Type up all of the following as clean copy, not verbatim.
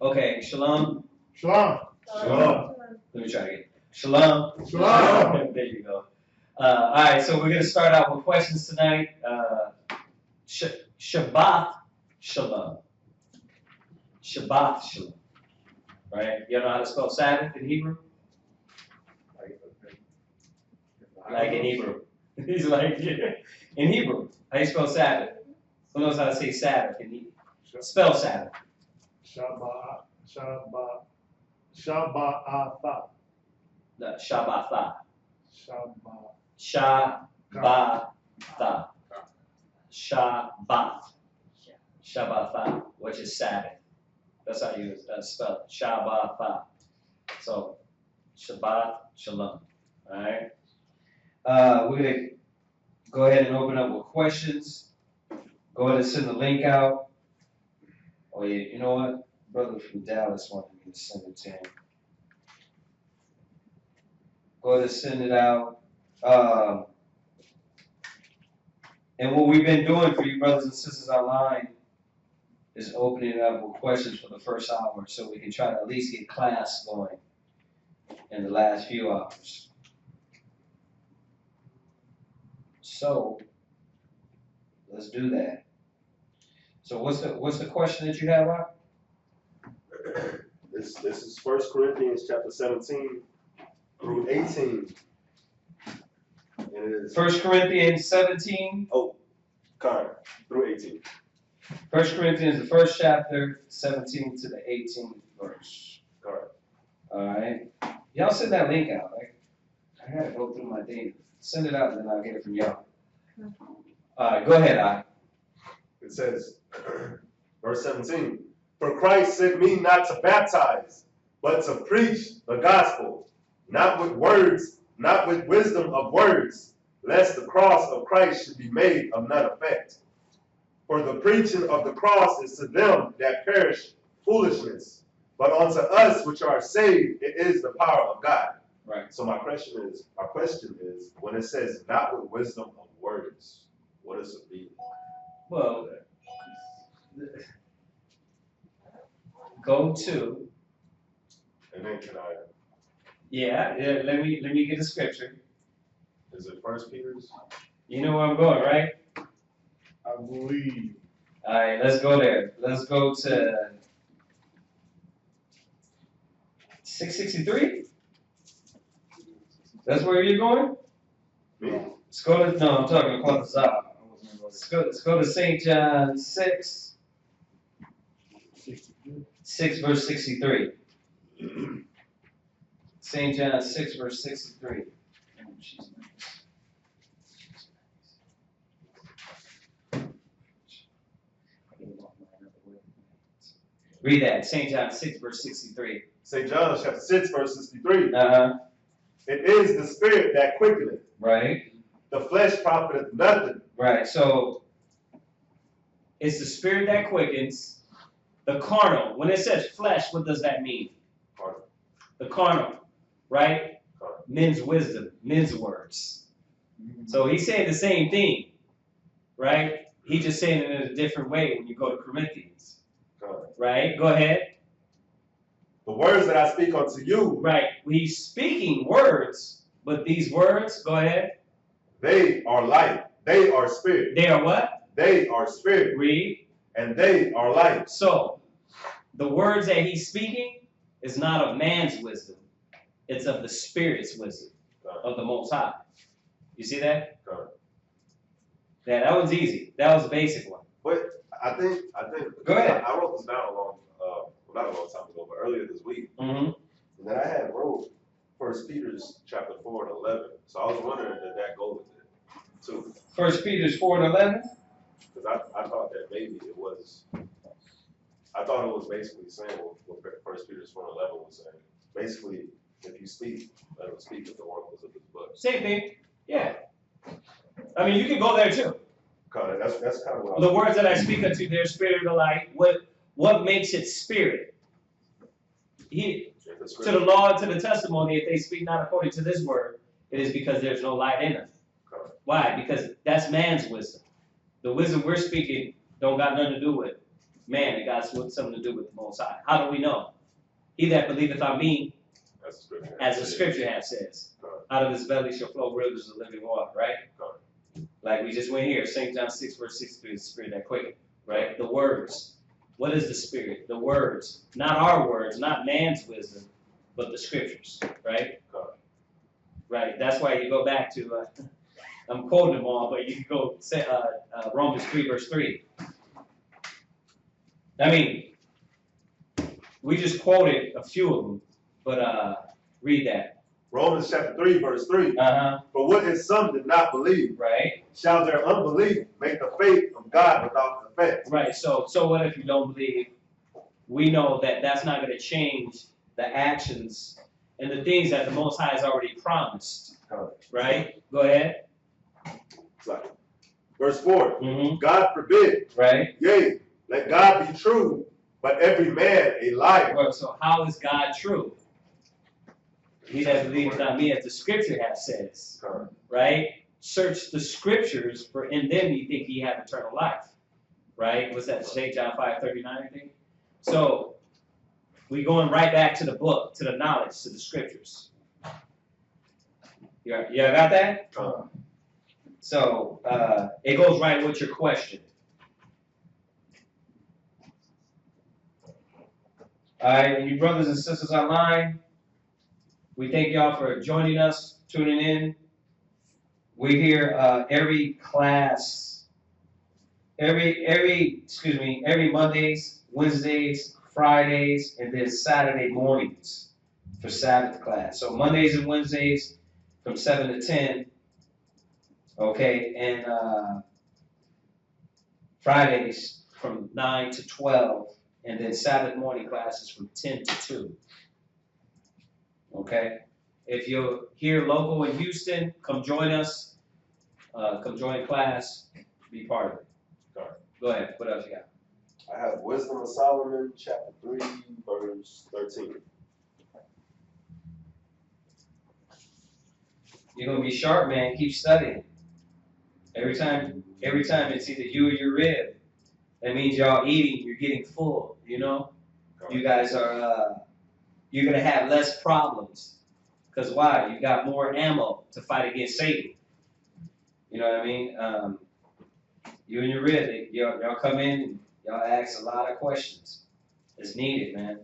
Okay, shalom. Shalom. Shalom. Let me try again. Shalom. Shalom. There you go. All right, so we're going to start out with questions tonight. Shabbat shalom. Shabbat shalom. Right? You know how to spell Sabbath in Hebrew? Like in Hebrew. He's like, yeah. In Hebrew, how you spell Sabbath? Who knows how to say Sabbath in Hebrew? Spell Sabbath. Shabbat. Shabbatha. Shabbat. Shabbatha. Shabbat. Shabbatha, which is Sabbath. That's how you spell it. Shabbatha. So, Shabbat Shalom. All right. We're going to go ahead and open up with questions. Go ahead and send the link out. Oh, yeah, you know what? Brother from Dallas wanted me to send it to him. Go ahead and send it out. And what we've been doing for you brothers and sisters online is opening it up with questions for the first hour so we can try to at least get class going in the last few hours. So let's do that. So what's the question that you have, Rob? This is 1 Corinthians chapter 17 through 18. And it is 1 Corinthians 17. Oh, correct. Through 18. 1 Corinthians, the first chapter, 17 to the 18th verse. Correct. All right. Y'all send that link out. Right? I gotta go through my thing. Send it out and then I'll get it from y'all. All right, go ahead, I. It says, verse 17, for Christ sent me not to baptize, but to preach the gospel, not with words, not with wisdom of words, lest the cross of Christ should be made of none effect. For the preaching of the cross is to them that perish foolishness, but unto us which are saved, it is the power of God. Right. So our question is, when it says not with wisdom of words, what does it mean? Well, go to. And then can I? Yeah. Let me get a scripture. Is it 1 Peter's? You know where I'm going, right? I believe. All right, let's go there. Let's go to 663. That's where you're going? Me? Let's go to, no, I'm talking about the Zab. Let's go to St. John 6, 6 verse 63. St. John 6 verse 63. Read that, St. John 6 verse 63. St. John chapter 6 verse 63. Uh-huh. It is the spirit that quickeneth. Right. The flesh profiteth nothing. Right, so it's the spirit that quickens, the carnal. When it says flesh, what does that mean? Carnal. The carnal, right? Carnal. Men's wisdom, men's words. So he's saying the same thing, right? He's just saying it in a different way when you go to Corinthians. Carnal. Right? Go ahead. The words that I speak unto you. Right. He's speaking words, but these words, go ahead. They are life. They are spirit. They are what? They are spirit. Read. And they are life. So, the words that he's speaking is not of man's wisdom. It's of the Spirit's wisdom, of the Most High. You see that? Yeah, that one's easy. That was the basic one. But I think. Go ahead. I wrote this down not a long time ago, but earlier this week. Mm-hmm. And then I had wrote 1 Peter's chapter 4 and 11. So I was wondering if that goes with it too. 1 Peter's 4 and 11? Because I thought that maybe it was. I thought it was basically saying what 1 Peter's 4 and 11 was saying. Basically, if you speak, let him speak with the oracles of his book. Same thing. Yeah. I mean, you can go there too. That's kind of what the words that I speak unto their spirit of life. What makes it spirit? To the law and to the testimony, if they speak not according to this word, it is because there's no light in them. Correct. Why? Because that's man's wisdom. The wisdom we're speaking don't got nothing to do with man, it got something to do with the Most High. How do we know? He that believeth on me, as the scripture has says, out of his belly shall flow rivers of living water, right? Like we just went here, St. John 6, verse 63, the spirit that quickens, right? The words. What is the spirit? The words. Not our words, not man's wisdom, but the scriptures, right? Right. That's why you go back to, I'm quoting them all, but you can go say, Romans 3, verse 3. I mean, we just quoted a few of them, but read that. Romans chapter 3, verse 3. Uh-huh. For what if some did not believe? Right. Shall their unbelief make the faith of God without effect? Right. So what if you don't believe? We know that that's not going to change the actions and the things that the Most High has already promised. Right? Go ahead. Verse 4. Mm-hmm. God forbid. Right. Yea, let God be true, but every man a liar. Well, so how is God true? He that believeth on me, as the scripture has says. Right? Search the scriptures, for in them you think ye have eternal life. Right? What's that? St. John 5:39, I think. So we going right back to the book, to the knowledge, to the scriptures. You got that? So it goes right with your question. All right, and you brothers and sisters online, we thank y'all for joining us, tuning in. We're here every class, every Mondays, Wednesdays, Fridays, and then Saturday mornings for Sabbath class. So Mondays and Wednesdays from 7 to 10, okay, and Fridays from 9 to 12, and then Sabbath morning classes from 10 to 2. Okay? If you're here local in Houston, come join us. Come join class. Be part of it. Go ahead. What else you got? I have Wisdom of Solomon, chapter 3, verse 13. You're gonna be sharp, man. Keep studying. Every time it's either you or your rib. That means y'all eating. You're getting full. You know. You guys are. You're gonna have less problems. Cause why? You got more ammo to fight against Satan. You know what I mean? You and your rib, y'all come in, and y'all ask a lot of questions. It's needed, man.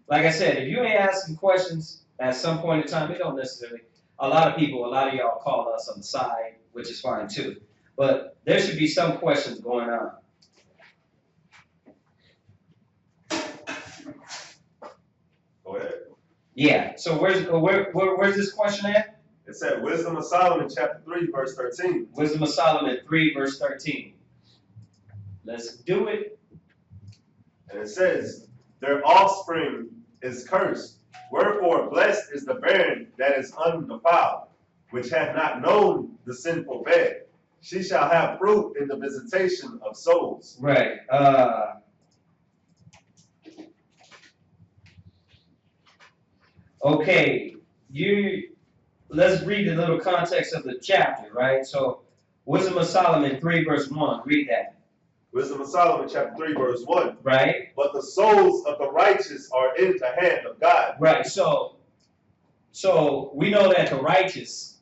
Like I said, if you ain't asking questions at some point in time, it don't necessarily. A lot of y'all call us on the side, which is fine too. But there should be some questions going on. Go ahead. Yeah. So where's this question at? It said Wisdom of Solomon, chapter 3, verse 13. Wisdom of Solomon 3, verse 13. Let's do it. And it says, their offspring is cursed. Wherefore blessed is the barren that is undefiled, which hath not known the sinful bed. She shall have fruit in the visitation of souls. Right. Okay. Let's read the little context of the chapter, right? So, Wisdom of Solomon 3, verse 1. Read that. Wisdom of Solomon, chapter 3, verse 1. Right? But the souls of the righteous are in the hand of God. Right. So we know that the righteous,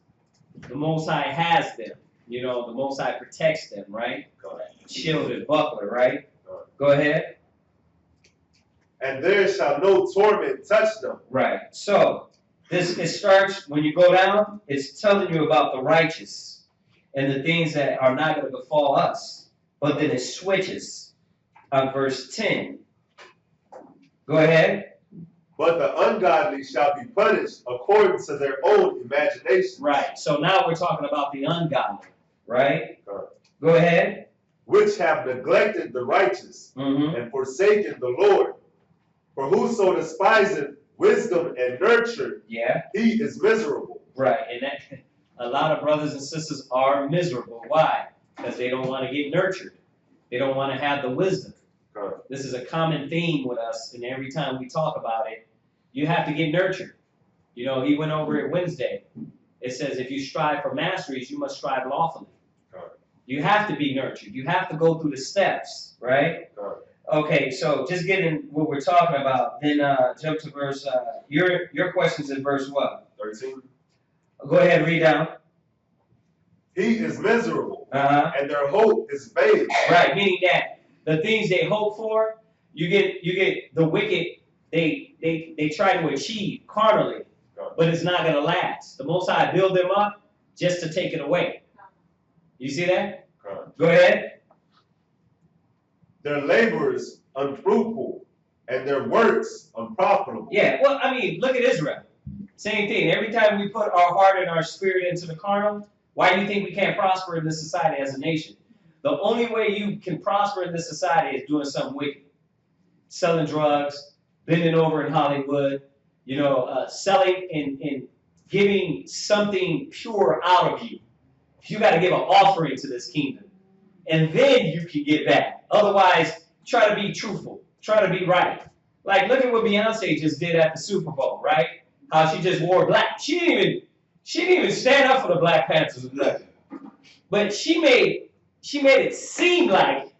the Most High has them. You know, the Most High protects them, right? Shield and buckler, right? Go ahead. And there shall no torment touch them. Right. So it starts when you go down. It's telling you about the righteous and the things that are not going to befall us. But then it switches on verse 10. Go ahead. But the ungodly shall be punished according to their own imagination. Right. So now we're talking about the ungodly, right? Go ahead. Which have neglected the righteous and forsaken the Lord. For whoso despiseth wisdom and nurture, he is miserable. Right. And that a lot of brothers and sisters are miserable. Why? Because they don't want to get nurtured. They don't want to have the wisdom. This is a common theme with us, and every time we talk about it, you have to get nurtured. You know, he went over it Wednesday. It says, if you strive for masteries, you must strive lawfully. You have to be nurtured. You have to go through the steps, right? Okay, so just getting what we're talking about, then jump to verse, your question's in verse what? 13. Go ahead, read down. He is miserable, Uh-huh. and their hope is vain. Right, meaning that the things they hope for, you get the wicked, they try to achieve carnally, but it's not gonna last. The Most High build them up just to take it away. You see that? Go ahead. Their labors unfruitful, and their works unprofitable. Yeah, well, I mean, look at Israel. Same thing. Every time we put our heart and our spirit into the carnal, why do you think we can't prosper in this society as a nation? The only way you can prosper in this society is doing something wicked. Selling drugs, bending over in Hollywood, selling and giving something pure out of you. You got to give an offering to this kingdom. And then you can get back. Otherwise, try to be truthful. Try to be right. Like, look at what Beyonce just did at the Super Bowl, right? How she just wore black. She didn't even stand up for the Black Panthers. But she made it seem like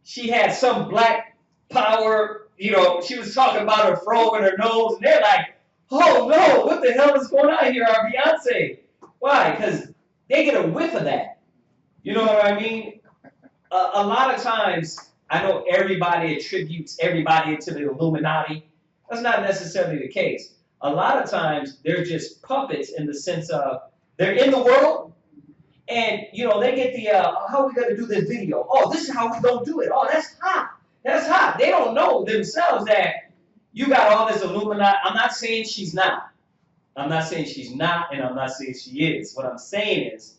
she had some black power. She was talking about her fro and her nose. And they're like, oh, no, what the hell is going on here, our Beyonce? Why? Because they get a whiff of that. You know what I mean? A lot of times, I know everybody attributes everybody to the Illuminati. That's not necessarily the case. A lot of times, they're just puppets in the sense of they're in the world, and they get the how are we gonna do this video? Oh, this is how we gonna do it. Oh, that's hot. That's hot. They don't know themselves that you got all this Illuminati. I'm not saying she's not. I'm not saying she's not, and I'm not saying she is. What I'm saying is,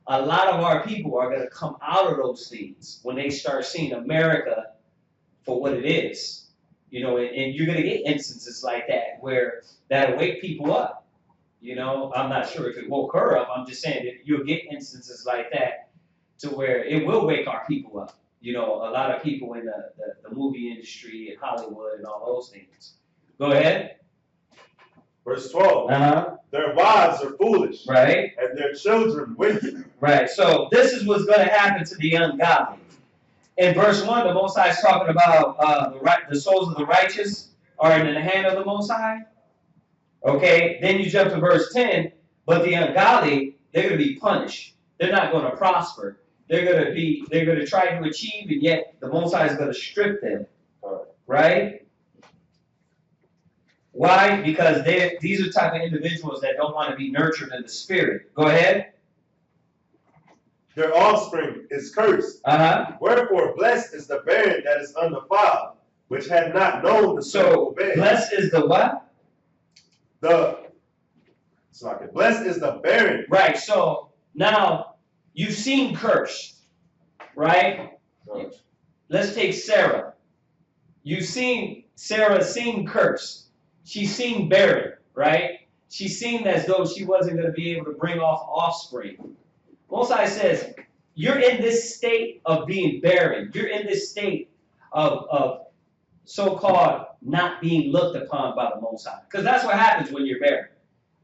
a lot of our people are going to come out of those things when they start seeing America for what it is. And you're going to get instances like that where that'll wake people up. I'm not sure if it woke her up. I'm just saying that you'll get instances like that to where it will wake our people up. A lot of people in the movie industry and Hollywood and all those things. Go ahead. Verse 12. Uh-huh. Their wives are foolish, right? And their children wicked. Right. So this is what's going to happen to the ungodly. In verse 1, the Most High is talking about the souls of the righteous are in the hand of the Most High. Okay. Then you jump to verse 10. But the ungodly, they're going to be punished. They're not going to prosper. They're going to try to achieve, and yet the Most High is going to strip them. Right? Why? Because these are the type of individuals that don't want to be nurtured in the spirit. Go ahead. Their offspring is cursed. Uh-huh. Wherefore, blessed is the barren that is undefiled, which had not known the So, blessed is the what? Blessed is the barren. Right. So, now, you've seen cursed, right? Right. Let's take Sarah. Sarah seen cursed. She's seen barren, right? She's seen as though she wasn't going to be able to bring off offspring. Most High says, you're in this state of being barren. You're in this state of so-called not being looked upon by the Most High. Because that's what happens when you're barren.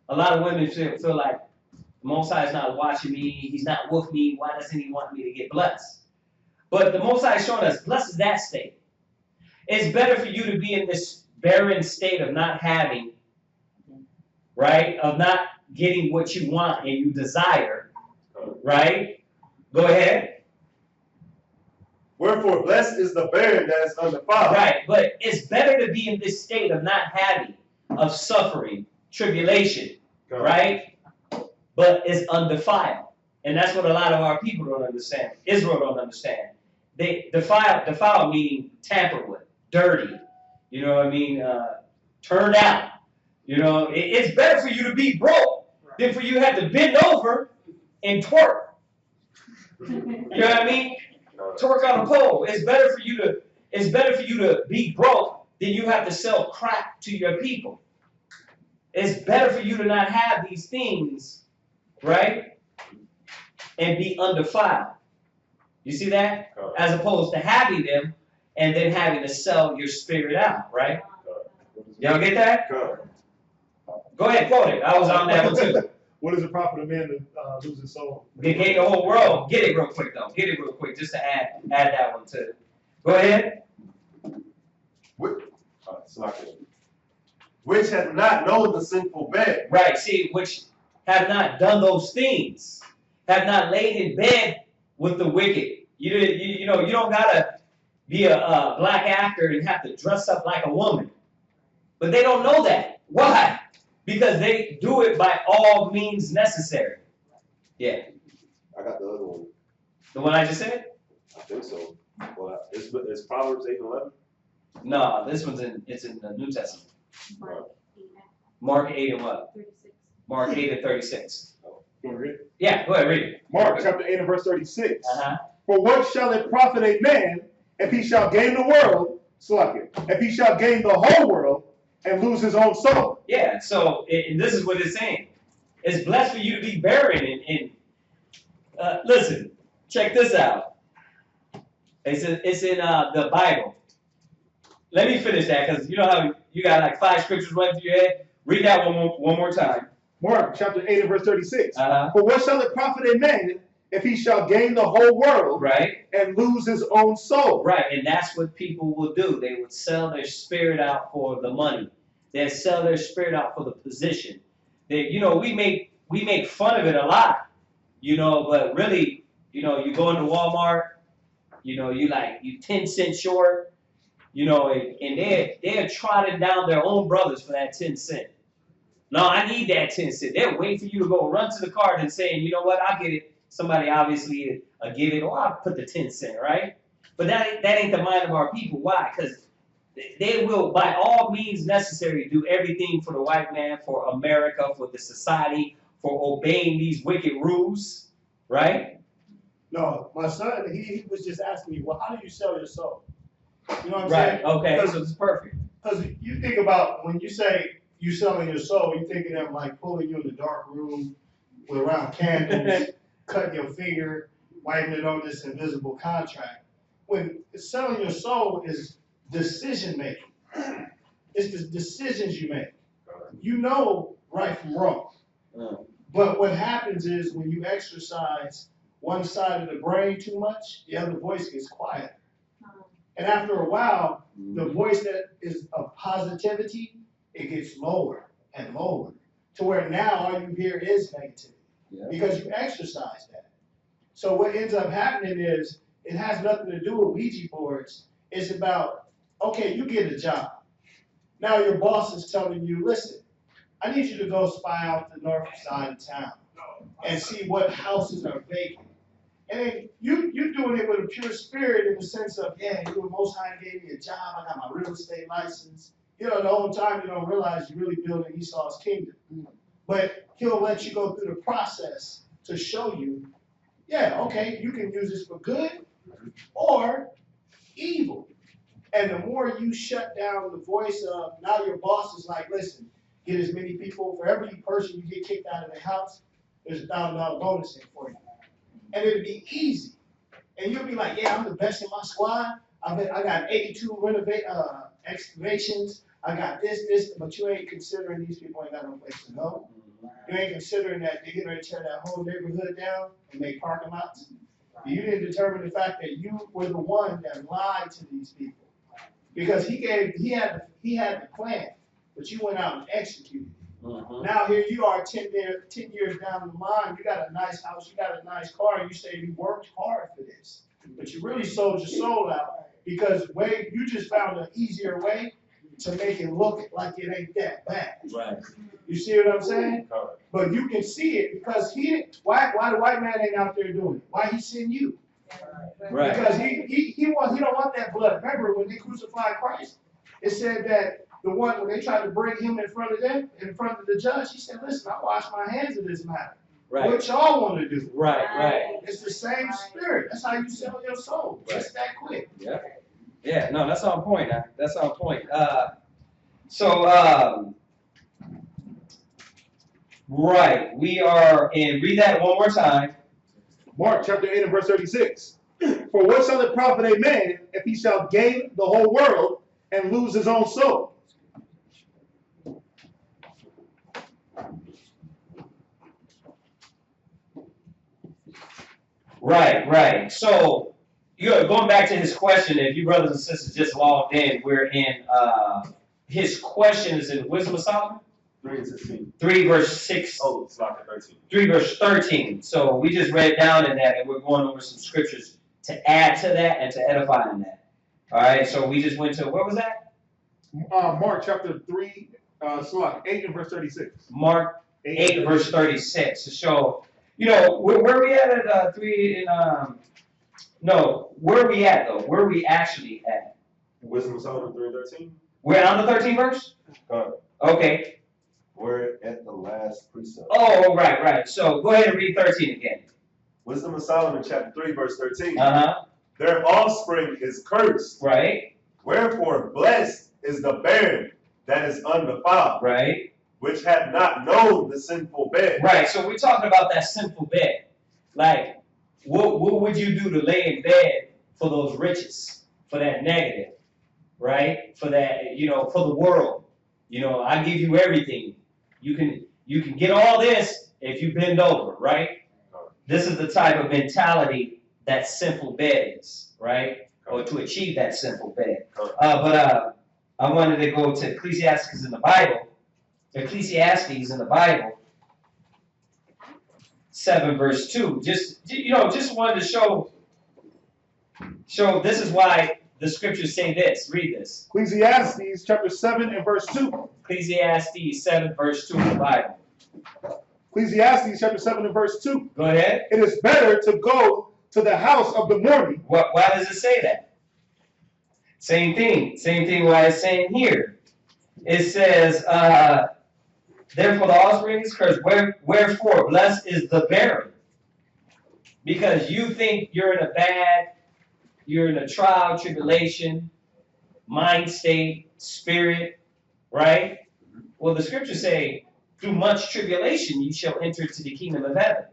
A lot of women feel like the Most High is not watching me. He's not with me. Why doesn't he want me to get blessed? But the Most High is showing us, blessed is that state. It's better for you to be in this barren state of not having, right? Of not getting what you want and you desire, right? Go ahead. Wherefore, blessed is the barren that is undefiled. Right, but it's better to be in this state of not having, of suffering, tribulation, right? But it's undefiled. And that's what a lot of our people don't understand. Israel don't understand. They defile meaning tampered with, dirty. You know what I mean? Turned out. It's better for you to be broke than for you to have to bend over and twerk. You know what I mean? Twerk on a pole. It's better for you to be broke than you have to sell crack to your people. It's better for you to not have these things, right? And be undefiled. You see that? As opposed to having them and then having to sell your spirit out, right? Y'all get that? Go ahead, quote it. I was on that one too. What does it profit a man to lose his soul? They gain the whole world. Get it real quick though. Get it real quick, just to add that one to. Go ahead. Which has not known the sinful bed. Right. See, which have not done those things, have not laid in bed with the wicked. You know, you don't gotta be a black actor and have to dress up like a woman. But they don't know that. Why? Because they do it by all means necessary. Yeah. I got the other one. The one I just said? I think so. Well, it's Proverbs 8:11. No, this one's in the New Testament. Right. Mark 8 and what? 36. Mark 8 and 36. You wanna read it? Yeah, go ahead, read it. Mark chapter 8 and verse 36. Uh-huh. For what shall it profit a man if he shall gain the world, if he shall gain the whole world and lose his own soul? Yeah, so and this is what it's saying. It's blessed for you to be barren and listen, check this out. It's in the Bible. Let me finish that because you know how you got like 5 scriptures running through your head. Read that one more time. Mark chapter 8 and verse 36. Uh-huh. For what shall it profit a man if he shall gain the whole world Right. and lose his own soul? Right, and that's what people will do. They would sell their spirit out for the money. They sell their spirit out for the position. They, you know, we make fun of it a lot, you know, but really, you know, you go into Walmart, you know, you 10 cents short, you know, and they're trotting down their own brothers for that 10 cent. No, I need that 10 cent. They're waiting for you to go run to the cart and saying, you know what, I'll get it. Somebody obviously give it, or I'll put the 10 cent, right? But that ain't the mind of our people. Why? Because they will, by all means necessary, do everything for the white man, for America, for the society, for obeying these wicked rules, right? No, my son, he was just asking me, well, how do you sell your soul? You know what I'm Right, saying? okay, so it's perfect. Because you think about when you say you selling your soul, you thinking of like pulling you in the dark room with around candles, cutting your finger, writing it on this invisible contract. When selling your soul is decision making. It's the decisions you make. You know right from wrong. But what happens is when you exercise one side of the brain too much, the other voice gets quiet. And after a while, the voice that is of positivity, it gets lower and lower to where now all you hear is negativity because you exercise that. So what ends up happening is it has nothing to do with Ouija boards. It's about, okay, you get a job. Now your boss is telling you, listen, I need you to go spy out the north side of town and see what houses are vacant. And then you're doing it with a pure spirit in the sense of, yeah, you the Most High gave me a job, I got my real estate license. You know, the whole time you don't realize you're really building Esau's kingdom. But he'll let you go through the process to show you, yeah, okay, you can use this for good or evil. And the more you shut down the voice of, now your boss is like, listen, get as many people, for every person you get kicked out of the house, there's a $1,000 bonus in for you. And it'll be easy. And you'll be like, yeah, I'm the best in my squad. I got 82 excavations. I got this, but you ain't considering these people ain't got no place to go. You ain't considering that they're getting ready to tear that whole neighborhood down and make parking lots. You didn't determine the fact that you were the one that lied to these people. Because he had the plan, but you went out and executed it. Now here you are 10 years down the line, you got a nice house, you got a nice car, and you say you worked hard for this. But you really sold your soul out because you just found an easier way to make it look like it ain't that bad. Right. You see what I'm saying? But you can see it because why the white man ain't out there doing it? Why he send you? Right. Because he don't want that blood. Remember when they crucified Christ, it said that the one when they tried to bring him in front of the judge, he said, listen, I wash my hands of this matter. Right. What y'all want to do? Right. It's the same spirit. That's how you sell your soul. Right. Just that quick. Yeah. Yeah, no, that's on point. That's on point. Right, we are in, read that one more time. Mark chapter 8 and verse 36. For what shall it profit a man if he shall gain the whole world and lose his own soul? Right. So, going back to his question, if you brothers and sisters just logged in, we're in, his question is in Wisdom of Solomon? 3 and 16. 3 verse 6. Oh, it's like 13. 3 verse 13. So we just read down in that, and we're going over some scriptures to add to that and to edify in that. All right, so we just went to, where was that? Mark chapter 3, 8 and verse 36. Mark 8 verse 36 to show, where we at 3 in, no, where are we at though? Where are we actually at? Wisdom of Solomon 3 and 13. We're on the 13th verse? Okay. We're at the last precept. Oh, right. So go ahead and read 13 again. Wisdom of Solomon chapter 3 verse 13. Uh-huh. Their offspring is cursed. Right. Wherefore blessed is the barren that is undefiled. Right. Which have not known the sinful bed. Right. So we're talking about that sinful bed. Like, what would you do to lay in bed for those riches, for that negative, right? For that, for the world. I give you everything. You can get all this if you bend over, right? This is the type of mentality that sinful bed is, right? Or to achieve that sinful bed. But I wanted to go to Ecclesiastes in the Bible. Ecclesiastes in the Bible, 7 verse 2. Just wanted to show this is why the scriptures say this. Read this. Ecclesiastes chapter 7 and verse 2. Ecclesiastes 7 verse 2 in the Bible. Ecclesiastes chapter 7 and verse 2. Go ahead. It is better to go to the house of the mourning. Why does it say that? Same thing why it's saying here. It says, therefore the offspring is cursed. Wherefore blessed is the barren. Because you think you're in a trial, tribulation, mind state, spirit, right? Well, the scriptures say, through much tribulation you shall enter into the kingdom of heaven.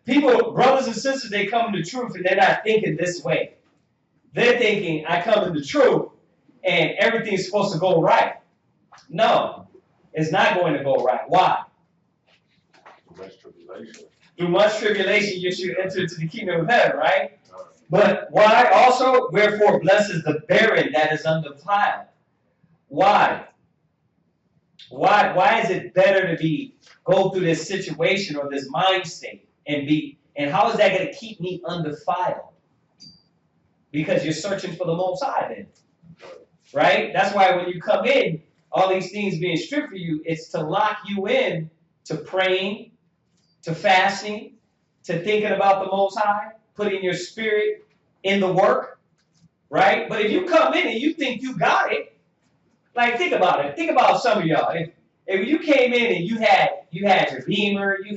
People, brothers and sisters, they come to truth and they're not thinking this way. They're thinking, I come to the truth and everything's supposed to go right. No, it's not going to go right. Why? Through much tribulation. Through much tribulation you should enter into the kingdom of heaven, right? But why also? Wherefore blessed is the barren that is undefiled. Why? Why is it better to go through this situation or this mind state and how is that going to keep me undefiled? Because you're searching for the Most High then. Right? That's why when you come in, all these things being stripped for you, it's to lock you in to praying, to fasting, to thinking about the Most High, putting your spirit in the work, right? But if you come in and you think you got it, like think about it. Think about some of y'all. If you came in and you had your Beamer, you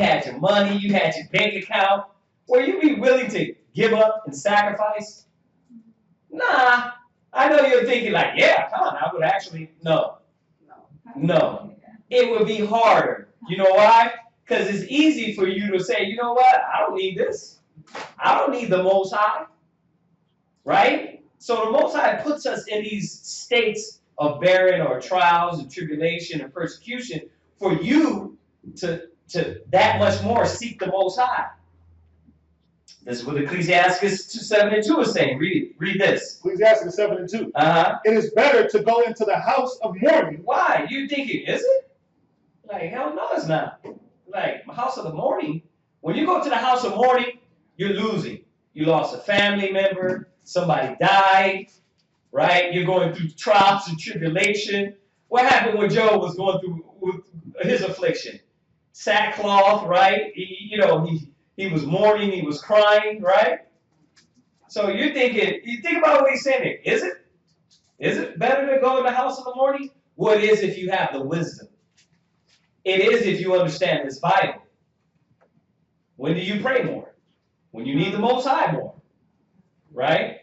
had your money, you had your bank account, will you be willing to give up and sacrifice? Nah. I know you're thinking like, yeah, come on, I would actually, no. It would be harder. You know why? Because it's easy for you to say, you know what, I don't need this. I don't need the Most High. Right? So the Most High puts us in these states of barren or trials and tribulation and persecution for you to that much more seek the Most High. This is what Ecclesiastes 7 and 2 is saying. Read this. Ecclesiastes 7 and 2. Uh-huh. It is better to go into the house of mourning. Why? You thinking, is it? Like, hell no, it's not. Like, house of the mourning. When you go to the house of mourning, you're losing. You lost a family member. Somebody died. Right? You're going through trials and tribulation. What happened when Job was going through with his affliction? Sackcloth, right? He was mourning, he was crying, right? So you think about what he's saying here. Is it better to go in the house in the morning? What is if you have the wisdom? It is if you understand this Bible. When do you pray more? When you need the Most High more. Right?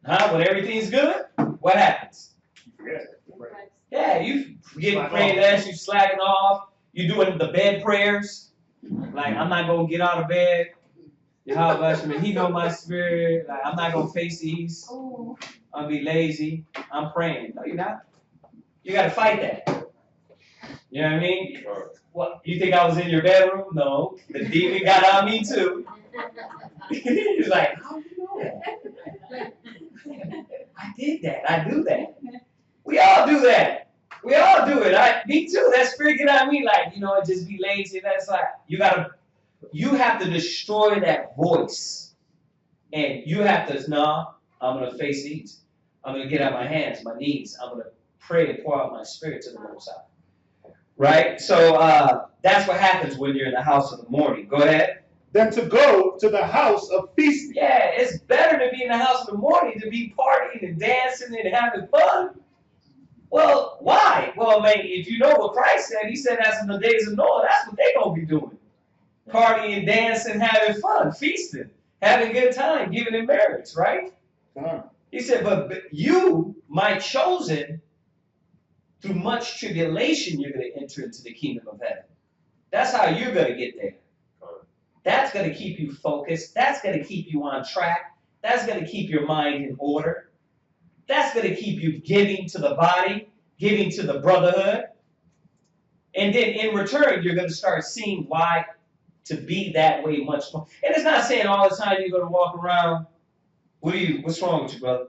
When everything's good, what happens? You forget. Yeah, you forget praying less, you slacking off, you doing the bed prayers. Like, I'm not going to get out of bed. How bless me. He know my spirit. Like, I'm not going to face the east. I'll be lazy. I'm praying. No, you're not. You got to fight that. You know what I mean? What? You think I was in your bedroom? No. The demon got on me too. He's like, how do you know that? I did that. I do that. We all do that. We all do it. Me too. That spirit get on me like, just be lazy. That's like, you have to destroy that voice. And you have to, no, I'm going to face these. I'm going to get on my hands, my knees. I'm going to pray and pour out my spirit to the Most High. Right? So that's what happens when you're in the house of the morning. Go ahead. Than to go to the house of feasting. Yeah, it's better to be in the house of the morning to be partying and dancing and having fun. Well, why? Well, man, if you know what Christ said, he said as in the days of Noah, that's what they're going to be doing. Partying, dancing, having fun, feasting, having a good time, giving in marriage, right? He said, but you, my chosen, through much tribulation, you're going to enter into the kingdom of heaven. That's how you're going to get there. That's going to keep you focused. That's going to keep you on track. That's going to keep your mind in order. That's going to keep you giving to the body, giving to the brotherhood. And then in return, you're going to start seeing why to be that way much more. And it's not saying all the time you're going to walk around, what's wrong with you, brother?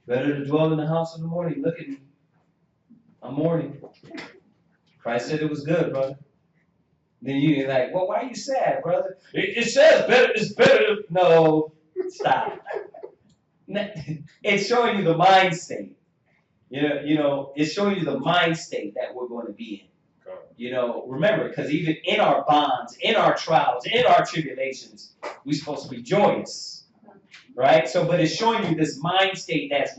Better to dwell in the house in the morning. Look at me. I'm mourning. Christ said it was good, brother. Then you're like, well, why are you sad, brother? It says better, it's better. No, stop. It's showing you the mind state. It's showing you the mind state that we're going to be in. Remember, because even in our bonds, in our trials, in our tribulations, we're supposed to be joyous. Right? So, but it's showing you this mind state that's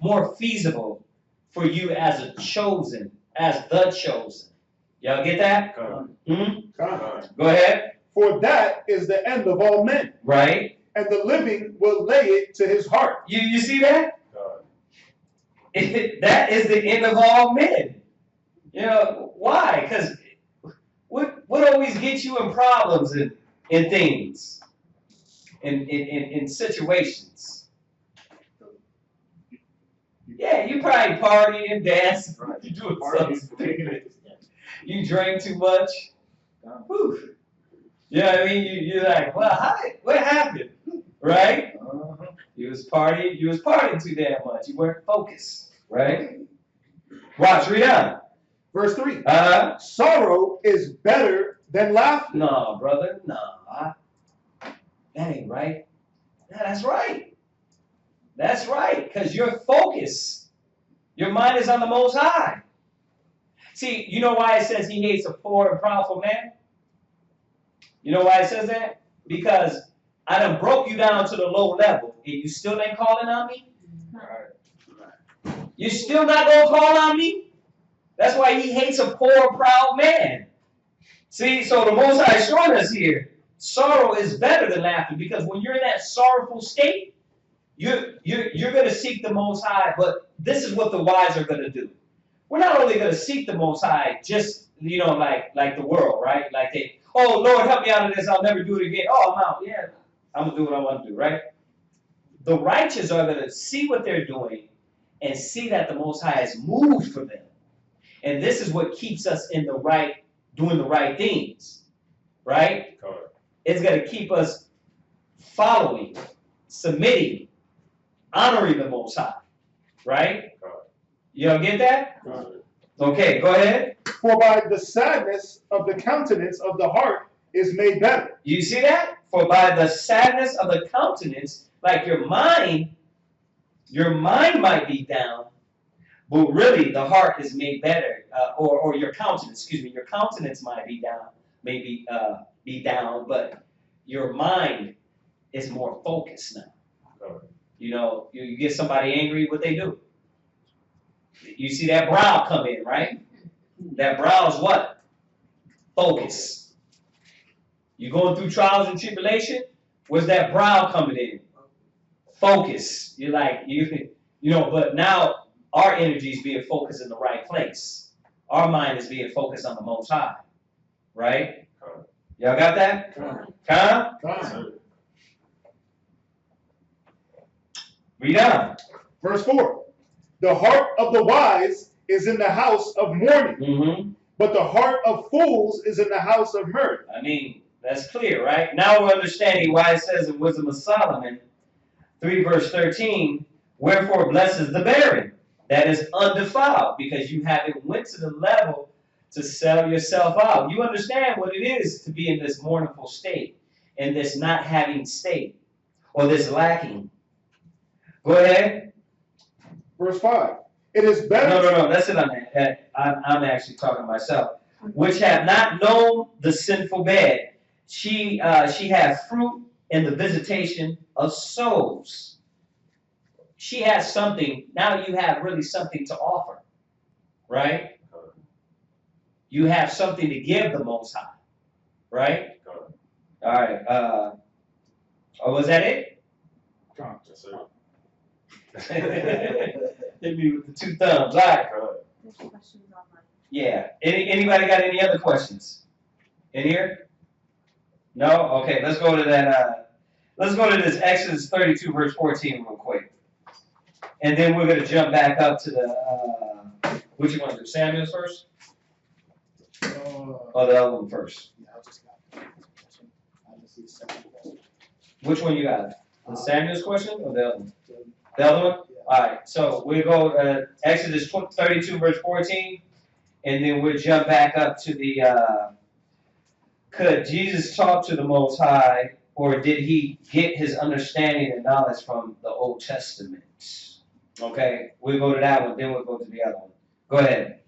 more feasible for you as a chosen, as the chosen. Y'all get that? Go ahead. For that is the end of all men. Right. And the living will lay it to his heart. You see that? That is the end of all men. Why? Because what always gets you in problems in things, in situations? Yeah, you probably party and dance. You doing something. You drank too much. Whew. You know what I mean? You're like, well, what happened? Right? You was partying too damn much. You weren't focused. Right? Watch, read on. Verse 3. Sorrow is better than laughter. No, brother. No. That ain't right. No, that's right. That's right. Because your focus, your mind is on the Most High. See, you know why it says he hates a poor and proudful man? You know why it says that? Because I done broke you down to the low level, and you still ain't calling on me? You still not going to call on me? That's why he hates a poor, proud man. See, so the Most High is showing us here, sorrow is better than laughter, because when you're in that sorrowful state, you're going to seek the Most High, but this is what the wise are going to do. We're not only going to seek the Most High just, like the world, right? Like oh, Lord, help me out of this. I'll never do it again. Oh, I'm out. Yeah, I'm going to do what I want to do, right? The righteous are going to see what they're doing and see that the Most High has moved for them. And this is what keeps us in the right, doing the right things, right? It's going to keep us following, submitting, honoring the Most High, right? You don't get that? Okay, go ahead. For by the sadness of the countenance of the heart is made better. You see that? For by the sadness of the countenance, like your mind might be down, but really the heart is made better. Or your countenance, your countenance might be down, maybe be down, but your mind is more focused now. You get somebody angry, what they do? You see that brow come in, right? That brow is what? Focus. You going through trials and tribulation? Where's that brow coming in? Focus. You're like, but now our energy is being focused in the right place. Our mind is being focused on the Most High. Right? Y'all got that? Come? Read on. Verse 4. The heart of the wise is in the house of mourning, but the heart of fools is in the house of mirth. I mean, That's clear, right? Now we're understanding why it says in Wisdom of Solomon 3 verse 13, wherefore blesses the barren, that is undefiled, because you haven't went to the level to sell yourself out. You understand what it is to be in this mournful state, in this not having state, or this lacking. Go ahead. Verse 5. It is better. No. That's it. I'm actually talking to myself. Which have not known the sinful bed. She has fruit in the visitation of souls. She has something. Now you have really something to offer, right? You have something to give the Most High, right? All right. Was that it? Yes, sir. Hit me with the 2 thumbs. All right. There's questions online. Yeah. Anybody got any other questions in here? No? Okay. Let's go to that. Let's go to this Exodus 32 verse 14 real quick, and then we're gonna jump back up to the which one? Do Samuel's first? Or the other one first? Yeah, I just got that. I just see the second one. Which one you got? The Samuel's question or the other one? The other one? All right. So we go Exodus 32 verse 14, and then we'll jump back up to the. Could Jesus talk to the Most High, or did he get his understanding and knowledge from the Old Testament? Okay, we'll go to that one, then we'll go to the other one. Go ahead.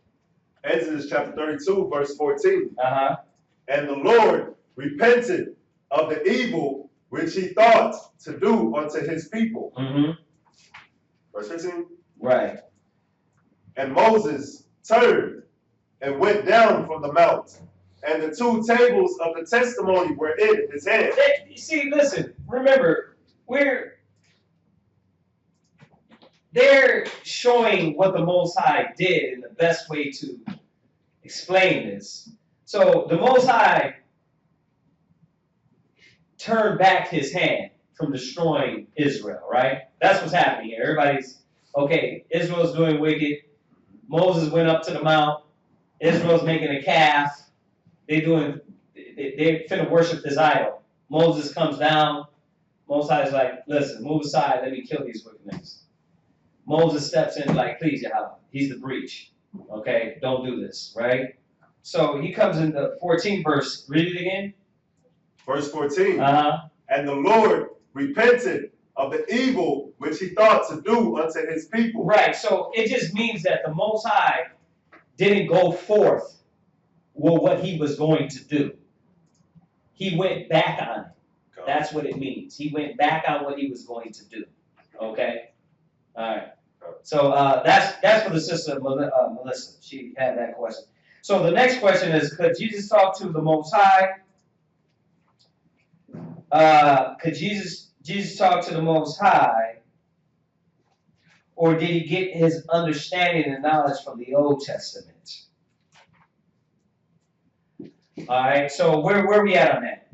Exodus chapter 32, verse 14. Uh-huh. And the Lord repented of the evil which he thought to do unto his people. Mm-hmm. Verse 15. Right. And Moses turned and went down from the mount, and the 2 tables of the testimony were in his hand. You see, listen, remember, they're showing what the Most High did in the best way to explain this. So the Most High turned back his hand from destroying Israel, right? That's what's happening here. Everybody's, okay, Israel's doing wicked. Moses went up to the mount. Israel's making a calf. They're finna worship this idol. Moses comes down. Most High is like, listen, move aside, let me kill these wicked niggas. Moses steps in like, please, Yahweh, he's the breach. Okay, don't do this, right? So he comes in the 14th verse. Read it again. Verse 14. Uh-huh. And the Lord repented of the evil which he thought to do unto his people. Right, so it just means that the Most High didn't go forth with what he was going to do. He went back on it. That's what it means. He went back on what he was going to do. Okay? All right. So that's for the sister Melissa. She had that question. So the next question is, could Jesus talk to the Most High? Could Jesus talk to the Most High? Or did he get his understanding and knowledge from the Old Testament? All right, so where we at on that?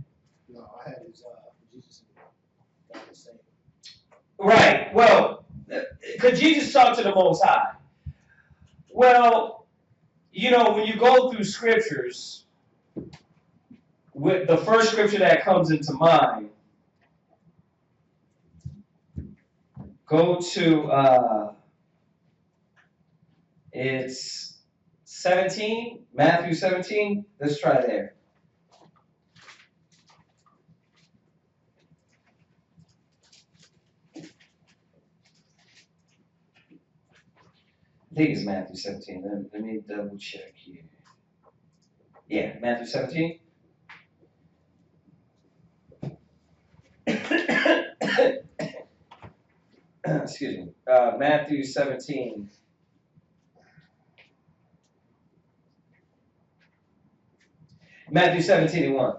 No, I had his Jesus got the same. Right, well, could Jesus talk to the Most High? Well, you know, when you go through scriptures, with the first scripture that comes into mind, go to, it's 17, Matthew 17. Let's try there. I think it's Matthew 17. Let me double check here. Yeah, Matthew 17. Excuse me. Matthew 17. Matthew 17 and 1.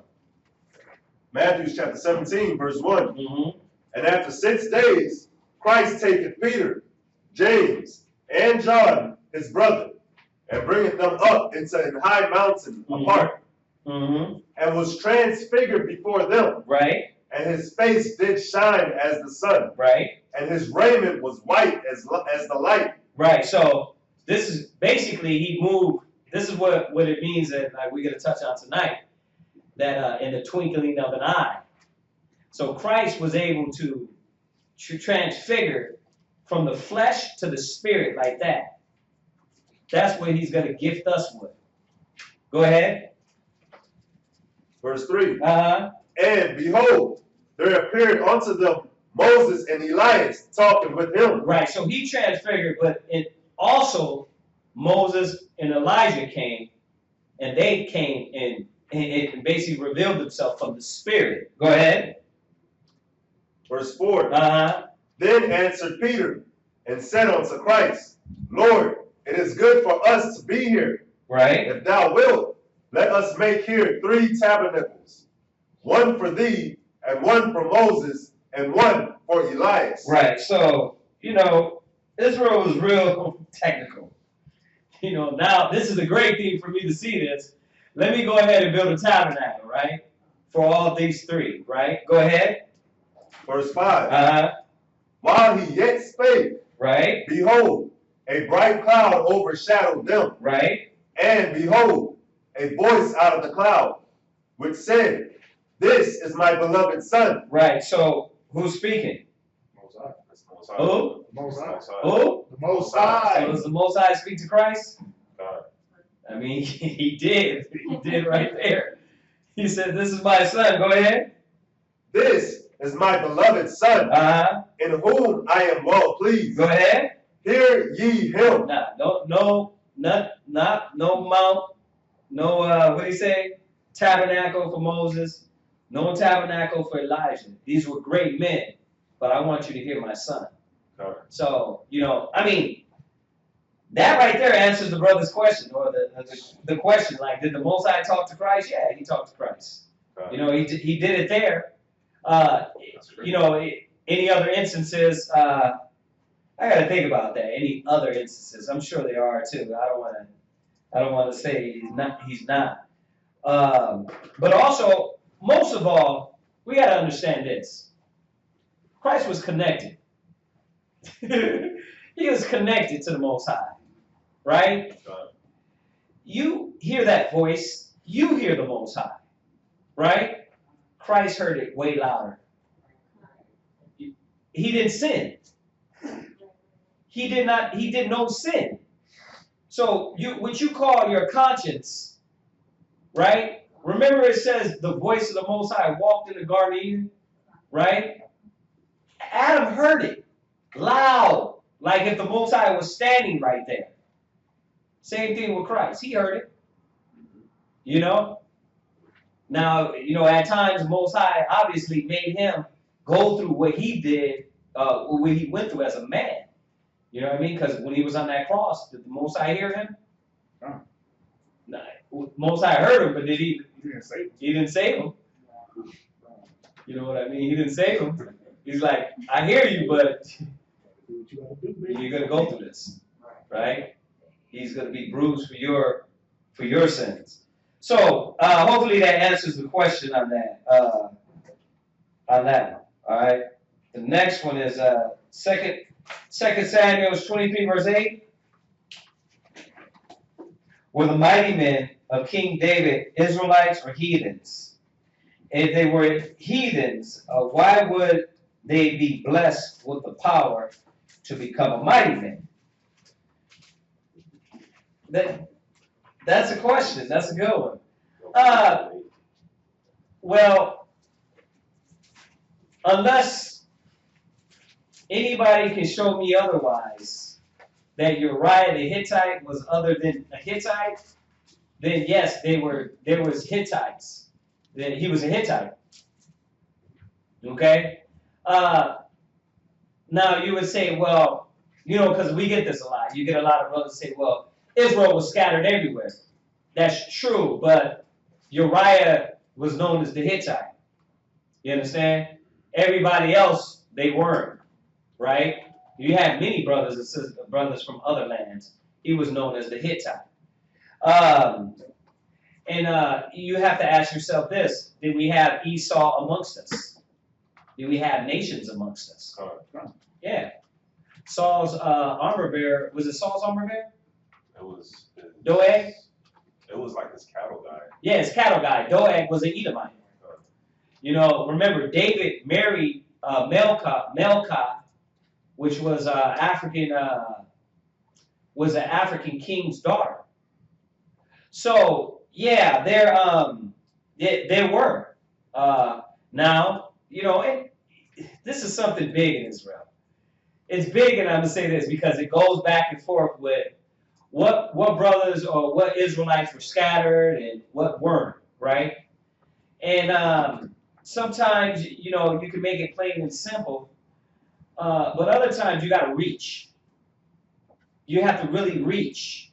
Matthew chapter 17, verse 1. Mm-hmm. And after 6 days, Christ taketh Peter, James, and John, his brother, and bringeth them up into an high mountain apart, and was transfigured before them. Right. And his face did shine as the sun. Right. And his raiment was white as the light. Right. So this is basically he moved. This is what it means that like we're gonna touch on tonight. that in the twinkling of an eye. So Christ was able to transfigure from the flesh to the spirit like that. That's what he's going to gift us with. Go ahead. Verse 3. Uh-huh. And behold, there appeared unto them Moses and Elias talking with him. Right, so he transfigured, but it also Moses and Elijah came, and they came and it basically revealed himself from the spirit. Go ahead. Verse 4. Uh-huh. Then answered Peter and said unto Christ, Lord, it is good for us to be here. Right. If thou wilt, let us make here 3 tabernacles, one for thee, and one for Moses, and one for Elias. Right. So, Israel was real technical. Now this is a great thing for me to see this. Let me go ahead and build a tabernacle, right? For all these 3, right? Go ahead. Verse 5. Uh-huh. While he yet spake, right? Behold, a bright cloud overshadowed them. Right. And behold, a voice out of the cloud, which said, This is my beloved son. Right. So who's speaking? Who? The Most High. Who? The Most High. So does the Most High speak to Christ? God. I mean, he did. He did right there. He said, This is my son. Go ahead. This is my beloved son, in whom I am well pleased. Go ahead. Hear ye him. No mount, no, what do you say? Tabernacle for Moses, no tabernacle for Elijah. These were great men, but I want you to hear my son. God. So, that right there answers the brother's question, or the question, like, did the Most High talk to Christ? Yeah, he talked to Christ. God. He did it there. Any other instances, I got to think about that. Any other instances? I'm sure there are too. I don't want to say he's not. But also, most of all, we got to understand this. Christ was connected. He was connected to the Most High, right? You hear that voice. You hear the Most High, right? Christ heard it way louder. He didn't sin. He did no sin. So what you call your conscience, right? Remember it says the voice of the Most High walked in the Garden of Eden, right? Adam heard it loud, like if the Most High was standing right there. Same thing with Christ. He heard it. Now, at times, Most High obviously made him go through what he did, what he went through as a man. You know what I mean? Because when he was on that cross, did the Most High hear him? No. Most High heard him, but did he? He didn't save him. He didn't save him. You know what I mean? He didn't save him. He's like, I hear you, but you're going to go through this, right? He's going to be bruised for your sins. So hopefully that answers the question on that. On that one. All right. The next one is 2 Samuel 23 verse 8. Were the mighty men of King David Israelites or heathens? If they were heathens, why would they be blessed with the power to become a mighty man? That's a question. That's a good one. Well, unless anybody can show me otherwise, that Uriah the Hittite was other than a Hittite, then yes, there was Hittites. Then he was a Hittite. Okay? Now you would say, well, because we get this a lot. You get a lot of brothers say, well, Israel was scattered everywhere. That's true, but Uriah was known as the Hittite. You understand? Everybody else, they weren't, right? You had many brothers and sisters, brothers from other lands. He was known as the Hittite. You have to ask yourself this. Did we have Esau amongst us? Did we have nations amongst us? Yeah. Saul's armor bearer, was it Saul's armor bearer? It was. Doeg? It was like this cattle guy. Yeah, his cattle guy. Doeg was an Edomite. You know, remember David married Melka, which was was an African king's daughter. So yeah, there were. Now, you know, this is something big in Israel. It's big, and I'm gonna say this because it goes back and forth with what brothers or what Israelites were scattered and what weren't, right? And sometimes, you know, you can make it plain and simple, but other times you got to reach. You have to really reach.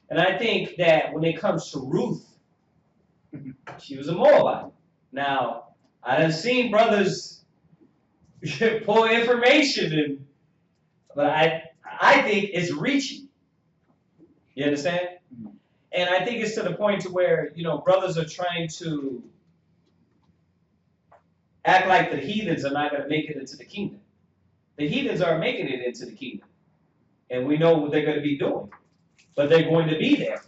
And I think that when it comes to Ruth, she was a Moabite. Now, I done seen brothers pull information, but I think it's reaching. You understand? And I think it's to the point to where, you know, brothers are trying to act like the heathens are not going to make it into the kingdom. The heathens are making it into the kingdom. And we know what they're going to be doing. But they're going to be there.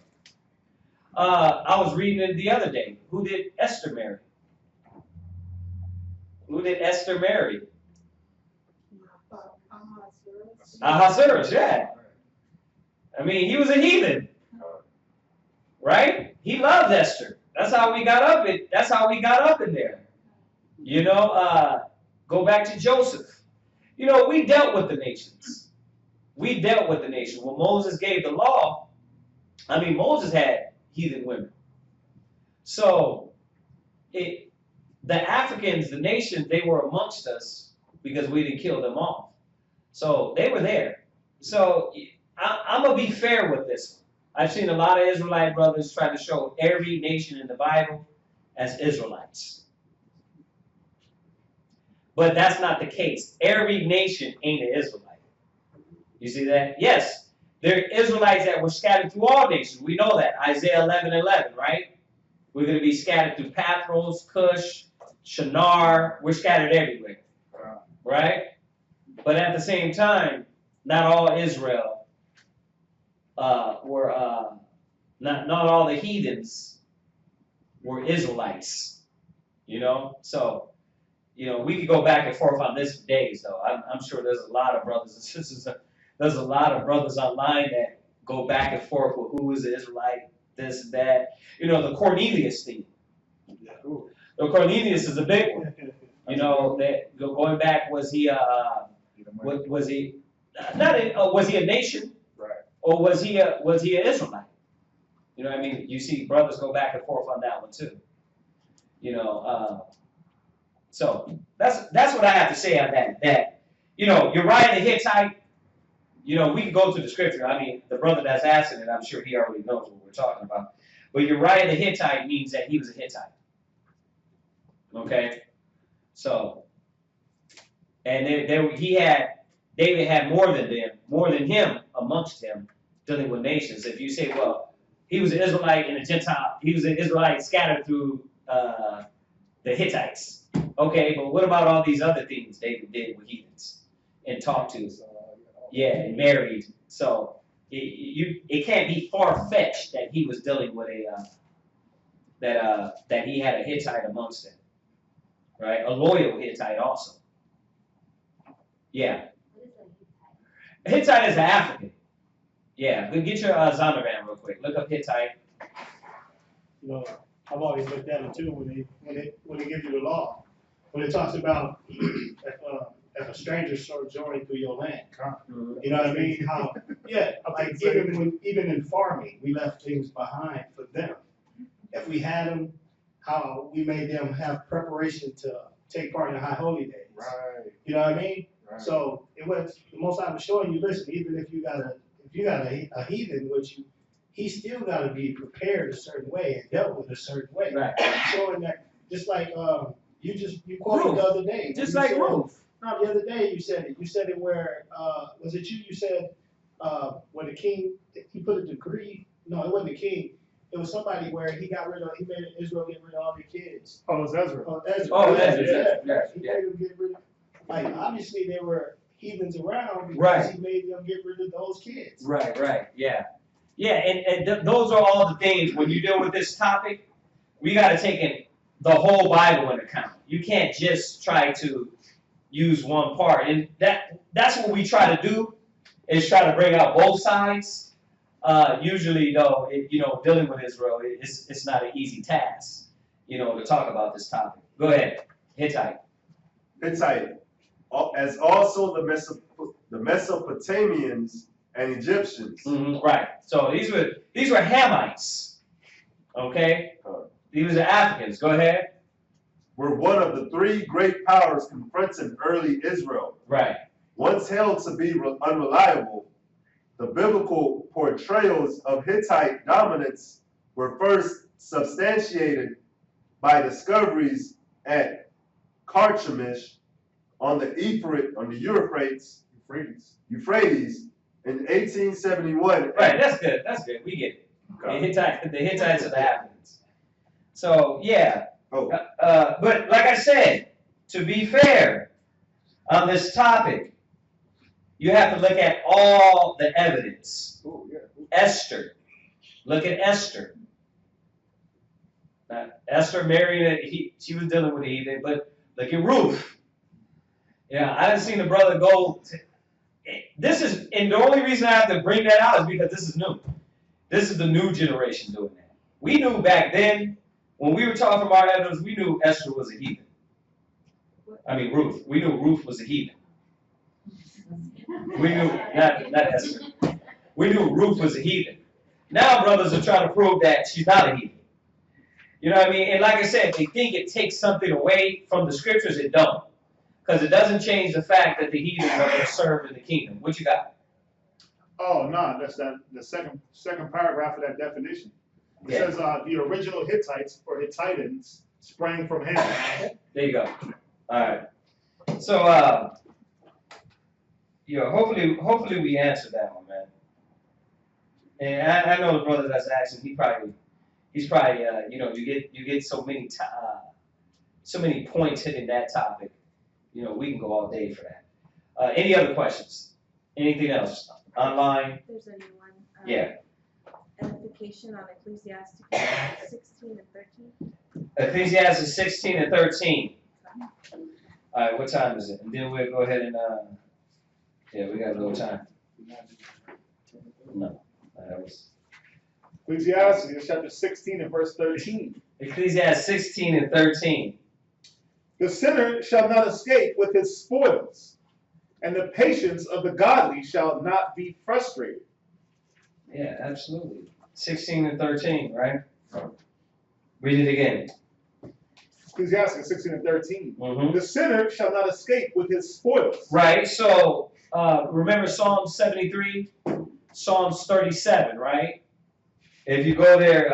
I was reading it the other day. Who did Esther marry? Who did Esther marry? Ahasuerus, yeah. I mean, he was a heathen. Right? He loved Esther. That's how we got up in there. You know, go back to Joseph. You know, we dealt with the nations. We dealt with the nation. When Moses gave the law, I mean, Moses had heathen women. So, the Africans, the nation, they were amongst us because we didn't kill them off. So, they were there. So, I'm going to be fair with this one. I've seen a lot of Israelite brothers try to show every nation in the Bible as Israelites. But that's not the case. Every nation ain't an Israelite. You see that? Yes, there are Israelites that were scattered through all nations. We know that. Isaiah 11:11, right? We're going to be scattered through Pathros, Cush, Shinar. We're scattered everywhere. Right? But at the same time, not all Israel not all the heathens were Israelites. You know? So, you know, we could go back and forth on this for days, though. I'm sure there's a lot of brothers and sisters. There's a lot of brothers online that go back and forth with who is the Israelite, this and that. You know, the Cornelius thing. The Cornelius is a big one. You know, that going back, was he was he a nation? Right. Or was he an Israelite? You know what I mean? You see brothers go back and forth on that one too. You know, so that's what I have to say on that. That, you know, Uriah the Hittite, you know, we can go to the scripture. I mean, the brother that's asking it, I'm sure he already knows what we're talking about. But Uriah the Hittite means that he was a Hittite. Okay? So, and David had more than him amongst him, dealing with nations. If you say, well, he was an Israelite and a Gentile, he was an Israelite scattered through the Hittites. Okay, but what about all these other things David did with heathens and talked to? Yeah, and married. So it can't be far-fetched that he was dealing with that he had a Hittite amongst them, right? A loyal Hittite also. Yeah. A Hittite is an African. Yeah, get your Zondervan real quick. Look up Hittite. You know, I've always looked at it too when they give you the law. When it talks about if a stranger sojourning through your land. You know what I mean? How, yeah, like even in farming, we left things behind for them. If we had them, how we made them have preparation to take part in the high holy days. Right. You know what I mean? Right. So it was the Most High was showing you, listen, even if you got a heathen with you, he still got to be prepared a certain way and dealt with a certain way. Right. Showing that, just like you quoted the other day. Just like Ruth. No, the other day you said it. You said it where was it you? You said when the king he put a decree. No, it wasn't the king. It was somebody where he made Israel get rid of all their kids. Oh, it's Ezra. Ezra. He made them get rid of. Like obviously there were heathens around because he made them get rid of those kids. Right. Yeah. Yeah, and those are all the things when you deal with this topic. We got to take the whole Bible into account. You can't just try to use one part, and that's what we try to do is try to bring out both sides. Usually, though, dealing with Israel, it's not an easy task, to talk about this topic. Go ahead, Hittite. Hittite, as also the Mesopotamians and Egyptians. Right. So these were Hamites. Okay. These are Africans. Go ahead. Were one of the three great powers confronting early Israel. Right. Once held to be unreliable, the biblical portrayals of Hittite dominance were first substantiated by discoveries at Carchemish on the Euphrates in 1871. Right, that's good. That's good. We get it. Okay. The Hittites are the Africans. So yeah. But like I said, to be fair on this topic, you have to look at all the evidence. Ooh, yeah. Esther. Look at Esther. Esther married she was dealing with a heathen, but look at Ruth. Yeah, I haven't seen the brother go. And the only reason I have to bring that out is because this is new. This is the new generation doing that. We knew back then, when we were talking about evidence, we knew Esther was a heathen. I mean, Ruth. We knew Ruth was a heathen. We knew, not Esther. We knew Ruth was a heathen. Now brothers are trying to prove that she's not a heathen. You know what I mean? And like I said, they think it takes something away from the scriptures. It don't. Because it doesn't change the fact that the heathens are going to serve in the kingdom. What you got? Oh, no, that's the second paragraph of that definition. It says the original Hittites or Hittitans sprang from Ham. There you go. All right. So, hopefully we answered that one, man. And I know the brother that's asking, he's probably you get so many points hitting that topic. We can go all day for that. Any other questions? Anything else? Online? There's a new one. Yeah. Edification on Ecclesiastes 16 and 13. Ecclesiastes 16 and 13. All right, what time is it? And then we'll go ahead and, we got a little time. No. Ecclesiastes chapter 16 and verse 13. Ecclesiastes 16 and 13. The sinner shall not escape with his spoils, and the patience of the godly shall not be frustrated. Yeah, absolutely. 16 and 13, right? Read it again. Ecclesiastes 16 and 13. Mm-hmm. The sinner shall not escape with his spoils. Right, so remember Psalms 73, Psalms 37, right? If you go there,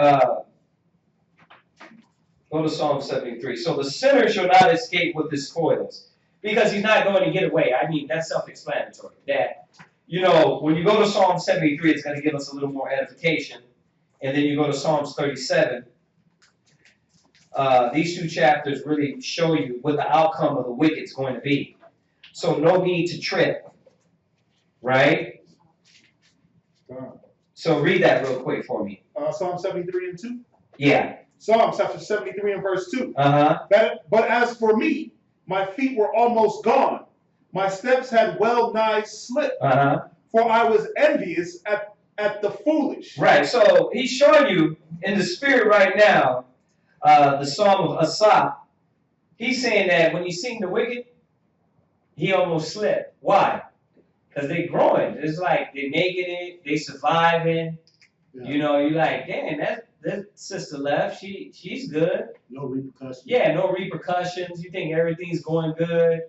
go to Psalm 73. So the sinner shall not escape with his spoils, because he's not going to get away. I mean, that's self-explanatory. That, when you go to Psalm 73, it's going to give us a little more edification. And then you go to Psalms 37. These two chapters really show you what the outcome of the wicked is going to be. So no need to trip. Right? So read that real quick for me. Psalm 73 and 2? Yeah. Psalm chapter 73 and verse 2. Uh-huh. But as for me, my feet were almost gone. My steps had well nigh slipped. Uh-huh. For I was envious at the foolish. Right. So he's showing you in the spirit right now, the Psalm of S.O.W. He's saying that when he's seeing the wicked, he almost slipped. Why? Because they're growing. It's like they're making it, they surviving. Yeah. You're like, damn, that sister left. She's good. No repercussions. Yeah, no repercussions. You think everything's going good.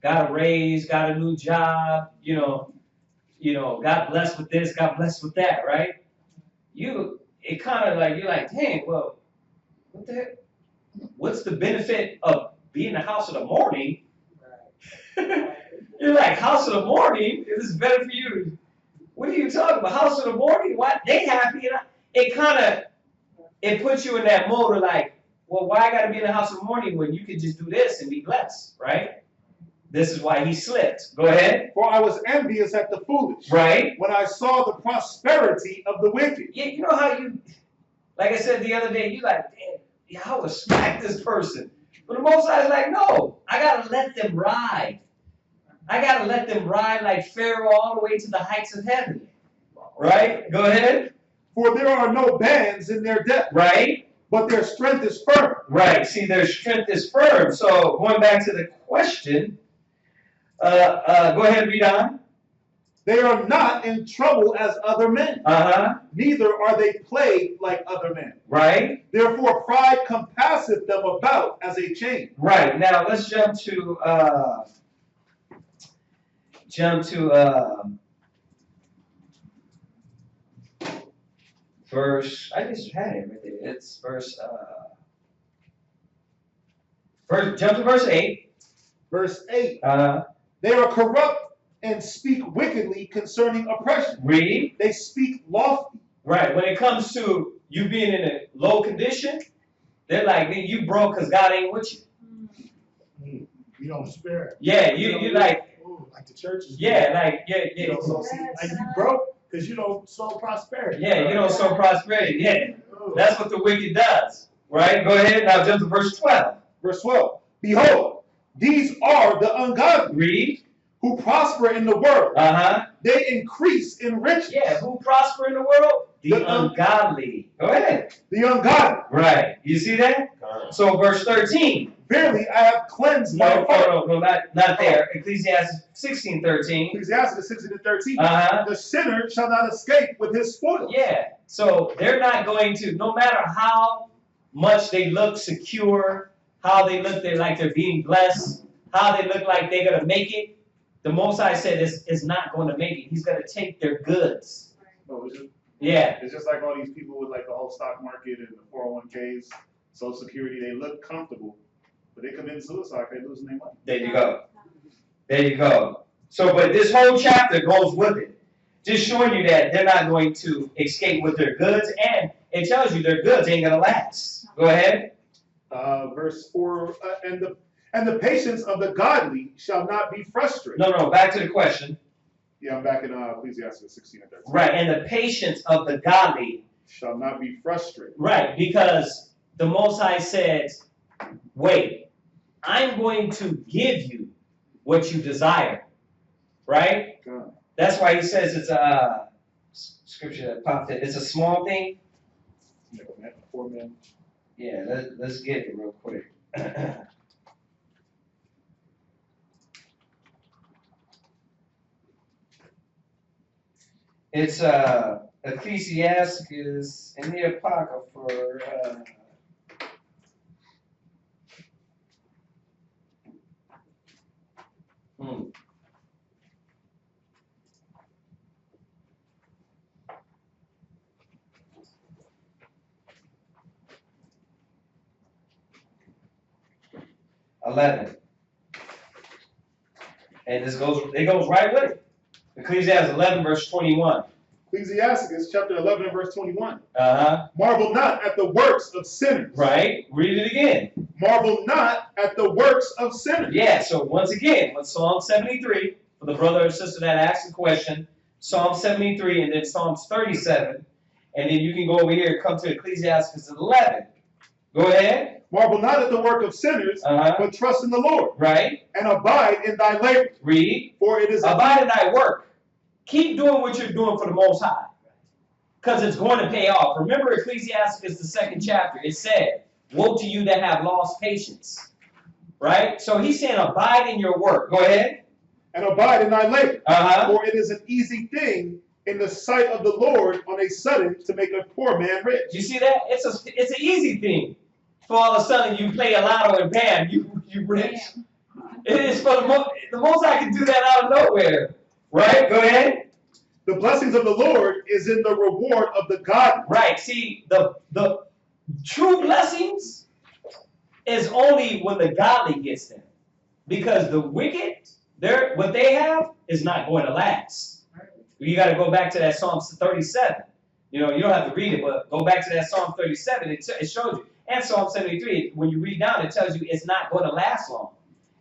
Got a raise, got a new job, got blessed with this, got blessed with that, right? It kind of like, you're like, dang, well, what the heck? What's the benefit of being the house of the morning? You're like, house of the morning? This is better for you. What are you talking about? House of the morning? What? They happy? It puts you in that mode of like, well, why I got to be in the house of the morning when you could just do this and be blessed, right? This is why he slipped. Go ahead. For I was envious at the foolish. Right. When I saw the prosperity of the wicked. Yeah, you know how you, like I said the other day, you like, damn, I would smack this person. But the Most High is like, no, I gotta let them ride. I gotta let them ride like Pharaoh all the way to the heights of heaven. Right? Go ahead. For there are no bands in their depth. Right? But their strength is firm. Right. See, their strength is firm. So going back to the question, go ahead and read on. They are not in trouble as other men. Neither are they plagued like other men. Right. Therefore pride compasseth them about as a chain. Right. Now let's jump to verse. I just had it right there. It's jump to verse 8. Verse 8. They are corrupt and speak wickedly concerning oppression. Read. They speak lofty. Right. When it comes to you being in a low condition, they're like, you broke because God ain't with you. You don't spare it. Yeah, you like. Ooh, like the churches. Yeah, like You don't sow seed. Like you broke because you don't sow prosperity. Yeah, you don't sow prosperity. Yeah, that's what the wicked does. Right. Go ahead. Now jump to verse 12. Verse 12. Behold, these are the ungodly. Read. Who prosper in the world. They increase in riches. Yeah, who prosper in the world? The ungodly. Go ahead. The ungodly. Right. You see that? So verse 13. Verily I have cleansed my heart. No, not there. Ecclesiastes 16:13. Ecclesiastes 16:13. The sinner shall not escape with his spoil. Yeah. So they're not going to, no matter how much they look secure, how they look like they're being blessed, how they look like they're going to make it, the Most High said is not going to make it. He's going to take their goods. No, It's just like all these people with like the whole stock market and the 401ks, Social Security, they look comfortable, but they commit suicide, they losing their money. There you go. There you go. So, but this whole chapter goes with it. Just showing you that they're not going to escape with their goods, and it tells you their goods ain't going to last. Go ahead. Verse 4, and the patience of the godly shall not be frustrated. No, back to the question. Yeah, I'm back in Ecclesiastes 16 and 13. Right, and the patience of the godly shall not be frustrated. Right, because the Most High says, wait, I'm going to give you what you desire. Right? God. That's why he says it's a scripture that popped in. It's a small thing. Yeah, 4 men. Yeah, let's get it real quick. It's Ecclesiastes in the Apocrypha. 11. And it goes right with it. Ecclesiastes 11, verse 21. Ecclesiastes chapter 11 and verse 21. Marvel not at the works of sinners. Right. Read it again. Marvel not at the works of sinners. Yeah, so once again, with Psalm 73, for the brother or sister that asked the question, Psalm 73 and then Psalms 37, and then you can go over here and come to Ecclesiastes 11. Go ahead. Marvel not at the work of sinners, but trust in the Lord. Right. And abide in thy labor. Read. For it is abide in thy work. Keep doing what you're doing for the Most High. Because it's going to pay off. Remember Ecclesiastes, the 2nd chapter. It said, woe to you that have lost patience. Right? So he's saying abide in your work. Go ahead. And abide in thy labor. For it is an easy thing in the sight of the Lord on a sudden to make a poor man rich. You see that? It's an easy thing. For all of a sudden you play a lotto and bam, you rich. It is for the Most High can do that out of nowhere. Right? Go ahead. The blessings of the Lord is in the reward of the godly. Right. See, the true blessings is only when the godly gets them. Because the wicked, what they have is not going to last. You got to go back to that Psalm 37. You know, you don't have to read it, but go back to that Psalm 37. It shows you. And Psalm 73, when you read down, it tells you it's not going to last long.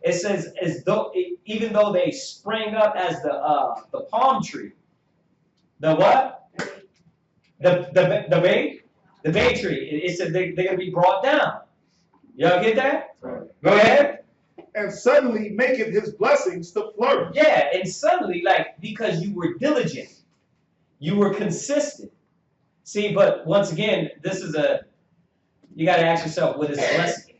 It says as though even though they sprang up as the palm tree. The what? The bay tree. It said they're gonna be brought down. Y'all get that? Go ahead. And suddenly maketh his blessings to flourish. Yeah, and suddenly, like, because you were diligent, you were consistent. See, but once again, you got to ask yourself, what is blessing?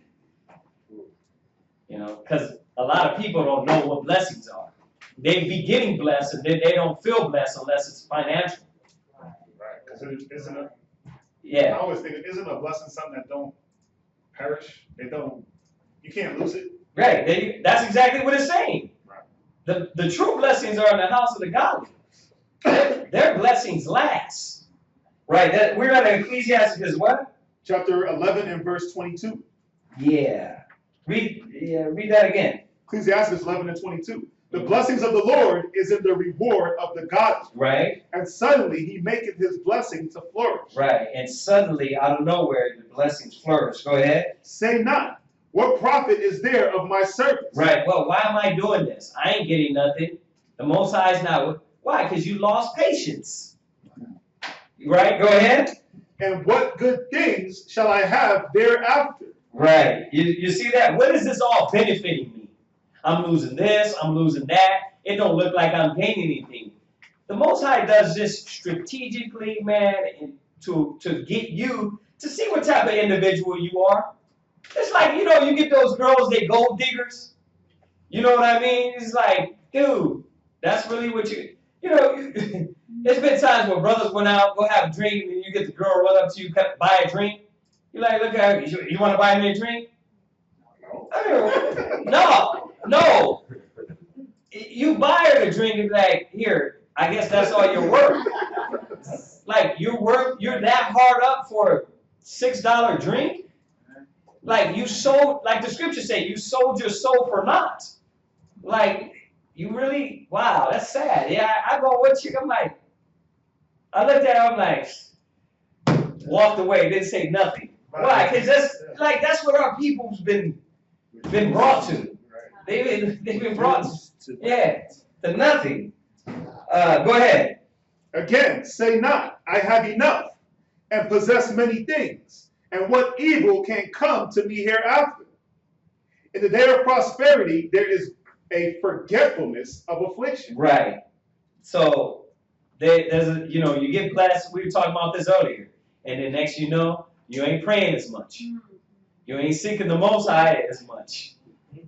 You know, because a lot of people don't know what blessings are. They be getting blessed, and they don't feel blessed unless it's financial. Right, because isn't it? Yeah. I always think, isn't a blessing something that don't perish? You can't lose it. Right. That's exactly what it's saying. Right. The true blessings are in the house of the godly. Their blessings last. Right. We're at Ecclesiastes what? Chapter 11 and verse 22. Yeah. Read that again. Ecclesiastes 11 and 22. The blessings of the Lord is in the reward of the godly. Right. And suddenly he maketh his blessing to flourish. Right. And suddenly, out of nowhere, the blessings flourish. Go ahead. Say not, what profit is there of my service? Right. Well, why am I doing this? I ain't getting nothing. The Most High is not. Why? Because you lost patience. Right. Go ahead. And what good things shall I have thereafter? Right. You see that? What is this all benefiting me? I'm losing this. I'm losing that. It don't look like I'm gaining anything. The Most High does this strategically, man, to get you to see what type of individual you are. It's like, you get those girls, they gold diggers. You know what I mean? It's like, dude, that's really what there's been times where brothers went out, go have a drink, and you get the girl run up to you, buy a drink. You're like, look at her, you want to buy me a drink? No. You buy her the drink and be like, here, I guess that's all you're worth. Like, you're that hard up for a $6 drink? Like, you sold, like the scriptures say, you sold your soul for naught. Like, you really, wow, that's sad. Yeah, I go, what chick? I'm like, I looked at her, I'm like, walked away, didn't say nothing. Why? Because that's what our people's been brought to. They've been brought to nothing. Go ahead. Again, say not, I have enough, and possess many things. And what evil can come to me hereafter? In the day of prosperity, there is a forgetfulness of affliction. Right. So there's you get blessed. We were talking about this earlier, and then next you ain't praying as much. You ain't seeking the Most High as much.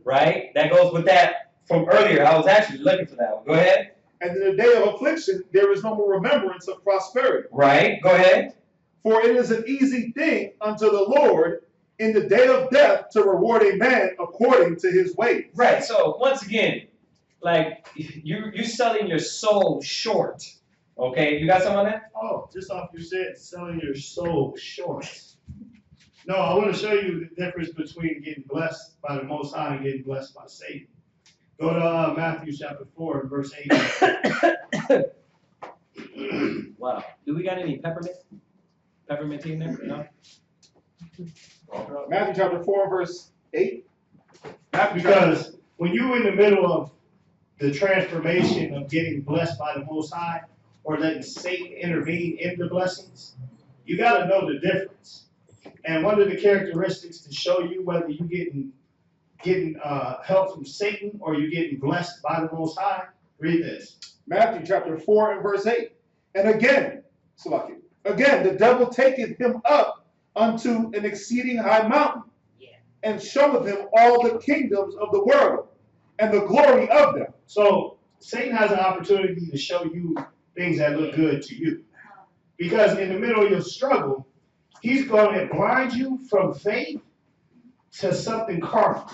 Right. That goes with that from earlier. I was actually looking for that one. Go ahead. And in the day of affliction, there is no more remembrance of prosperity. Right. Go ahead. For it is an easy thing unto the Lord in the day of death to reward a man according to his ways. Right. So once again, like you're selling your soul short. Okay. You got something on that? Oh, just off you said selling your soul short. No, I want to show you the difference between getting blessed by the Most High and getting blessed by Satan. Go to Matthew chapter 4 and verse 8. Wow. Do we got any peppermint tea in there? No? Matthew chapter 4 and verse 8. Because when you're in the middle of the transformation of getting blessed by the Most High or letting Satan intervene in the blessings, you got to know the difference. And one of the characteristics to show you whether you're getting help from Satan or you're getting blessed by the Most High, read this. Matthew chapter 4 and verse 8. And again, the devil taketh him up unto an exceeding high mountain, and showeth him all the kingdoms of the world, and the glory of them. So Satan has an opportunity to show you things that look good to you. Because in the middle of your struggle, he's going to blind you from faith to something carnal.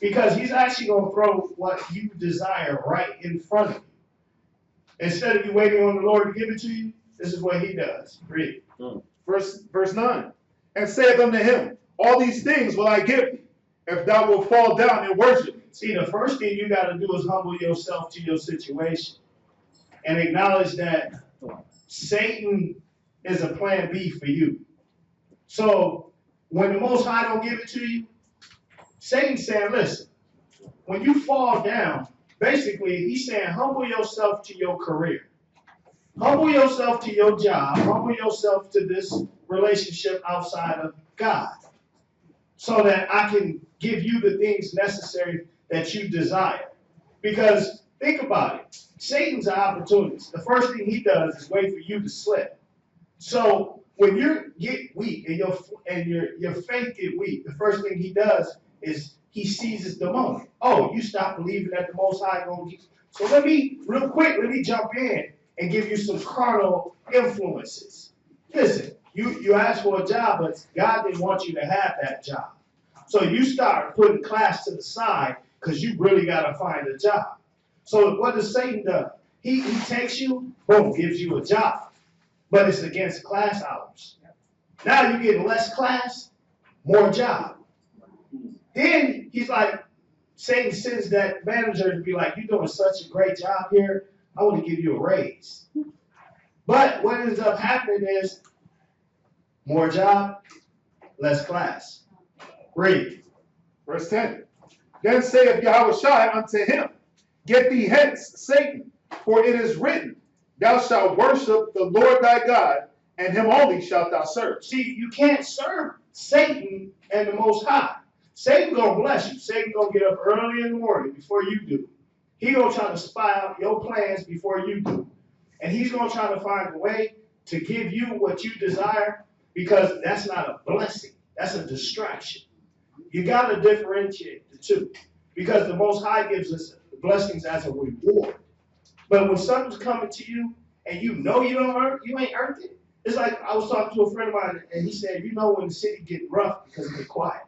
Because he's actually going to throw what you desire right in front of you. Instead of you waiting on the Lord to give it to you, this is what he does. Read. Verse 9. And saith unto him, all these things will I give thee, if thou wilt fall down and worship me. See, the first thing you got to do is humble yourself to your situation and acknowledge that Satan is a plan B for you. So when the Most High don't give it to you, Satan's saying, listen, when you fall down, basically he's saying humble yourself to your career. Humble yourself to your job. Humble yourself to this relationship outside of God, so that I can give you the things necessary that you desire. Because think about it. Satan's an opportunist. The first thing he does is wait for you to slip. So when you get weak and your faith get weak, the first thing he does is he seizes the moment. Oh, you stop believing that the Most High going to. So let me jump in and give you some carnal influences. Listen, you asked for a job, but God didn't want you to have that job. So you start putting class to the side because you really got to find a job. So what does Satan do? He takes you, boom, gives you a job. But it's against class hours. Now you get less class, more job. Then he's like, Satan sends that manager to be like, you're doing such a great job here, I want to give you a raise. But what ends up happening is more job, less class. Read. Verse 10. Then saith Yahushua unto him, Get thee hence, Satan, for it is written, Thou shalt worship the Lord thy God, and him only shalt thou serve. See, you can't serve Satan and the Most High. Satan gonna bless you. Satan gonna get up early in the morning before you do. He gonna try to spy out your plans before you do. And he's gonna try to find a way to give you what you desire, because that's not a blessing. That's a distraction. You gotta differentiate the two, because the Most High gives us blessings as a reward. But when something's coming to you and you know you ain't earned it, it's like I was talking to a friend of mine and he said, you know when the city get rough because it get quiet.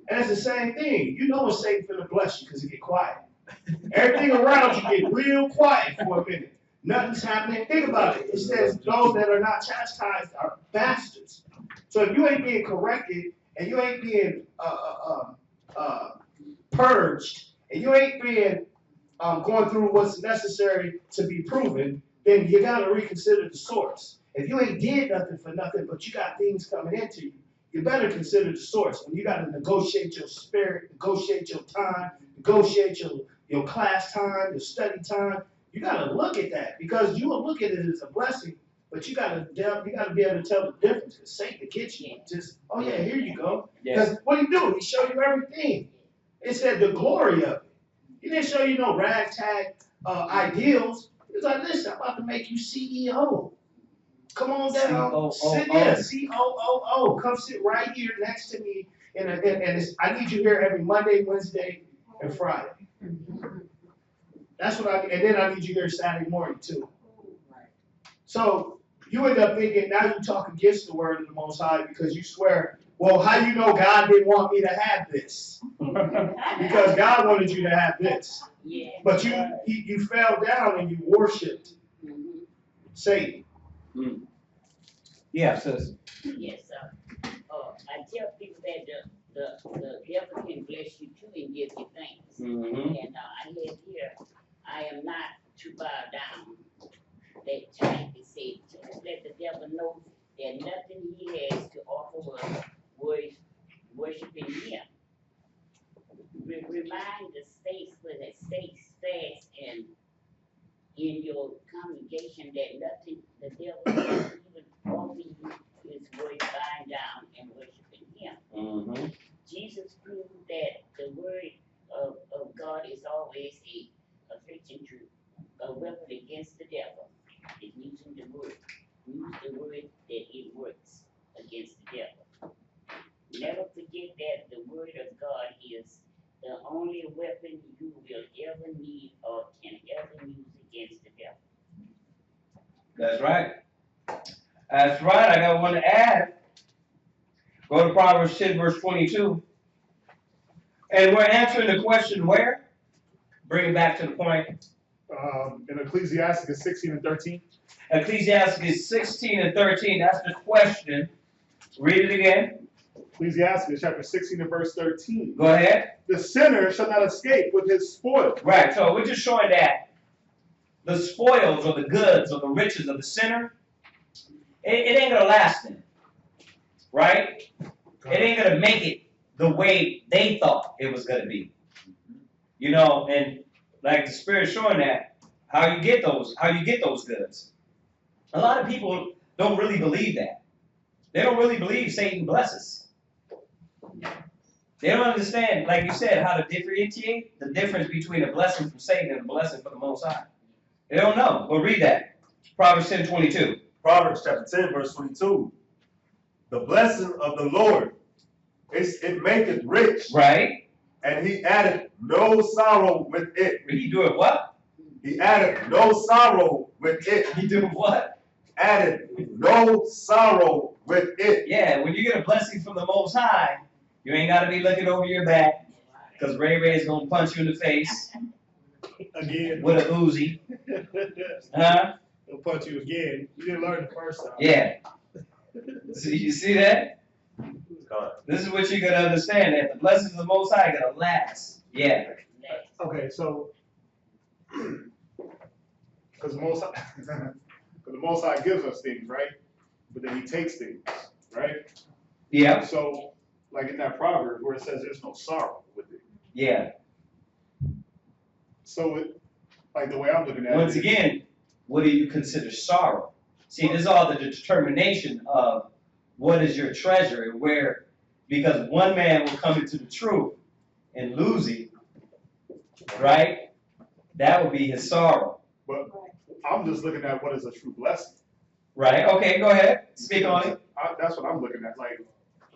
And it's the same thing. You know when Satan's gonna bless you because it get quiet. Everything around you get real quiet for a minute. Nothing's happening. Think about it. It says those that are not chastised are bastards. So if you ain't being corrected and you ain't being purged and you ain't being going through what's necessary to be proven, then you got to reconsider the source. If you ain't did nothing for nothing, but you got things coming into you, you better consider the source. When you got to negotiate your spirit, negotiate your time, negotiate your class time, your study time, you got to look at that, because you will look at it as a blessing, but you got to be able to tell the difference. Because Satan gets you just, oh yeah, here you go. Because what he do? He show you everything. It said the glory of it. He didn't show you no ragtag ideals. He's like, listen, I'm about to make you CEO. Come on down. Sit there, COOO. Come sit right here next to me. And I need you here every Monday, Wednesday, and Friday. That's what and then I need you here Saturday morning too. So you end up thinking, now you talk against the word of the Most High because you swear, well, how you know God didn't want me to have this? Because God wanted you to have this. Yeah. But you fell down and you worshipped Satan. Mm. Yeah, sis. Yes, sir. I tell people that the devil can bless you too and give you things. Mm-hmm. And I live here. I am not to bow down. That time is said, just let the devil know that nothing he has to offer us worshiping him. Remind the states where the states fast and in your congregation that nothing the devil can even offer you is worth bowing down and worshiping him. Mm-hmm. Jesus proved that the word of God is always a affliction to a weapon against the devil. Is using the word. Use the word that it works against the devil. Never forget that the word of God is the only weapon you will ever need or can ever use against the devil. That's right. That's right. I got one to add. Go to Proverbs 10, verse 22. And we're answering the question where? Bring it back to the point. In Ecclesiastes 16 and 13. Ecclesiastes 16 and 13. That's the question. Read it again. Ecclesiastes chapter 16 and verse 13. Go ahead. The sinner shall not escape with his spoil. Right. So we're just showing that the spoils or the goods or the riches of the sinner, it ain't going to last them. Right? It ain't going to make it the way they thought it was going to be. You know, and like the Spirit showing that how you get those goods. A lot of people don't really believe that. They don't really believe Satan blesses. They don't understand, like you said, how to differentiate the difference between a blessing from Satan and a blessing from the Most High. They don't know. Well, read that. Proverbs 10:22. Proverbs chapter 10, verse 22. The blessing of the Lord, it maketh rich, Right? and he added no sorrow with it. He doing what? He added no sorrow with it. He doing what? Added no sorrow with it. Yeah, when you get a blessing from the Most High, you ain't got to be looking over your back, because Ray Ray's going to punch you in the face Again. with a Uzi. Huh? He'll punch you again. You didn't learn the first time. Yeah. So you see that? God. This is what you're going to understand, that the blessings of the Most High are going to last. Yeah. Okay, so because the Most High gives us things, right? But then He takes things, right? Yeah. So, like in that proverb where it says there's no sorrow with it. Yeah. So, like the way I'm looking at it. Once again, what do you consider sorrow? See, this is all the determination of what is your treasure and where, because one man will come into the truth and lose it, right? That would be his sorrow. But I'm just looking at what is a true blessing. Right? Okay, go ahead. Speak on it. That's what I'm looking at. Like,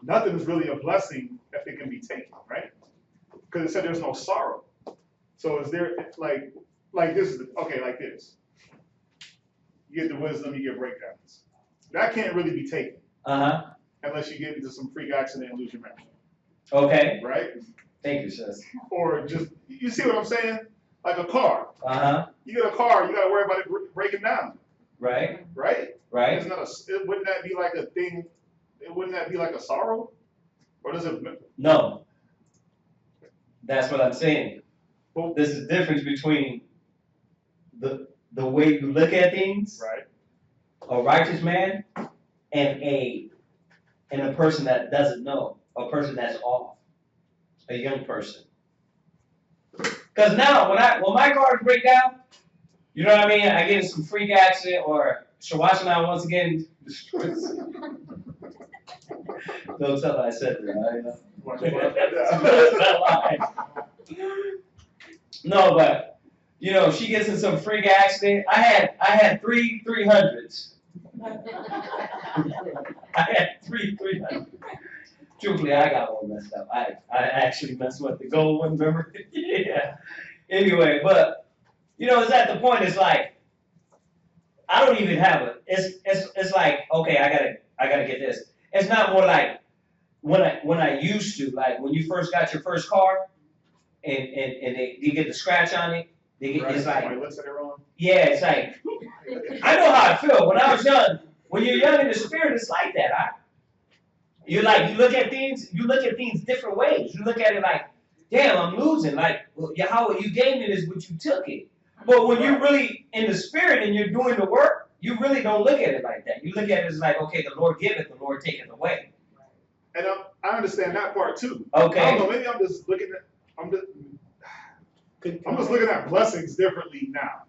nothing is really a blessing if it can be taken, right? Because it said there's no sorrow. So is there, like this is, okay, like this. You get the wisdom, you get breakdowns. That can't really be taken. Uh-huh. Unless you get into some freak accident and lose your memory. Okay. Right? Thank you, sis. Or just, you see what I'm saying? Like a car. Uh-huh. You get a car, you got to worry about it breaking down. Right? Right? Right? Wouldn't that be like a thing? Wouldn't that be like a sorrow? Or does it? No. That's what I'm saying. There's a difference between the way you look at things, right? A righteous man, and a person that doesn't know, a person that's off, a young person. Because now, when my cars break down, you know what I mean? I get in some freak accident, or Shawashana once again destroys. Don't tell her I said that. No, but you know, she gets in some freak accident. I had three 300s. I had three 300s. Truthfully, I got one messed up. I actually messed with the gold one, remember? Yeah. Anyway, but you know, it's at the point. It's like I don't even have it. It's like, okay, I gotta get this. It's not more like when I used to, like when you first got your first car, and you get the scratch on it. It's like, yeah, it's like I know how I feel. When I was young, when you're young in the spirit, it's like that. You look at things different ways. You look at it like, damn, I'm losing. Like, well, how you gained it is what you took it. But when you're really in the spirit and you're doing the work, you really don't look at it like that. You look at it as like, okay, the Lord giveth, the Lord taketh away. And I understand that part too. Okay. I don't know, maybe I'm just looking at looking at blessings differently now.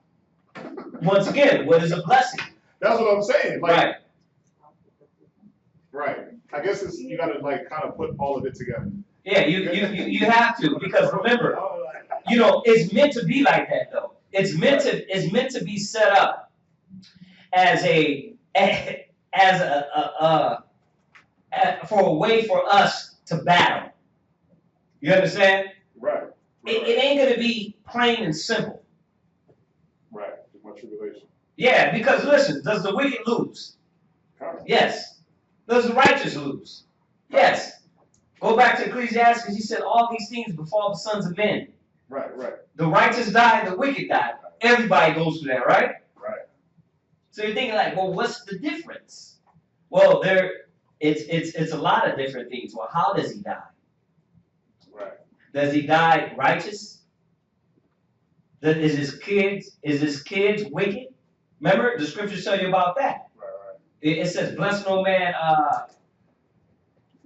Once again, what is a blessing? That's what I'm saying. Like, right. Right. I guess you gotta like kind of put all of it together. Yeah, you have to, because remember, you know, it's meant to be like that though. It's meant to be set up as for a way for us to battle. You understand? Right. It ain't gonna be plain and simple. Right. My tribulation. Yeah, because listen, does the wicked lose? Yes. Does the righteous lose? Yes. Go back to Ecclesiastes. He said all these things befall the sons of men. Right, right. The righteous die, the wicked die. Everybody goes through that, right? Right. So you're thinking like, well, what's the difference? Well, it's a lot of different things. Well, how does he die? Right. Does he die righteous? Is his kids wicked? Remember, the scriptures tell you about that. Right, right. It says, bless no man,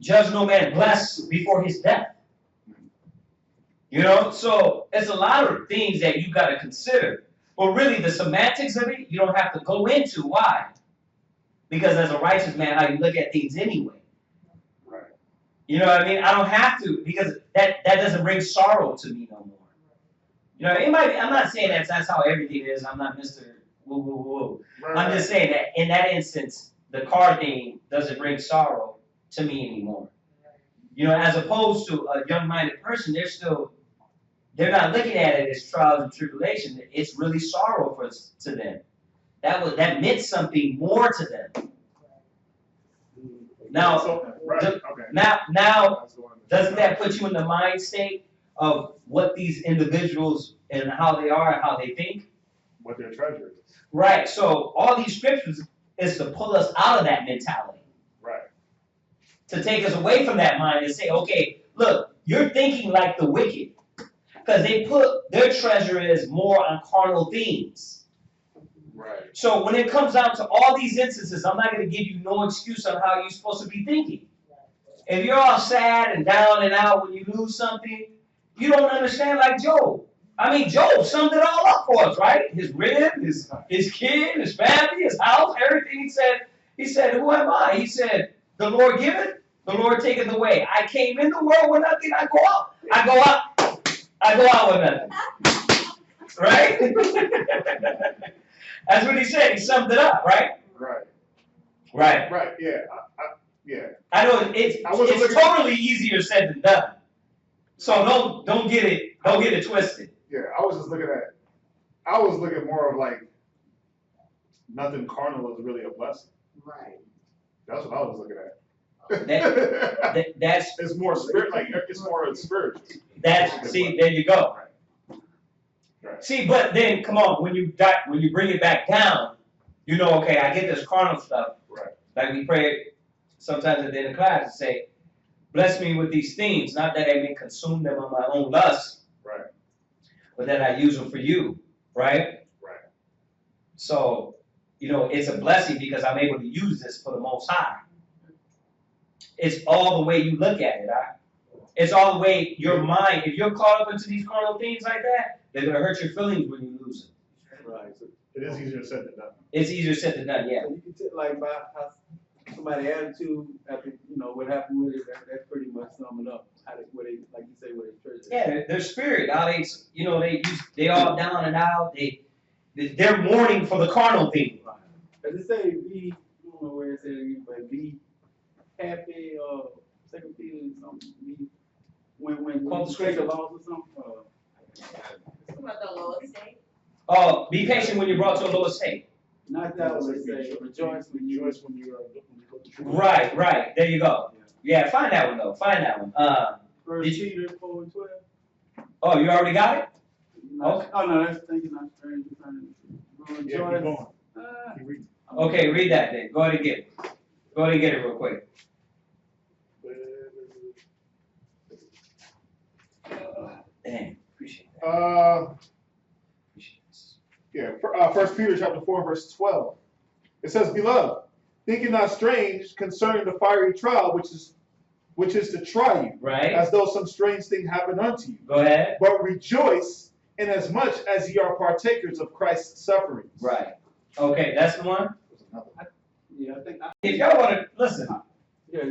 judge no man bless before his death. You know, so it's a lot of things that you got to consider. But really, the semantics of it, you don't have to go into. Why? Because as a righteous man, how you look at things anyway. Right. You know what I mean? I don't have to, because that doesn't bring sorrow to me no more. You know, it might be, I'm not saying that's how everything is. I'm not Mr. Woo woo woo. Right. I'm just saying that in that instance, the car thing doesn't bring sorrow to me anymore. You know, as opposed to a young-minded person, they're not looking at it as trials and tribulation. It's really sorrow to them. That meant something more to them. Now, okay. now, doesn't that put you in the mind state of what these individuals and how they are and how they think? What their treasure is. Right. So all these scriptures is to pull us out of that mentality. Right. To take us away from that mind and say, okay, look, you're thinking like the wicked. Because they put their treasure is more on carnal things. Right. So when it comes down to all these instances, I'm not going to give you no excuse on how you're supposed to be thinking. If you're all sad and down and out when you lose something, you don't understand like Job. I mean, Job summed it all up for us, right? His rib, his kid, his family, his house, everything. He said, who am I? He said, the Lord giveth, the Lord taketh away. I came in the world with nothing, I go out with nothing. Right? That's what he said. He summed it up, right? Right. Right. Yeah. Yeah. I know it's totally easier said than done. So don't get it twisted. Yeah. I was looking more of like nothing carnal is really a blessing. Right. That's what I was looking at. That's it's more spirit, like it's more spiritual. See, there you go. Right. See, but then come on, when you bring it back down, you know, okay, I get this carnal stuff. Right. Like we pray sometimes at the end of class and say, bless me with these things, not that I may consume them on my own lust, right, but that I use them for you, right? Right. So, you know, it's a blessing because I'm able to use this for the Most High. It's all the way you look at it. It's all the way your mind, if you're caught up into these carnal things like that, they're going to hurt your feelings when you lose it. Right. So it is easier said than done. It's easier said than done, yeah. So you can tell, like, by how somebody's attitude after, you know, what happened with it, that pretty much sum it up. How like you say, what they treasure. Yeah, their spirit, how they, you know, they all down and out. They're mourning for the carnal thing. As it say, be, I don't know where it says, but be happy, 2 Peter something, be, when Quote the you scripture. take a loss or something, What the Lord say? Oh, be patient when you're brought to a lower state. not that what it say, rejoice when you When you go to true. Right. There you go. Yeah, find that one though. Find that one. First Peter 4:12. Oh, you already got it? Okay. Oh no, that's thinking not strange. Yeah, keep Rejoice. going. Keep reading. Okay, read that then. Go ahead and get it. Go ahead and get it real quick. Dang, appreciate that. Appreciate this. Yeah. 1 Peter chapter 4 verse 12. It says, "Beloved, think it not strange concerning the fiery trial which is to try you, Right. as though some strange thing happened unto you. Go ahead. But rejoice inasmuch as ye are partakers of Christ's sufferings." Right. Okay, that's the one. Yeah, I think. If y'all want to listen, Yeah.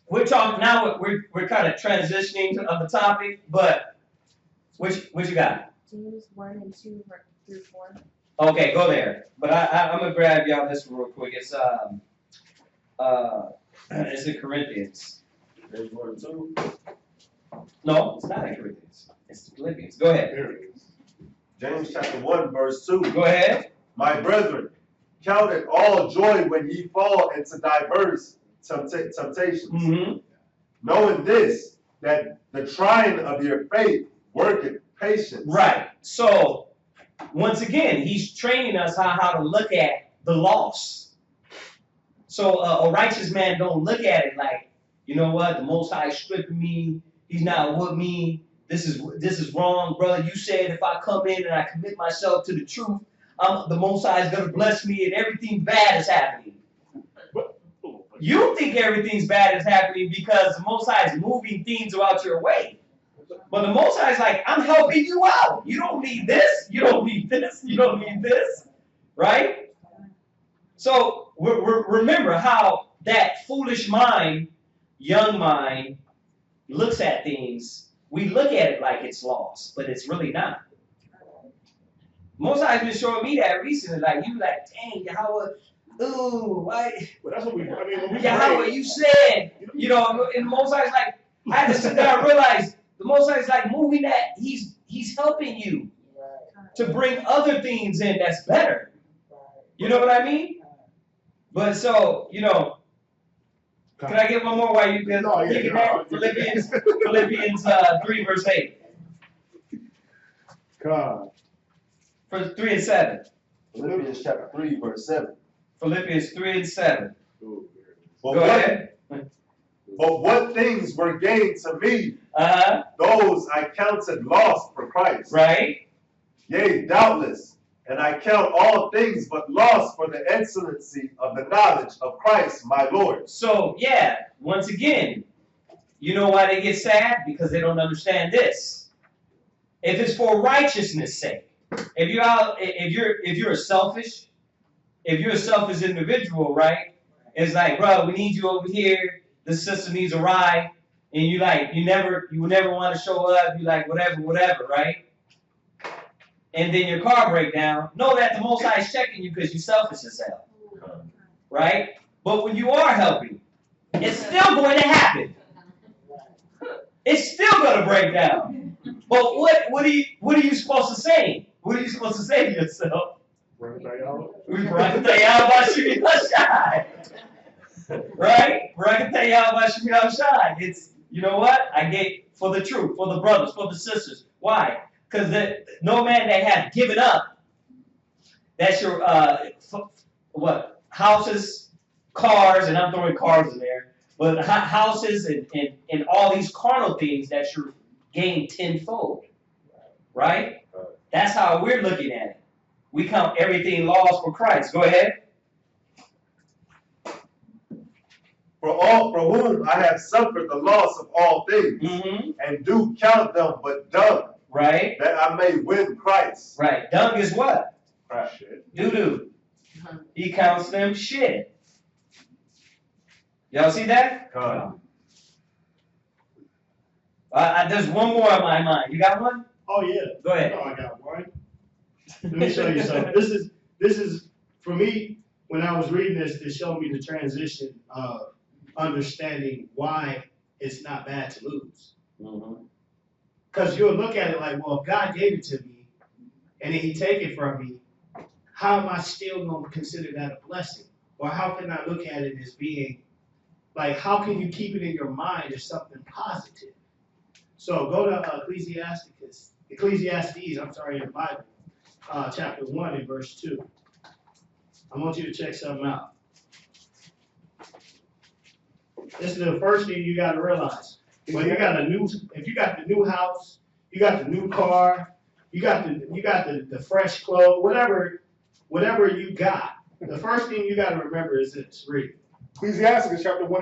we're talking now. We're kind of transitioning of the topic, but which you got? James 1 and 2 through 4. Okay, go there. But I'm gonna grab y'all this real quick. It's it's in Corinthians. There's 1 and 2. No, it's not in Corinthians. It's Philippians. Go ahead. There it is. James chapter 1, verse 2. Go ahead. My brethren, count it all joy when ye fall into diverse temptations, Mm-hmm. knowing this, that the trying of your faith worketh patience. Right. So once again, he's training us how to look at the loss. So a righteous man don't look at it like, you know what, the Most High stripping me. He's not with me. This is wrong, brother. You said if I come in and I commit myself to the truth, the Most High is gonna bless me and everything bad is happening. You think everything's bad is happening because the Most High is moving things out your way. But the Most High is like, I'm helping you out. You don't need this. You don't need this. You don't need this. Right? So remember how that foolish mind, young mind, looks at things. We look at it like it's lost, but it's really not. Most High's been showing me that recently. Like, you like, dang, Yahweh, ooh, why? But that's what we. I mean, when we Yahweh, pray, you said, you know, and Most High's like, I had to sit down and realize the Most High's like moving that he's helping you to bring other things in that's better. You know what I mean? But so, you know, can I get one more while you can thinking that? Philippians 3 verse 8. God. For 3 and 7. Philippians chapter 3, verse 7. Philippians 3 and 7. But Go ahead. But what things were gained to me, Uh-huh. those I counted lost for Christ. Right? Yea, doubtless. And I count all things but loss for the excellency of the knowledge of Christ my Lord. So, yeah, once again, you know why they get sad? Because they don't understand this. If it's for righteousness' sake, if you're a selfish individual, right? It's like, bro, we need you over here. The sister needs a ride, and you never want to show up. You like whatever, right? And then your car break down. Know that the Most High is checking you because you're selfish as hell, right? But when you are helping, it's still going to happen. It's still going to break down. But what are you supposed to say? What are you supposed to say to yourself? Right? It's, you know what? I gave for the truth, for the brothers, for the sisters. Why? Because no man that has given up, that's your, houses, cars, and I'm throwing cars in there, but houses and all these carnal things that you gain tenfold. Right? That's how we're looking at it. We count everything lost for Christ. Go ahead. For whom I have suffered the loss of all things, and do count them but dung, right? That I may win Christ. Right. Dung is what? Shit. Doo-doo. He counts them shit. Y'all see that? There's one more on my mind. You got one? Oh yeah. Go ahead. I got one. Let me show you something. This is for me. When I was reading this, it showed me the transition of understanding why it's not bad to lose. Because you'll look at it like, well, if God gave it to me, and then He take it from me, how am I still going to consider that a blessing? Or how can I look at it as being like, how can you keep it in your mind as something positive? So go to Ecclesiastes, I'm sorry, in the Bible, chapter 1 and verse 2. I want you to check something out. This is the first thing you got to realize. When you got if you got the new house, you got the new car, you got the fresh clothes, whatever you got, the first thing you got to remember is this. Read. Ecclesiastes chapter 1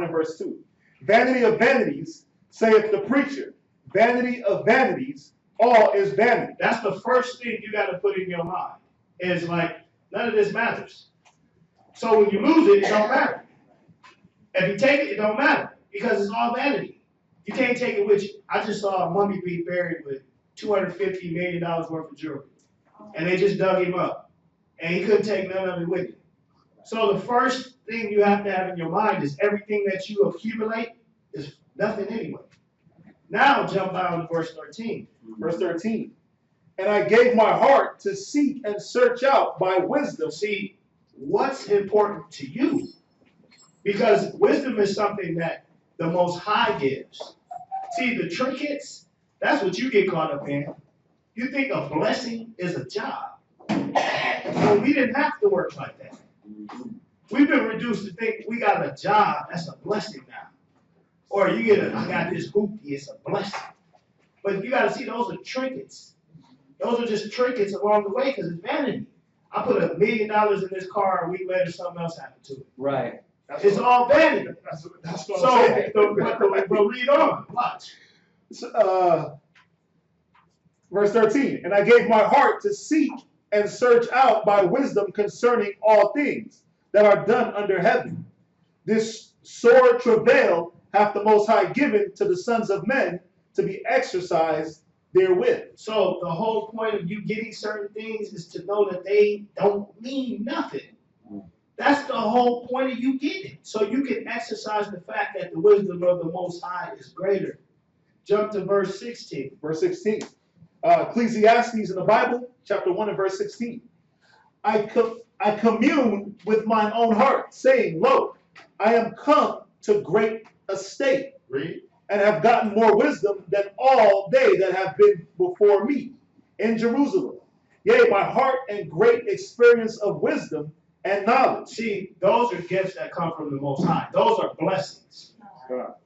and verse 2. Vanity of vanities, saith the preacher. Vanity of vanities, all is vanity. That's the first thing you got to put in your mind. Is like, none of this matters. So when you lose it, it don't matter. If you take it, it don't matter. Because it's all vanity. You can't take it with you. I just saw a mummy be buried with $250 million worth of jewelry. And they just dug him up. And he couldn't take none of it with him. So the first thing you have to have in your mind is everything that you accumulate is nothing anyway. Now jump down to verse 13. Verse 13. And I gave my heart to seek and search out by wisdom. See, what's important to you? Because wisdom is something that the Most High gives. See, the trinkets, that's what you get caught up in. You think a blessing is a job. Well, we didn't have to work like that. We've been reduced to think we got a job, that's a blessing now. Or I got this hoopty, it's a blessing. But you got to see, those are trinkets. Those are just trinkets along the way because it's vanity. I put $1 million in this car, a week later something else happened to it. Right. It's all vanity. That's what So, I'm saying. but read on. Watch. Verse 13, and I gave my heart to seek and search out by wisdom concerning all things that are done under heaven. This sore travail hath the Most High given to the sons of men to be exercised therewith. So the whole point of you getting certain things is to know that they don't mean nothing. That's the whole point of you getting it. So you can exercise the fact that the wisdom of the Most High is greater. Jump to verse 16. Verse 16. Ecclesiastes in the Bible, chapter 1 and verse 16. I commune with mine own heart, saying, Lo, I am come to great estate, Read. and have gotten more wisdom than all they that have been before me in Jerusalem. Yea, my heart and great experience of wisdom and knowledge. See, those are gifts that come from the Most High. Those are blessings.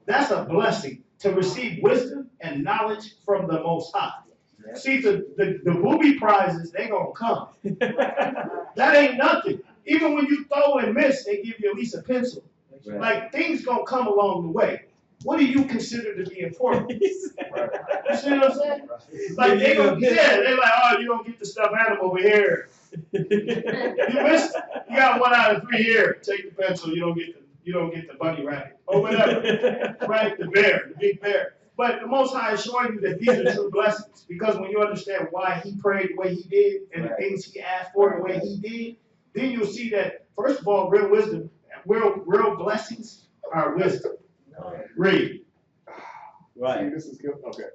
That's a blessing to receive wisdom and knowledge from the Most High. Yep. See, the booby prizes, they gonna come. That ain't nothing. Even when you throw and miss, they give you at least a pencil. Right. Like, things gonna come along the way. What do you consider to be important? You see what I'm saying? Like, they gonna, yeah, they're like, oh, you don't get the stuffed animal over here. You missed, you got 1 out of 3 here. Take the pencil, you don't get the bunny rabbit. Or whatever. Right? The bear, the big bear. But the Most High is showing you that these are true blessings. Because when you understand why he prayed the way he did and the things he asked for the way he did, then you'll see that, first of all, real wisdom, real blessings are wisdom. Read. Right. See, this is good. Okay.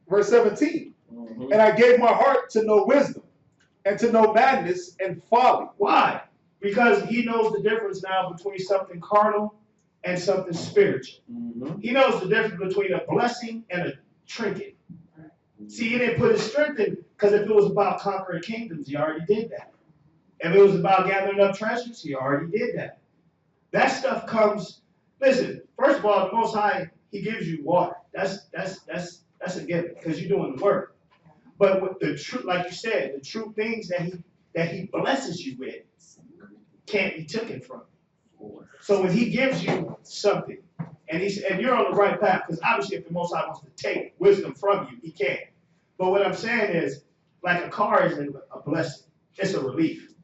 Verse 17. Mm-hmm. And I gave my heart to know wisdom and to know madness and folly. Why? Because he knows the difference now between something carnal and something spiritual. Mm-hmm. He knows the difference between a blessing and a trinket. See, he didn't put his strength in, because if it was about conquering kingdoms, he already did that. If it was about gathering up treasures, he already did that. That stuff comes, listen, first of all, the Most High, he gives you water. That's a given, because you're doing the work. But with the true, like you said, the true things that he blesses you with can't be taken from you. So when he gives you something, and you're on the right path, because obviously if the Most High wants to take wisdom from you, he can. But what I'm saying is, like a car isn't a blessing, it's a relief.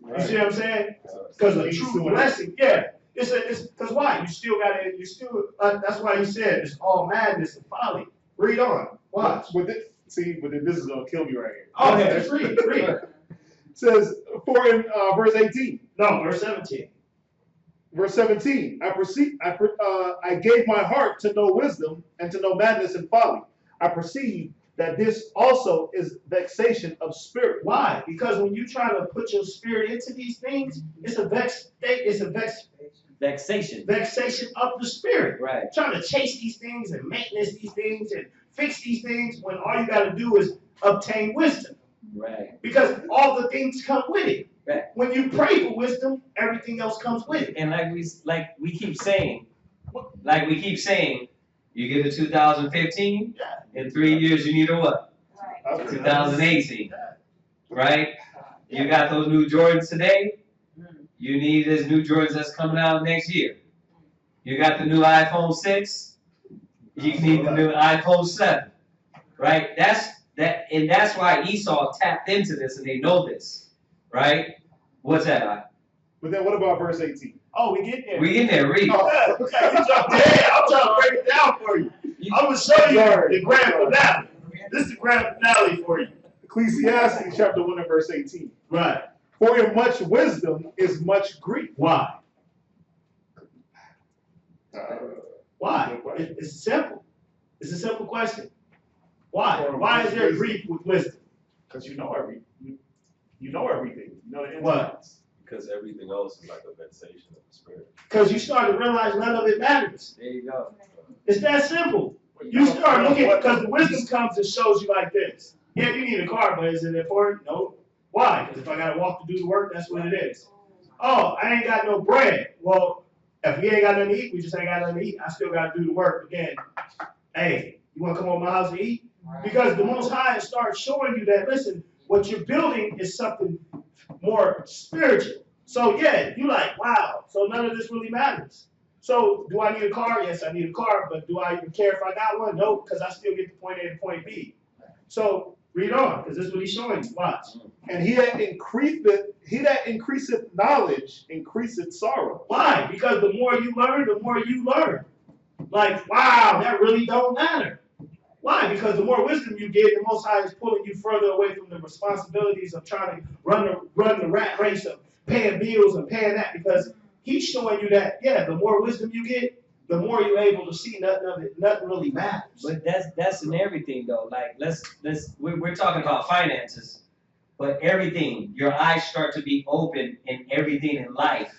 You see what I'm saying? Because a true blessing, yeah, it's because why? You still got it. You still. That's why he said it's all madness and folly. Read on. Watch. But this is gonna kill me right here. Oh, yeah, just read. It says, for in verse 18. No, verse 17. Verse 17, I gave my heart to know wisdom and to know madness and folly. I perceive that this also is vexation of spirit. Why? Because when you try to put your spirit into these things, it's a vexation of the spirit. Right. Trying to chase these things and maintenance these things and fix these things when all you got to do is obtain wisdom. Right. Because all the things come with it. Right. When you pray for wisdom, everything else comes with it. And like we keep saying, you get a 2015, in 3 years you need a what? Right. 2018, right? You got those new Jordans today, you need those new Jordans that's coming out next year. You got the new iPhone 6, you need the new iPhone 7, right? And that's why Esau tapped into this and they know this, right? What's that? But then what about verse 18? Oh, we get there. We get there, read. Oh, okay. I'm trying to break it down for you. I'm going to show you the grand finale. This is the grand finale for you. Ecclesiastes chapter 1 and verse 18. Right. For in much wisdom is much grief. Why? Uh, Why? It's simple. It's a simple question. Why? Why is there grief with wisdom? Because you know everything. You know the ins What? and outs. Because everything else is like a vexation of the spirit. Because you start to realize none of it matters. There you go. It's that simple. You start looking, because the wisdom comes and shows you like this. Yeah, you need a car, but is it important? No. Why? Because if I got to walk to do the work, that's what it is. Oh, I ain't got no bread. Well, if we ain't got nothing to eat, we just ain't got nothing to eat. I still got to do the work. But then, hey, you want to come over my house to eat? Because the Most High starts showing you that, listen, what you're building is something more spiritual. So yeah, you like, wow, so none of this really matters. So do I need a car? Yes, I need a car, but do I even care if I got one? No, because I still get to point A to point B. So read on, because this is what he's showing you. Watch. And he that increaseth knowledge increaseth sorrow. Why? Because the more you learn, the more you learn. Like, wow, that really don't matter. Why? Because the more wisdom you get, the Most High is pulling you further away from the responsibilities of trying to run the rat race of paying bills and paying that. Because he's showing you that, yeah, the more wisdom you get, the more you're able to see nothing really matters. But that's in everything though. Like we're talking about finances, but everything, your eyes start to be open in everything in life,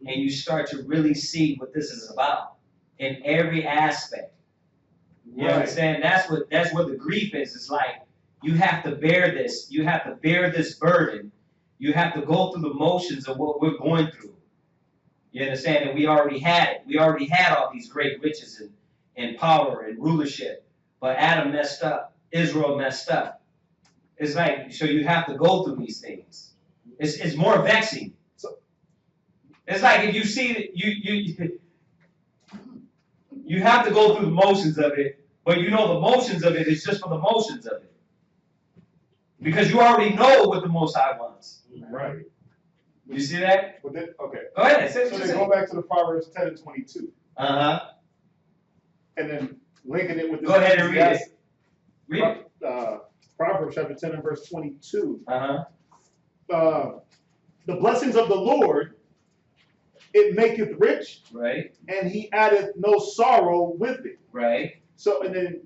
and you start to really see what this is about in every aspect. You understand? That's what the grief is. It's like you have to bear this. You have to bear this burden. You have to go through the motions of what we're going through. You understand? And we already had it. We already had all these great riches and power and rulership. But Adam messed up. Israel messed up. It's like, so you have to go through these things. It's more vexing. It's like if you see you have to go through the motions of it, but you know the motions of it is just for the motions of it. Because you already know what the Most High wants. Right. You see that? Okay. Go ahead. So they go back to the Proverbs 10 and 22. Uh-huh. And then linking it with this. Go ahead and read it. Read it. Proverbs chapter 10 and verse 22. Uh-huh. The blessings of the Lord, it maketh rich, Right. and he addeth no sorrow with it. Right. So, and then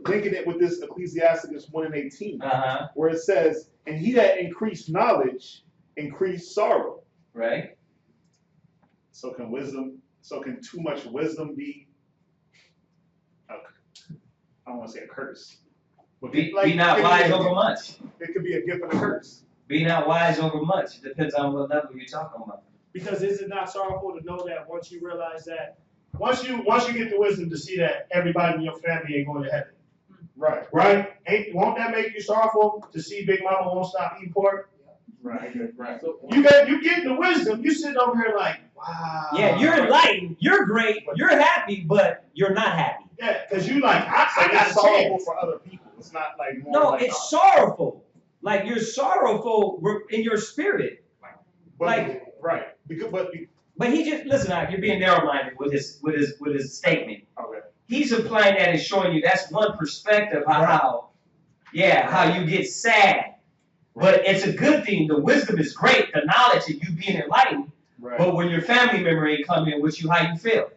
linking it with this Ecclesiasticus 1 and 18, Uh-huh. where it says, and he that increased knowledge, increased sorrow. Right. So can too much wisdom be, I don't want to say a curse. But Be not wise over much. It could be a gift and a curse. Be not wise over much. It depends on what level you're talking about. Because is it not sorrowful to know that once you realize that, once you get the wisdom to see that everybody in your family ain't going to heaven, Right. right? Won't that make you sorrowful to see Big Mama won't stop eating pork? Right. Right. So, You getting the wisdom. You sitting over here like, wow. Yeah, you're enlightened. You're great. You're happy, but you're not happy. Yeah, because you like, I got It's a sorrowful chance. for other people. It's not like more No, like, it's sorrowful. Like you're sorrowful in your spirit. right. But he just listen out. You're being narrow-minded with his statement. Okay. He's implying that and showing you that's one perspective of how you get sad. But it's a good thing. The wisdom is great. The knowledge of you being enlightened. Right. But when your family member ain't come in with you, how you feel?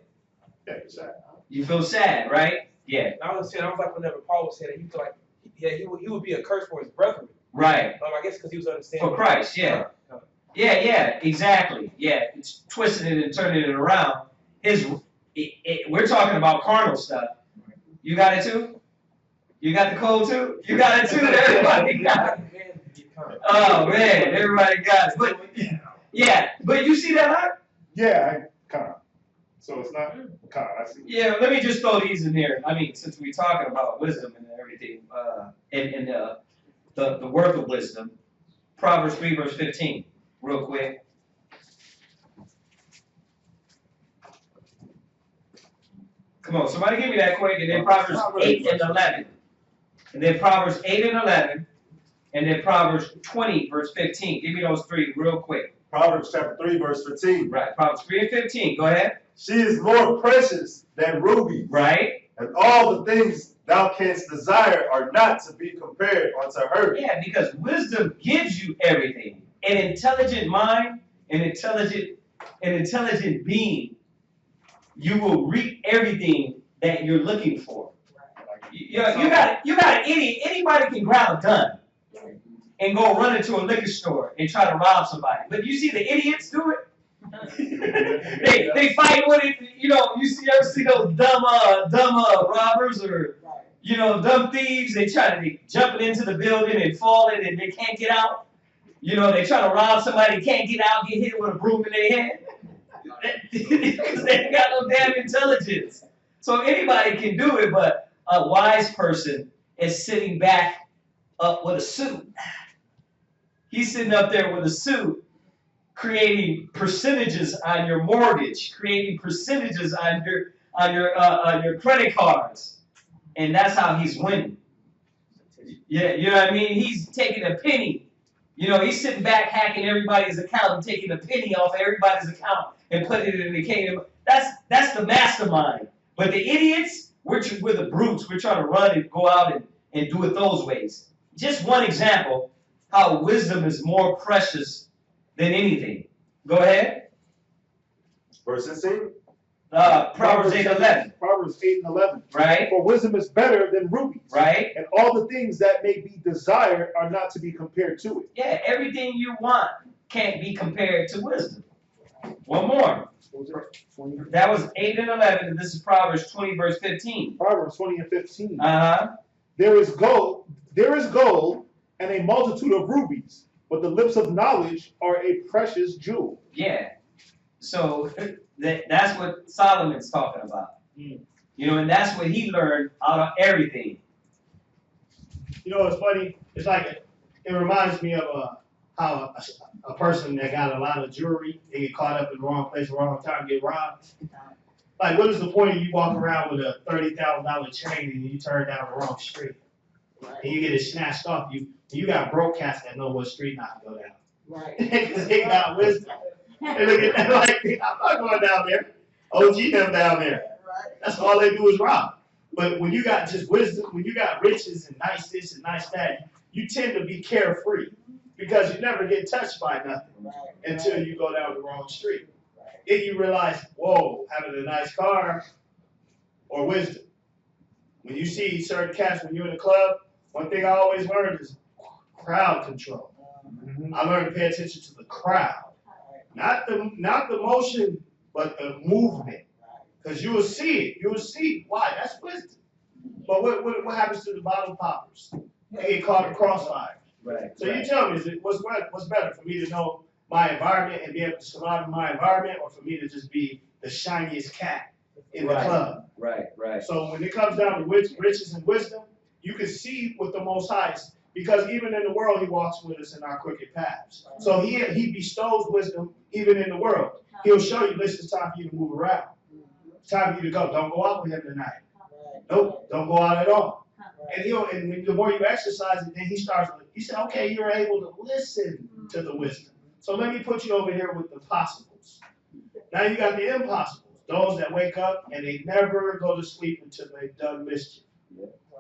Yeah, exactly. You feel sad, right? Yeah. I was like whenever Paul said it, he feel like he would be a curse for his brethren. Right. I guess because he was understanding. For Christ, yeah. Yeah, exactly. Yeah, it's twisting it and turning it around. We're talking about carnal stuff. You got it too? You got the code too? You got it too? Everybody got it. Oh man, everybody got it. But yeah, but you see that, huh? Yeah, kind of. So it's not kind of. I see. Yeah, let me just throw these in there. I mean, since we're talking about wisdom and everything, and the worth of wisdom, Proverbs 3 verse 15, real quick. Come on, somebody give me that quick, and then Proverbs 8 and 11. And then Proverbs 8 and 11, and then Proverbs 20 verse 15. Give me those three real quick. Proverbs chapter 3, verse 15. Right, Proverbs 3 and 15. Go ahead. She is more precious than rubies. Right? And all the things thou canst desire are not to be compared unto her. Yeah, because wisdom gives you everything. An intelligent mind, an intelligent being, you will reap everything that you're looking for. You got an idiot. Anybody can grab a gun and go run into a liquor store and try to rob somebody. But you see the idiots do it. they fight with it. You ever see those dumb robbers or dumb thieves? They jumping into the building and falling and they can't get out. They try to rob somebody, can't get out, get hit with a broom in their head. Because they ain't got no damn intelligence. So anybody can do it, but a wise person is sitting back up with a suit. He's sitting up there with a suit, creating percentages on your mortgage, creating percentages on your credit cards, and that's how he's winning. Yeah, you know what I mean? He's taking a penny. You know, he's sitting back hacking everybody's account and taking a penny off everybody's account and putting it in the kingdom. That's the mastermind. But the idiots, we're the brutes. We're trying to run and go out and do it those ways. Just one example how wisdom is more precious than anything. Go ahead. Verse 16. Proverbs 8:11. Proverbs 8 and 11. Right? For wisdom is better than rubies. Right? And all the things that may be desired are not to be compared to it. Yeah, everything you want can't be compared to wisdom. One more. That was 8 and 11, and this is Proverbs 20, verse 15. Proverbs 20 and 15. Uh-huh. There is gold and a multitude of rubies, but the lips of knowledge are a precious jewel. Yeah. So that's what Solomon's talking about. You know, and that's what he learned out of everything. You know, it's funny. It's like it reminds me of how a person that got a lot of jewelry, they get caught up in the wrong place, the wrong time, get robbed. Like, what is the point of you walking around with a $30,000 chain and you turn down the wrong street, and you get it snatched off you? You got broke cats that know what street not to go down. Right. Because they got wisdom. And look at that, like, I'm not going down there. OG them down there. That's all they do is rob. But when you got just wisdom, when you got riches and nice this and nice that, you tend to be carefree because you never get touched by nothing until you go down the wrong street. Then you realize, whoa, having a nice car or wisdom. When you see certain cats when you're in the club, one thing I always learned is crowd control. I learned to pay attention to the crowd. Not the motion, but the movement. Because you will see it. You will see why. That's wisdom. But what happens to the bottom poppers? They get caught in crossfire. Right. So you tell me, what's better for me to know my environment and be able to survive in my environment, or for me to just be the shiniest cat in the club? Right. So when it comes down to riches and wisdom, you can see what the Most High is. Because even in the world, he walks with us in our crooked paths. So he bestows wisdom even in the world. He'll show you, listen, it's time for you to move around. It's time for you to go. Don't go out with him tonight. Nope, don't go out at all. And when the more you exercise it, then he said, okay, you're able to listen to the wisdom. So let me put you over here with the possibles. Now you got the impossibles, those that wake up and they never go to sleep until they've done mischief.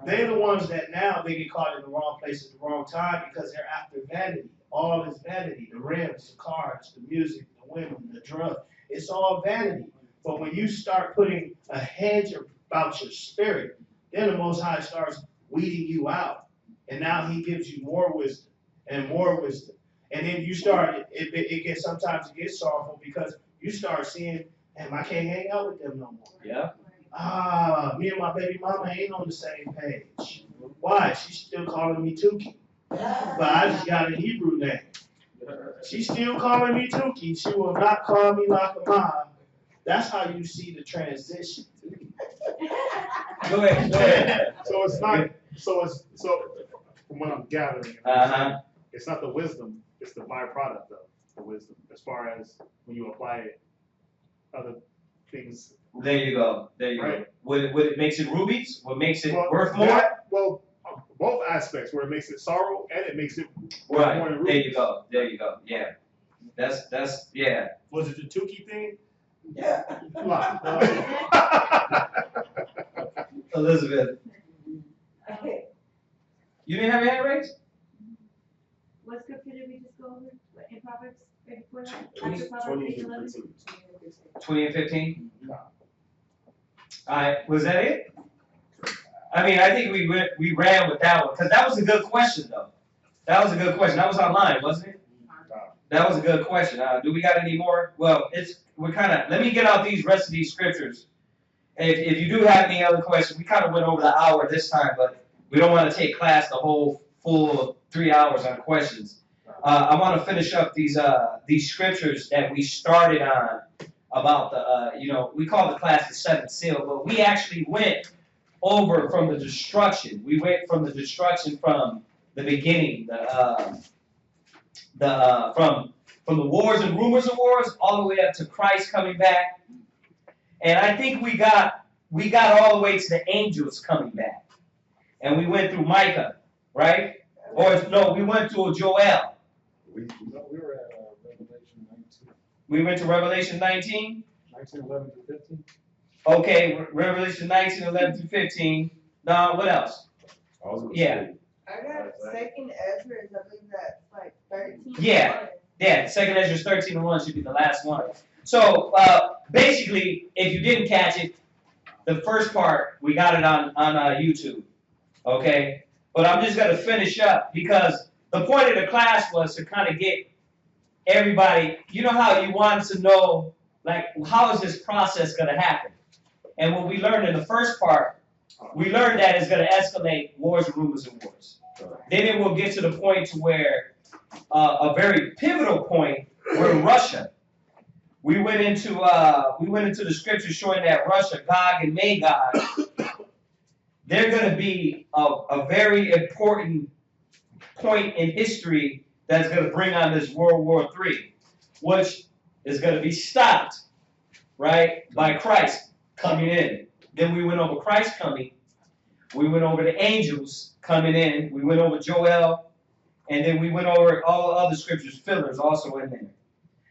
They're the ones that now they get caught in the wrong place at the wrong time because they're after vanity. All is vanity. The rims, the cars, the music, the women, the drugs. It's all vanity. But when you start putting a hedge about your spirit, then the Most High starts weeding you out. And now he gives you more wisdom and more wisdom. And then you start, sometimes it gets sorrowful because you start seeing, damn, I can't hang out with them no more. Yeah. Me and my baby mama ain't on the same page. Why? She's still calling me Tuki. But I just got a Hebrew name. She's still calling me Tuki. She will not call me like a mom. That's how you see the transition. Go ahead. So it's not. So from what I'm gathering, it's not the wisdom. It's the byproduct of the wisdom. As far as when you apply it, other things. There you go. Right. What it makes it rubies? What makes it worth more? Both aspects, where it makes it sorrow and it makes it right. more than rubies. rubies. There you go. Yeah. That's yeah. Was it the Tuki thing? Yeah. Lie. Elizabeth. You didn't have your hand raised? What scripture did we just go over in Proverbs right before that? 20 After Proverbs 8, 11? 15. 20 and 15? Alright, was that it? I mean, I think we ran with that one, because that was a good question, though. That was a good question. That was online, wasn't it? That was a good question. Do we got any more? Well, let me get out these rest of these scriptures. If you do have any other questions, we kind of went over the hour this time, but we don't want to take class the whole full 3 hours on questions. I want to finish up these scriptures that we started on about the, we call the class the seventh seal, but we actually went over from the destruction. We went from the destruction from the beginning, from the wars and rumors of wars all the way up to Christ coming back. And I think we got all the way to the angels coming back. And we went through Micah, right? Or no, we went through Joel. We were at Revelation 19. We went to Revelation 19. 19, 11 through 15. Okay, Revelation 19, 11 through 15. Now, what else? Yeah. I got second Ezra, I believe that's like 13. Yeah, second Ezra 13 and 1 should be the last one. So basically, if you didn't catch it, the first part, we got it on YouTube. Okay? But I'm just going to finish up because the point of the class was to kind of get everybody, you know how you want to know, like, how is this process going to happen? And what we learned in the first part, we learned that it's going to escalate wars, rumors, and wars. Then it will get to the point to where a very pivotal point where Russia. We went into the scripture showing that Russia, Gog and Magog, they're going to be a very important point in history that's going to bring on this World War III, which is going to be stopped, right, by Christ coming in. Then we went over Christ coming. We went over the angels coming in. We went over Joel. And then we went over all other scriptures, fillers also in there.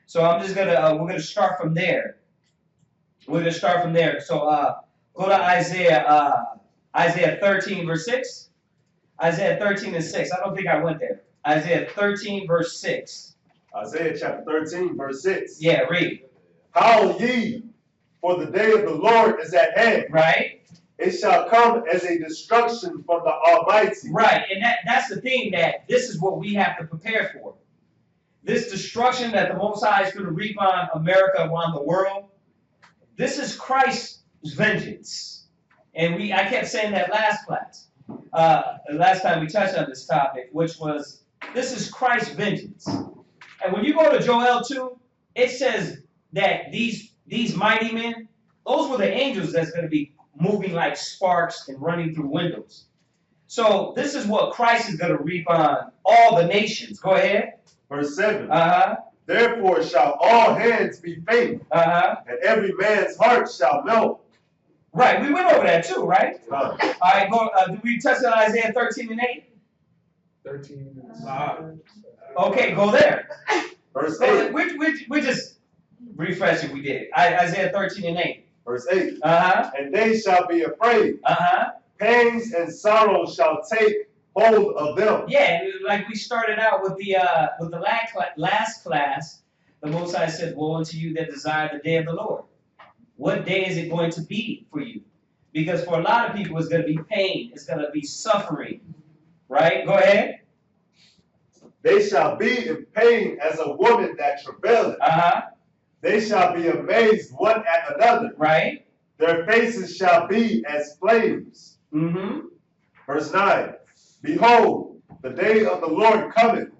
So I'm just gonna we're gonna start from there. We're gonna start from there. So go to Isaiah 13 verse 6. Isaiah 13 and 6. I don't think I went there. Isaiah 13 verse 6. Isaiah chapter 13 verse 6. Yeah, read. Howl ye, for the day of the Lord is at hand. Right. It shall come as a destruction from the Almighty. Right, and that's the thing, that this is what we have to prepare for. This destruction that the Most High is going to reap on America, around the world, this is Christ's vengeance. And I kept saying that last class, last time we touched on this topic, which was, this is Christ's vengeance. And when you go to Joel 2, it says that these mighty men, those were the angels that's going to be moving like sparks and running through windows. So this is what Christ is going to reap on all the nations. Go ahead. Verse 7. Therefore shall all hands be faint, and every man's heart shall melt. Right, we went over that too, right? All right, go. Did we touch on Isaiah 13 and 8? 13. Okay, go there. Verse 8. We just refreshing. We did Isaiah 13 and 8. Verse 8. And they shall be afraid. Pangs and sorrow shall take hold of them. Yeah, like we started out with the last class. The Most High said, "Woe unto you that desire the day of the Lord." What day is it going to be for you? Because for a lot of people, it's going to be pain. It's going to be suffering. Right? Go ahead. They shall be in pain as a woman that travaileth. They shall be amazed one at another. Right. Their faces shall be as flames. Verse 9. Behold, the day of the Lord cometh,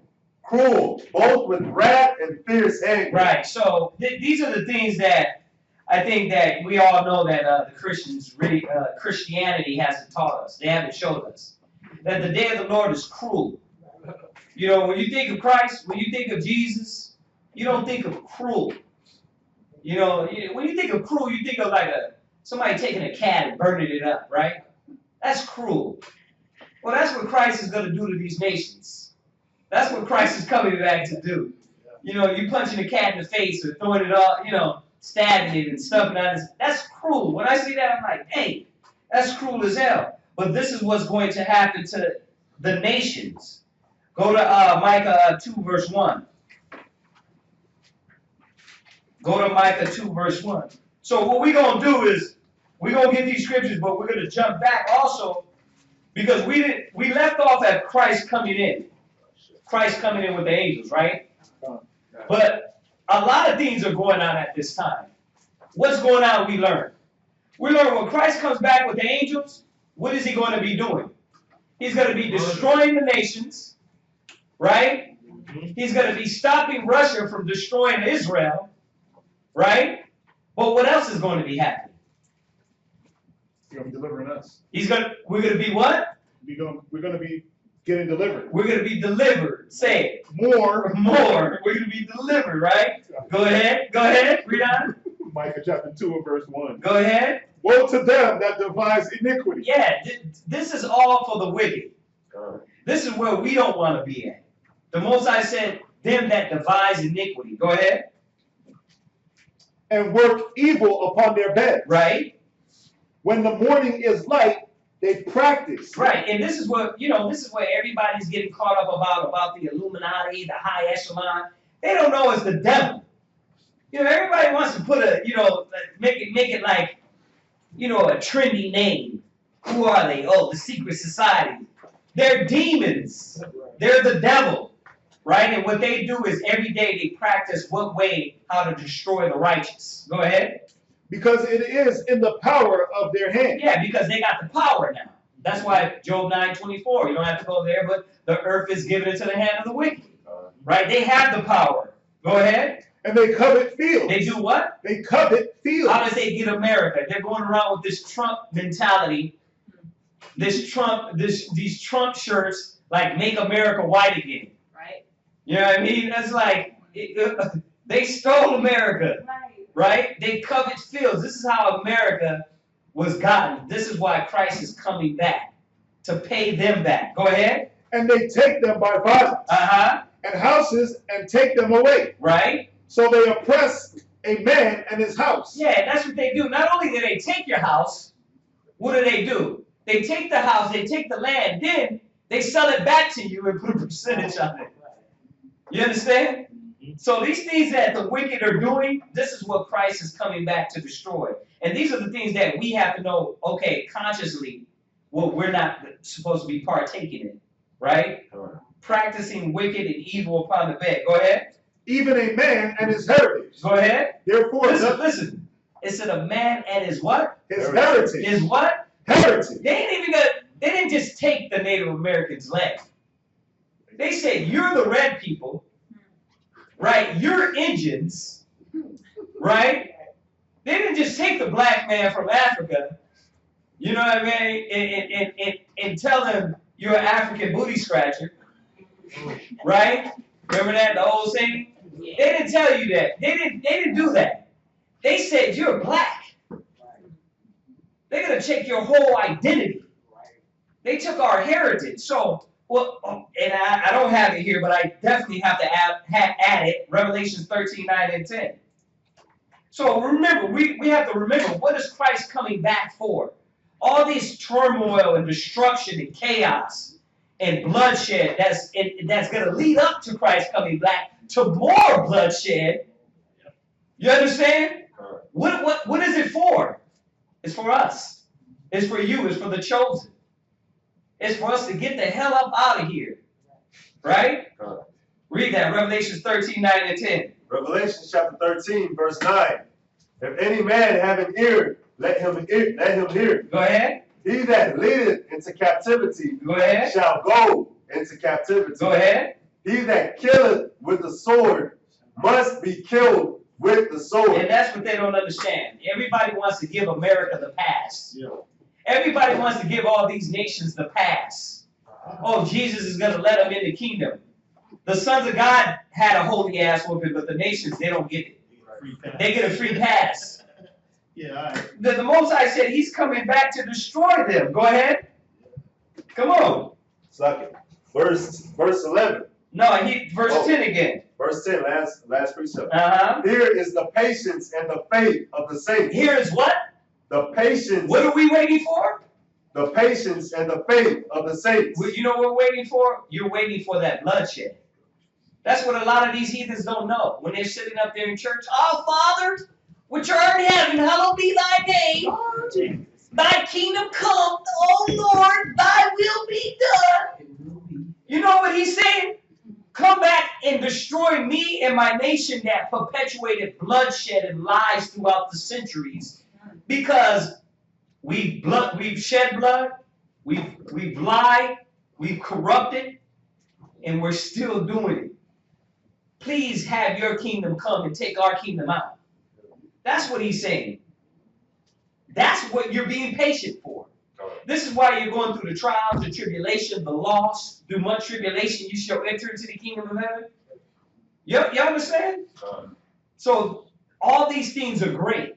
cruel, both with wrath and fierce anger. Right. So these are the things that I think that we all know that the Christians really, Christianity hasn't taught us. They haven't showed us that the day of the Lord is cruel. You know, when you think of Christ, when you think of Jesus, you don't think of cruel. You know, when you think of cruel, you think of like somebody taking a cat and burning it up, right? That's cruel. Well, that's what Christ is going to do to these nations. That's what Christ is coming back to do. You know, you punching a cat in the face or throwing it all, you know, stabbing it and stuffing it out. That's cruel. When I see that, I'm like, hey, that's cruel as hell. But this is what's going to happen to the nations. Go to Micah 2, verse 1. Go to Micah 2, verse 1. So what we're going to do is, we're going to get these scriptures, but we're going to jump back also, because we left off at Christ coming in. Christ coming in with the angels, right? But a lot of things are going on at this time. What's going on, we learn. We learn when Christ comes back with the angels, what is he going to be doing? He's going to be destroying the nations, right? He's going to be stopping Russia from destroying Israel, right? But what else is going to be happening? He's going to be delivering us. We're going to be what? We're going to be Getting delivered. We're going to be delivered. Say it. More. More. We're going to be delivered, right? Go ahead. Go ahead. Read on. Micah chapter 2 and verse 1. Go ahead. Woe to them that devise iniquity. Yeah, this is all for the wicked. This is where we don't want to be at. The Most High said, them that devise iniquity. Go ahead. And work evil upon their bed. Right. When the morning is light, they practice. Right, and this is what, this is where everybody's getting caught up about the Illuminati, the high echelon. They don't know it's the devil. Everybody wants to put make it like, a trendy name. Who are they? Oh, the secret society. They're demons. They're the devil, right? And what they do is every day they practice how to destroy the righteous. Go ahead. Because it is in the power of their hand. Yeah, because they got the power now. That's why Job 9:24, you don't have to go there, but the earth is given into the hand of the wicked. Right? They have the power. Go ahead. And they covet fields. They do what? They covet fields. How did they get America? They're going around with this Trump mentality, these Trump shirts, like make America white again. Right. You know what I mean? That's like, they stole America. Right? They covet fields. This is how America was gotten. This is why Christ is coming back, to pay them back. Go ahead. And they take them by violence. And houses and take them away. Right? So they oppress a man and his house. Yeah, that's what they do. Not only do they take your house, what do? They take the house, they take the land, then they sell it back to you and put a percentage on it. You understand? So these things that the wicked are doing, this is what Christ is coming back to destroy. And these are the things that we have to know, okay, consciously, what we're not supposed to be partaking in, right? Practicing wicked and evil upon the bed. Go ahead. Even a man and his heritage. Go ahead. Therefore, listen. It said a man and his what? His heritage. His what? Heritage. They didn't just take the Native Americans' land. They said, you're the red people. Right? You're Indians, right? They didn't just take the black man from Africa, you know what I mean, and tell him you're an African booty scratcher, right? Remember that, the old saying? They didn't tell you that. They didn't do that. They said you're black. They're gonna take your whole identity. They took our heritage. So. Well, and I don't have it here, but I definitely have to add it. Revelations 13:9 and 10. So remember, we have to remember, what is Christ coming back for? All this turmoil and destruction and chaos and bloodshed that's going to lead up to Christ coming back to more bloodshed. You understand? What is it for? It's for us. It's for you. It's for the chosen. It's for us to get the hell up out of here. Right? Read that, Revelation 13:9 and 10. Revelation chapter 13, verse 9. If any man have an ear, let him hear. Go ahead. He that leadeth into captivity Go ahead. shall go into captivity. Go ahead. He that killeth with the sword must be killed with the sword. And that's what they don't understand. Everybody wants to give America the pass. Yeah. Everybody wants to give all these nations the pass. Oh, Jesus is going to let them in the kingdom. The sons of God had a holy ass whooping, but the nations, they don't get it. They get a free pass. Yeah. The Most High said he's coming back to destroy them. Go ahead. Come on. Suck it. Verse 11. No, verse 10 again. Verse 10, last precept. Uh-huh. Here is the patience and the faith of the saints. Here is what? The patience. What are we waiting for? The patience and the faith of the saints. Well, you know what we're waiting for? You're waiting for that bloodshed. That's what a lot of these heathens don't know. When they're sitting up there in church, "Our Father, which art in heaven, hallowed be thy name. Thy kingdom come, O Lord, thy will be done." You know what he's saying? Come back and destroy me and my nation that perpetuated bloodshed and lies throughout the centuries. Because we've shed blood, we've lied, we've corrupted, and we're still doing it. Please have your kingdom come and take our kingdom out. That's what he's saying. That's what you're being patient for. This is why you're going through the trials, the tribulation, the loss. Through much tribulation, you shall enter into the kingdom of heaven. Yep, you understand? So all these things are great,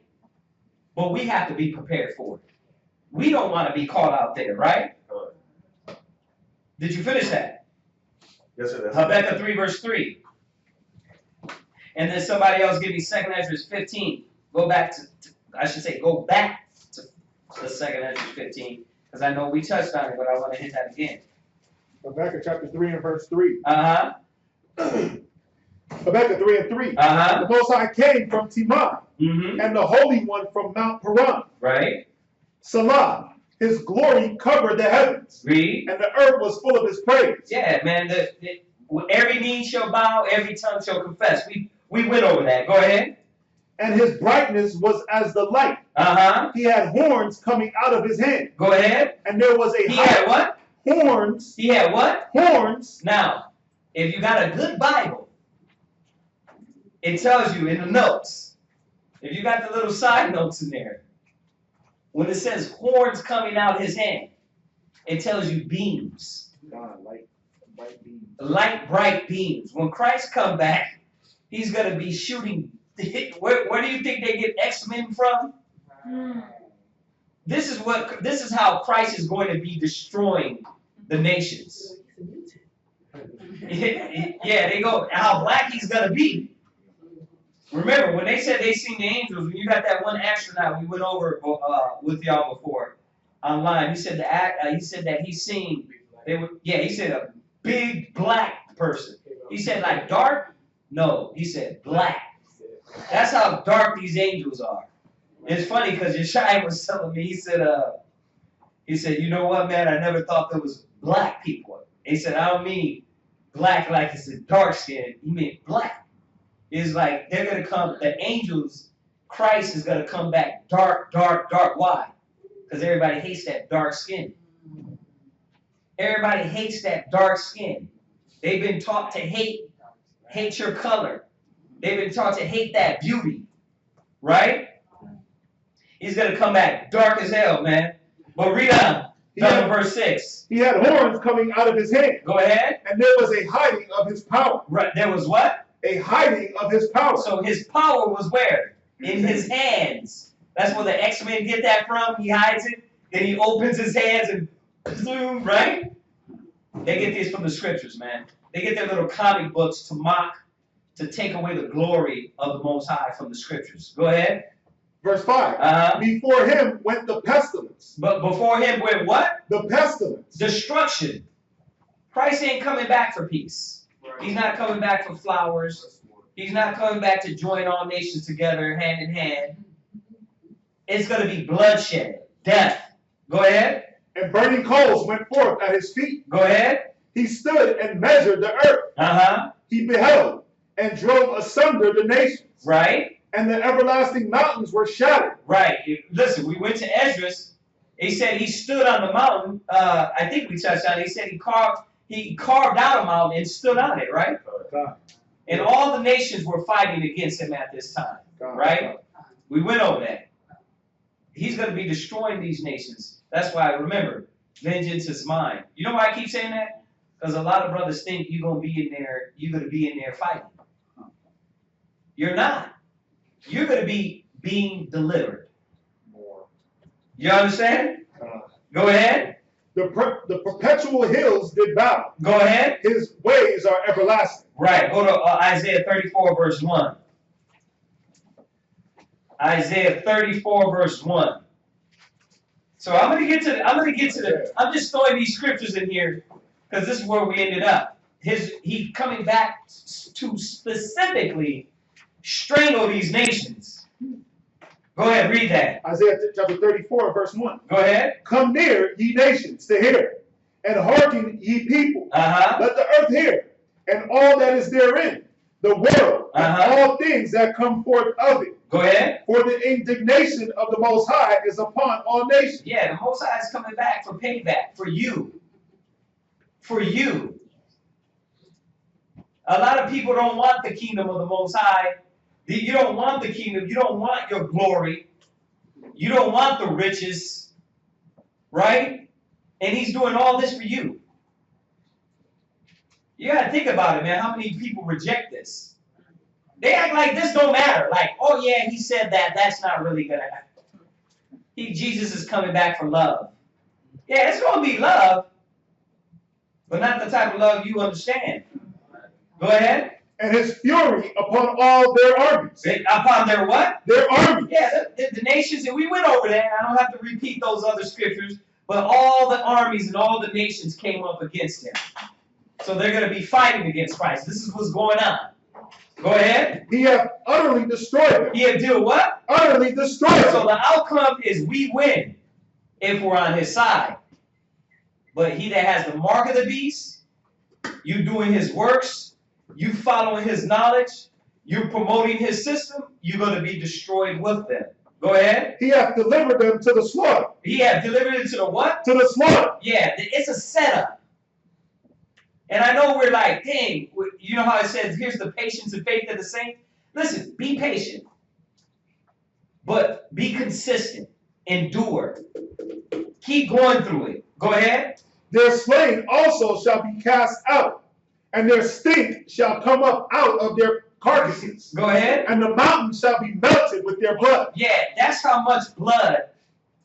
but we have to be prepared for it. We don't want to be caught out there, right? Did you finish that? Yes, sir. Habakkuk 3, verse 3. And then somebody else give me 2 Ezra 15. Go back to go back to the 2 Ezra 15. Because I know we touched on it, but I want to hit that again. Habakkuk chapter 3 and verse 3. Uh-huh. Habakkuk 3 and 3. Uh-huh. The Most High came from Timon, Mm-hmm. and the Holy One from Mount Paran. Right. Salah. His glory covered the heavens, Read. and the earth was full of his praise. Yeah, man. Every knee shall bow, every tongue shall confess. We went over that. Go ahead. And his brightness was as the light. Uh-huh. He had horns coming out of his hand. Go ahead. And there was a He had what? Horns. He had what? Horns. Now, if you got a good Bible, it tells you in the notes. If you got the little side notes in there, when it says horns coming out his hand, it tells you beams. God, light, bright beams. Light, bright beams. When Christ come back, he's going to be shooting. Where do you think they get X-Men from? This is how Christ is going to be destroying the nations. Yeah, they go, how black he's going to be. Remember, when they said they seen the angels, when you got that one astronaut we went over with y'all before online, he said that he seen, he said a big black person. He said like dark? No, he said black. That's how dark these angels are. It's funny because Yeshai was telling me, he said, you know what, man, I never thought there was black people. He said, I don't mean black like it's a dark skin. He meant black. It's like they're going to come, the angels, Christ is going to come back dark, dark, dark. Why? Because everybody hates that dark skin. Everybody hates that dark skin. They've been taught to hate your color. They've been taught to hate that beauty. Right? He's going to come back dark as hell, man. But read on. Verse 6. He had horns coming out of his hand. Go ahead. And there was a hiding of his power. Right. There was what? A hiding of his power. So his power was where? In his hands. That's where the X-Men get that from. He hides it. Then he opens his hands and boom, right? They get this from the scriptures, man. They get their little comic books to mock, to take away the glory of the Most High from the scriptures. Go ahead. Verse 5. Before him went the pestilence. But before him went what? The pestilence. Destruction. Christ ain't coming back for peace. He's not coming back for flowers. He's not coming back to join all nations together hand in hand. It's going to be bloodshed, death. Go ahead. And burning coals went forth at his feet. Go ahead. He stood and measured the earth. He beheld and drove asunder the nations. Right. And the everlasting mountains were shattered. Right. Listen, we went to Esdras. He said he stood on the mountain. I think we touched on it. He said he carved out a mountain and stood on it, right? And all the nations were fighting against him at this time, right? We went over that. He's going to be destroying these nations. That's why, remember, vengeance is mine. You know why I keep saying that? Because a lot of brothers think you're going to be in there fighting. You're not. You're going to be being delivered. You understand? Go ahead. The perpetual hills did bow. Go ahead. His ways are everlasting. Right. Go to Isaiah 34, verse 1. Isaiah 34, verse 1. So I'm gonna get to the I'm just throwing these scriptures in here because this is where we ended up. He coming back to specifically strangle these nations. Go ahead, read that. Isaiah chapter 34, verse 1. Go ahead. Come near, ye nations, to hear, and hearken, ye people. Let the earth hear, and all that is therein, the world, and all things that come forth of it. Go ahead. For the indignation of the Most High is upon all nations. Yeah, the Most High is coming back for payback, for you. For you. A lot of people don't want the kingdom of the Most High. You don't want the kingdom. You don't want your glory. You don't want the riches. right? And he's doing all this for you. You gotta think about it, man. How many people reject this? They act like this don't matter. Like, oh yeah, he said that. That's not really gonna happen. Jesus is coming back for love. Yeah, it's gonna be love, but not the type of love you understand. Go ahead. And his fury upon all their armies. Upon their what? Their armies. Yeah, the nations, and we went over that. I don't have to repeat those other scriptures, but all the armies and all the nations came up against him. So they're going to be fighting against Christ. This is what's going on. Go ahead. He hath utterly destroyed them. He hath did what? Utterly destroyed them. So the outcome is we win if we're on his side. But he that has the mark of the beast, you doing his works, you following his knowledge, you promoting his system, you're going to be destroyed with them. Go ahead. He hath delivered them to the slaughter. He hath delivered them to the what? To the slaughter. Yeah, it's a setup. And I know we're like, dang, you know how it says, here's the patience and faith of the saints? Listen, be patient. But be consistent. Endure. Keep going through it. Go ahead. Their slain also shall be cast out, and their stink shall come up out of their carcasses. Go ahead. And the mountains shall be melted with their blood. Yeah, that's how much blood,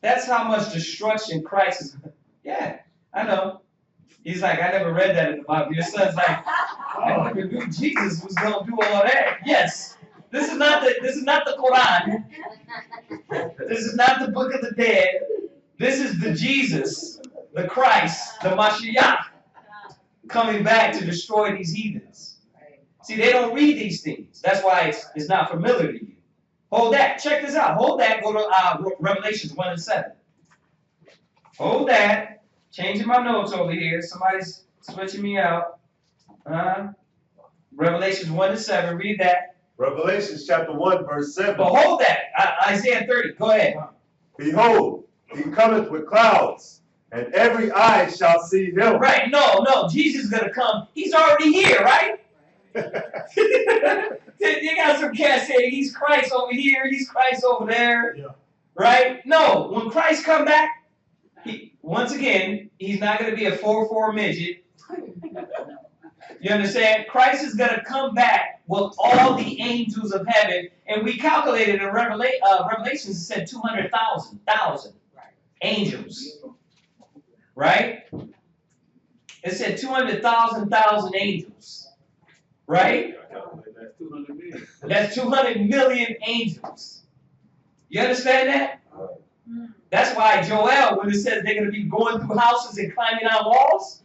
that's how much destruction Christ is. Yeah, I know. He's like, I never read that in the Bible. Your son's like, I never knew Jesus was gonna do all that. Yes. This is not the Quran. This is not the Book of the Dead. This is the Jesus, the Christ, the Mashiach, coming back to destroy these heathens. See, they don't read these things. That's why it's not familiar to you. Hold that. Check this out. Hold that. Go to Revelations 1 and 7. Hold that. Changing my notes over here. Somebody's switching me out. Revelations 1 and 7. Read that. Revelations chapter 1, verse 7. But hold that. Isaiah 30. Go ahead. Behold, he cometh with clouds, and every eye shall see him. Right. No. Jesus is going to come. He's already here, right? You got some cats saying he's Christ over here, he's Christ over there. Yeah. Right? No. When Christ come back, once again, he's not going to be a 4'4" midget. You understand? Christ is going to come back with all the angels of heaven. And we calculated in Revelations, it said 200,000 angels. Right? It said 200,000 angels. Right? That's 200 million. That's 200 million angels. You understand that? That's why Joel, when it says they're going to be going through houses and climbing on walls,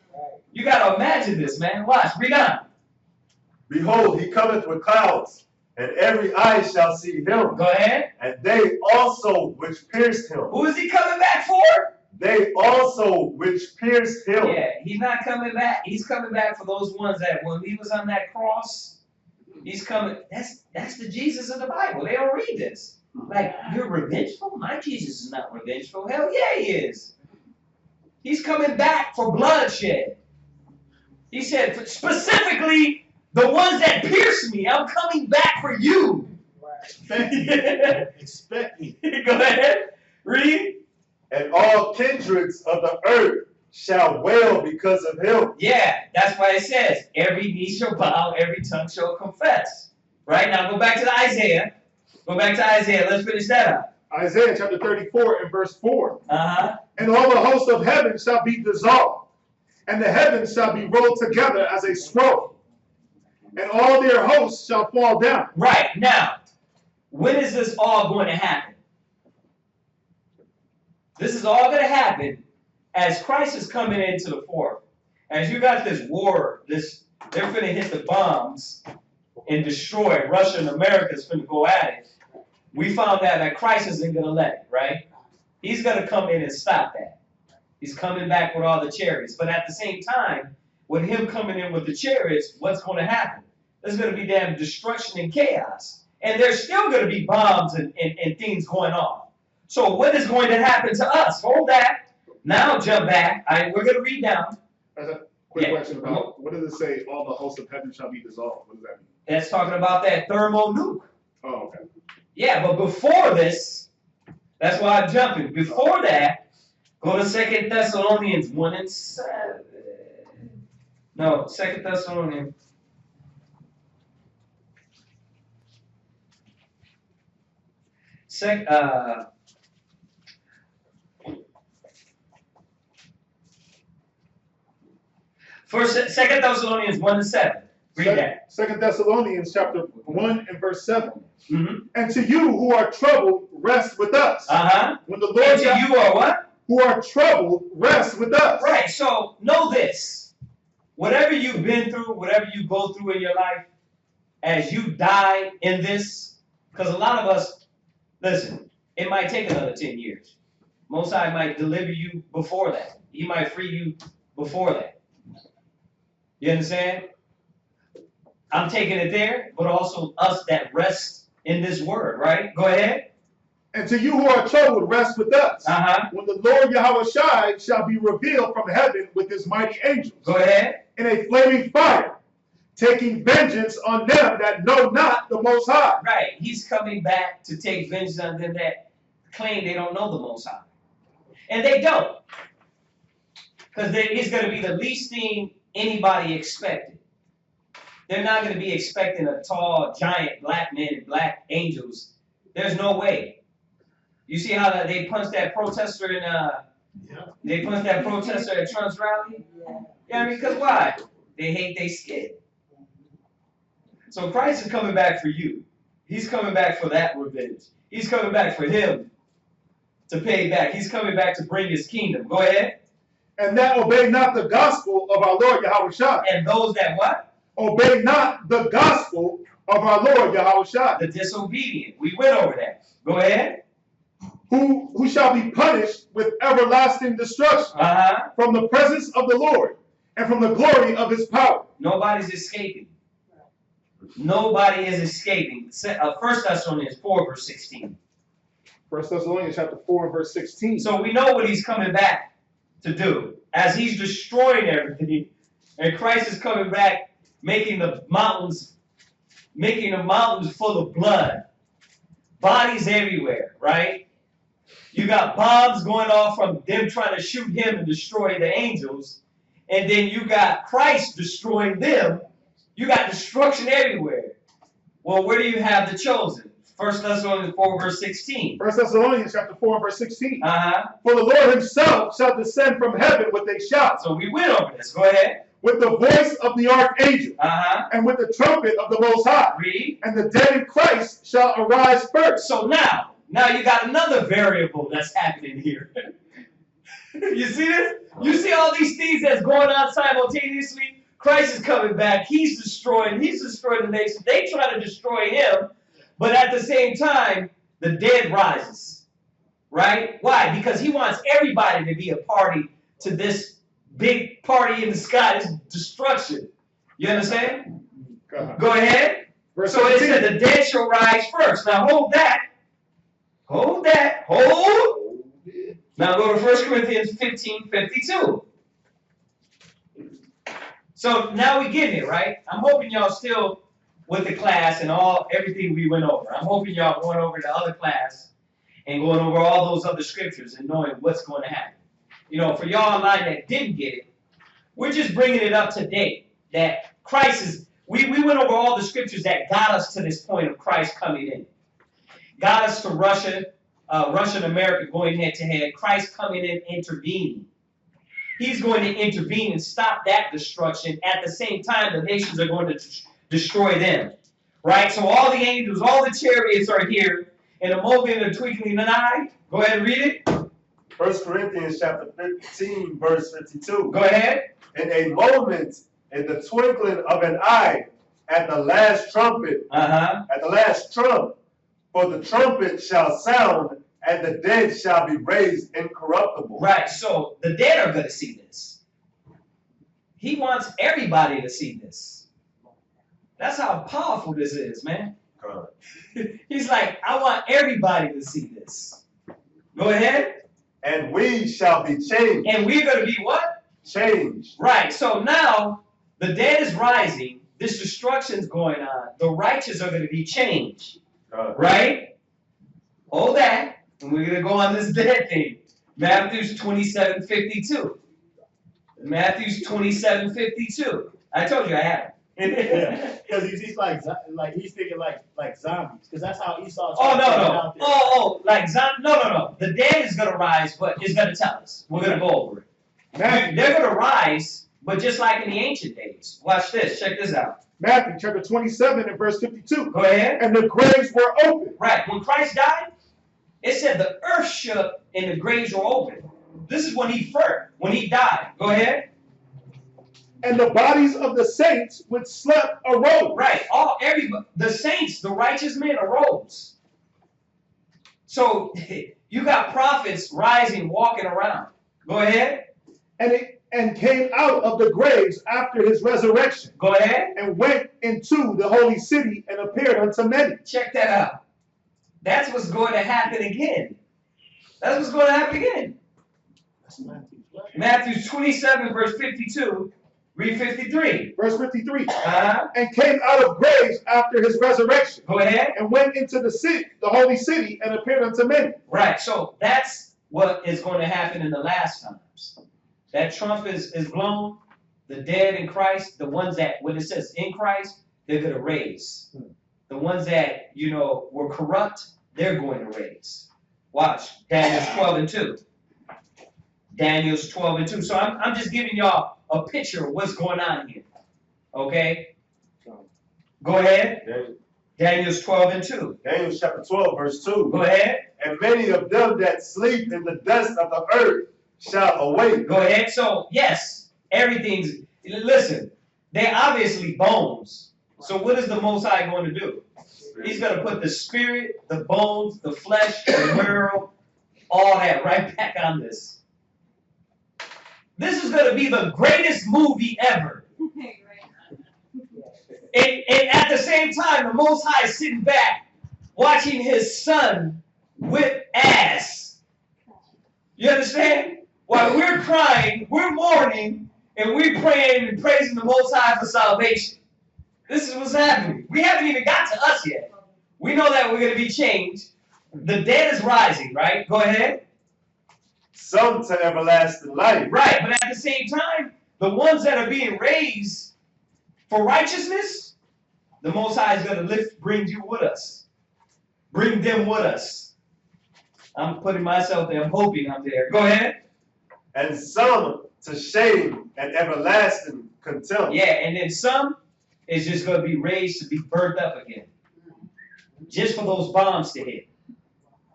you got to imagine this, man. Watch. Read on. Behold, he cometh with clouds, and every eye shall see him. Go ahead. And they also which pierced him. Who is he coming back for? They also which pierced him. Yeah, he's not coming back. He's coming back for those ones that when he was on that cross, he's coming. That's the Jesus of the Bible. They don't read this. Like, you're revengeful? My Jesus is not revengeful. Hell yeah, he is. He's coming back for bloodshed. He said, specifically, the ones that pierced me, I'm coming back for you. Expect me. Go ahead. Read. And all kindreds of the earth shall wail because of him. Yeah, that's why it says, every knee shall bow, every tongue shall confess. Right? Now go back to Isaiah. Go back to Isaiah. Let's finish that up. Isaiah chapter 34 and verse 4. Uh-huh. And all the host of heaven shall be dissolved, and the heavens shall be rolled together as a scroll, and all their hosts shall fall down. Right. Now, when is this all going to happen? This is all going to happen as Christ is coming into the fore. As you got this war, they're finna hit the bombs and destroy it. Russia and America is finna go at it. We found out that Christ isn't going to let it, right? He's going to come in and stop that. He's coming back with all the chariots. But at the same time, with him coming in with the chariots, what's going to happen? There's going to be damn destruction and chaos. And there's still going to be bombs and things going on. So what is going to happen to us? Hold that. Now jump back. We're going to read down. That's a quick question about, what does it say, all the hosts of heaven shall be dissolved? What does that mean? That's talking about that thermal nuke. Oh, okay. Yeah, but before this, that's why I'm jumping. Before that, Go to 2 Thessalonians 1 and 7. No, 2 Thessalonians. Second Thessalonians 1 and 7. Read that. 2 Thessalonians chapter 1 and verse 7. Mm-hmm. And to you who are troubled, rest with us. Uh-huh. When the Lord And to you are what? Who are troubled, rest with us. Right. So know this. Whatever you've been through, whatever you go through in your life, as you die in this, because a lot of us, listen, it might take another 10 years. Most High might deliver you before that. He might free you before that. You understand? I'm taking it there, but also us that rest in this word, right? Go ahead. And to you who are troubled, rest with us. Uh-huh. When the Lord Yahushua shall be revealed from heaven with his mighty angels. Go ahead. In a flaming fire, taking vengeance on them that know not the Most High. Right. He's coming back to take vengeance on them that claim they don't know the Most High. And they don't. Because he's going to be the least thing anybody expected. They're not going to be expecting a tall, giant black man and black angels. There's no way. You see how they punched that protester in they punched that protester at Trump's rally? Yeah, I mean, because why? They hate their skin. So Christ is coming back for you. He's coming back for that revenge. He's coming back for him to pay back. He's coming back to bring his kingdom. Go ahead. And that obey not the gospel of our Lord Yahushua. And those that what? Obey not the gospel of our Lord Yahushua. The disobedient. We went over that. Go ahead. Who shall be punished with everlasting destruction from the presence of the Lord and from the glory of his power. Nobody's escaping. Nobody is escaping. 1 Thessalonians 4 verse 16. 1 Thessalonians chapter 4 and verse 16. So we know what he's coming back to do. As he's destroying everything, and Christ is coming back, making the mountains full of blood. Bodies everywhere, right? You got bombs going off from them trying to shoot him and destroy the angels. And then you got Christ destroying them. You got destruction everywhere. Well, where do you have the chosen? 1 Thessalonians 4 verse 16. 1 Thessalonians chapter 4 verse 16. Uh-huh. For the Lord himself shall descend from heaven with a shout. So we went over this. Go ahead. With the voice of the archangel. Uh-huh. And with the trumpet of the Most High. Read. And the dead in Christ shall arise first. So now you got another variable that's happening here. You see this? You see all these things that's going on simultaneously? Christ is coming back. He's destroying the nation. They try to destroy him. But at the same time, the dead rises. Right? Why? Because he wants everybody to be a party to this big party in the sky, this destruction. You understand? Go ahead. Verse so 17. It said the dead shall rise first. Now hold that. Hold that. Hold. Now go to 1 Corinthians 15:52. So now we get it, right? I'm hoping y'all still with the class and everything we went over. I'm hoping y'all going over the other class and going over all those other scriptures and knowing what's going to happen. You know, for y'all online that didn't get it, we're just bringing it up to date. That Christ is, we went over all the scriptures that got us to this point of Christ coming in. Got us to Russia and America going head to head. Christ coming in, intervening. He's going to intervene and stop that destruction. At the same time, the nations are going to destroy them. Right? So all the angels, all the chariots are here in a moment of twinkling an eye. Go ahead and read it. 1 Corinthians chapter 15, verse 52. Go ahead. In a moment, in the twinkling of an eye, at the last trumpet, at the last trump, for the trumpet shall sound, and the dead shall be raised incorruptible. Right, so the dead are going to see this. He wants everybody to see this. That's how powerful this is, man. He's like, I want everybody to see this. Go ahead. And we shall be changed. And we're going to be what? Changed. Right, so now the dead is rising. This destruction's going on. The righteous are going to be changed. Right? Hold that. And we're going to go on this dead thing. Matthew's 27:52. Matthew's 27:52. I told you I have it. Because he's like he's thinking like zombies. Because that's how Esau. Oh no. Like zombie. No. The dead is gonna rise, but it's gonna tell us. We're gonna go over it. They're gonna rise, but just like in the ancient days. Watch this. Check this out. Matthew chapter 27 and verse 52. Go ahead. And the graves were open. Right. When Christ died, it said the earth shook and the graves were open. This is when he died. Go ahead. And the bodies of the saints which slept arose. Right. The saints, the righteous men arose. So you got prophets rising, walking around. Go ahead. And came out of the graves after his resurrection. Go ahead. And went into the holy city and appeared unto many. Check that out. That's what's going to happen again. That's what's going to happen again. Matthew 27, verse 52. Read 53. Verse 53. And came out of graves after his resurrection. Go ahead. And went into the city, the holy city, and appeared unto many. Right. So that's what is going to happen in the last times. That trump is blown. The dead in Christ, the ones that, when it says in Christ, they're going to raise. The ones that, were corrupt, they're going to raise. Watch. Daniel's 12 and 2. Daniel's 12 and 2. So I'm just giving y'all a picture of what's going on here. Okay? Go ahead. Daniel's 12 and 2. Daniel chapter 12, verse 2. Go ahead. And many of them that sleep in the dust of the earth shall awake. Go ahead. So, yes, listen, they're obviously bones. So what is the Most High going to do? He's going to put the spirit, the bones, the flesh, the marrow, all that right back on this. This is going to be the greatest movie ever. And at the same time, the Most High is sitting back watching his son whip ass. You understand? While we're crying, we're mourning, and we're praying and praising the Most High for salvation. This is what's happening. We haven't even got to us yet. We know that we're going to be changed. The dead is rising, right? Go ahead. Some to everlasting life. Right, but at the same time, the ones that are being raised for righteousness, the Most High is going to bring you with us. Bring them with us. I'm putting myself there. I'm hoping I'm there. Go ahead. And some to shame and everlasting contempt. Yeah, and then some is just going to be raised to be burnt up again. Just for those bombs to hit.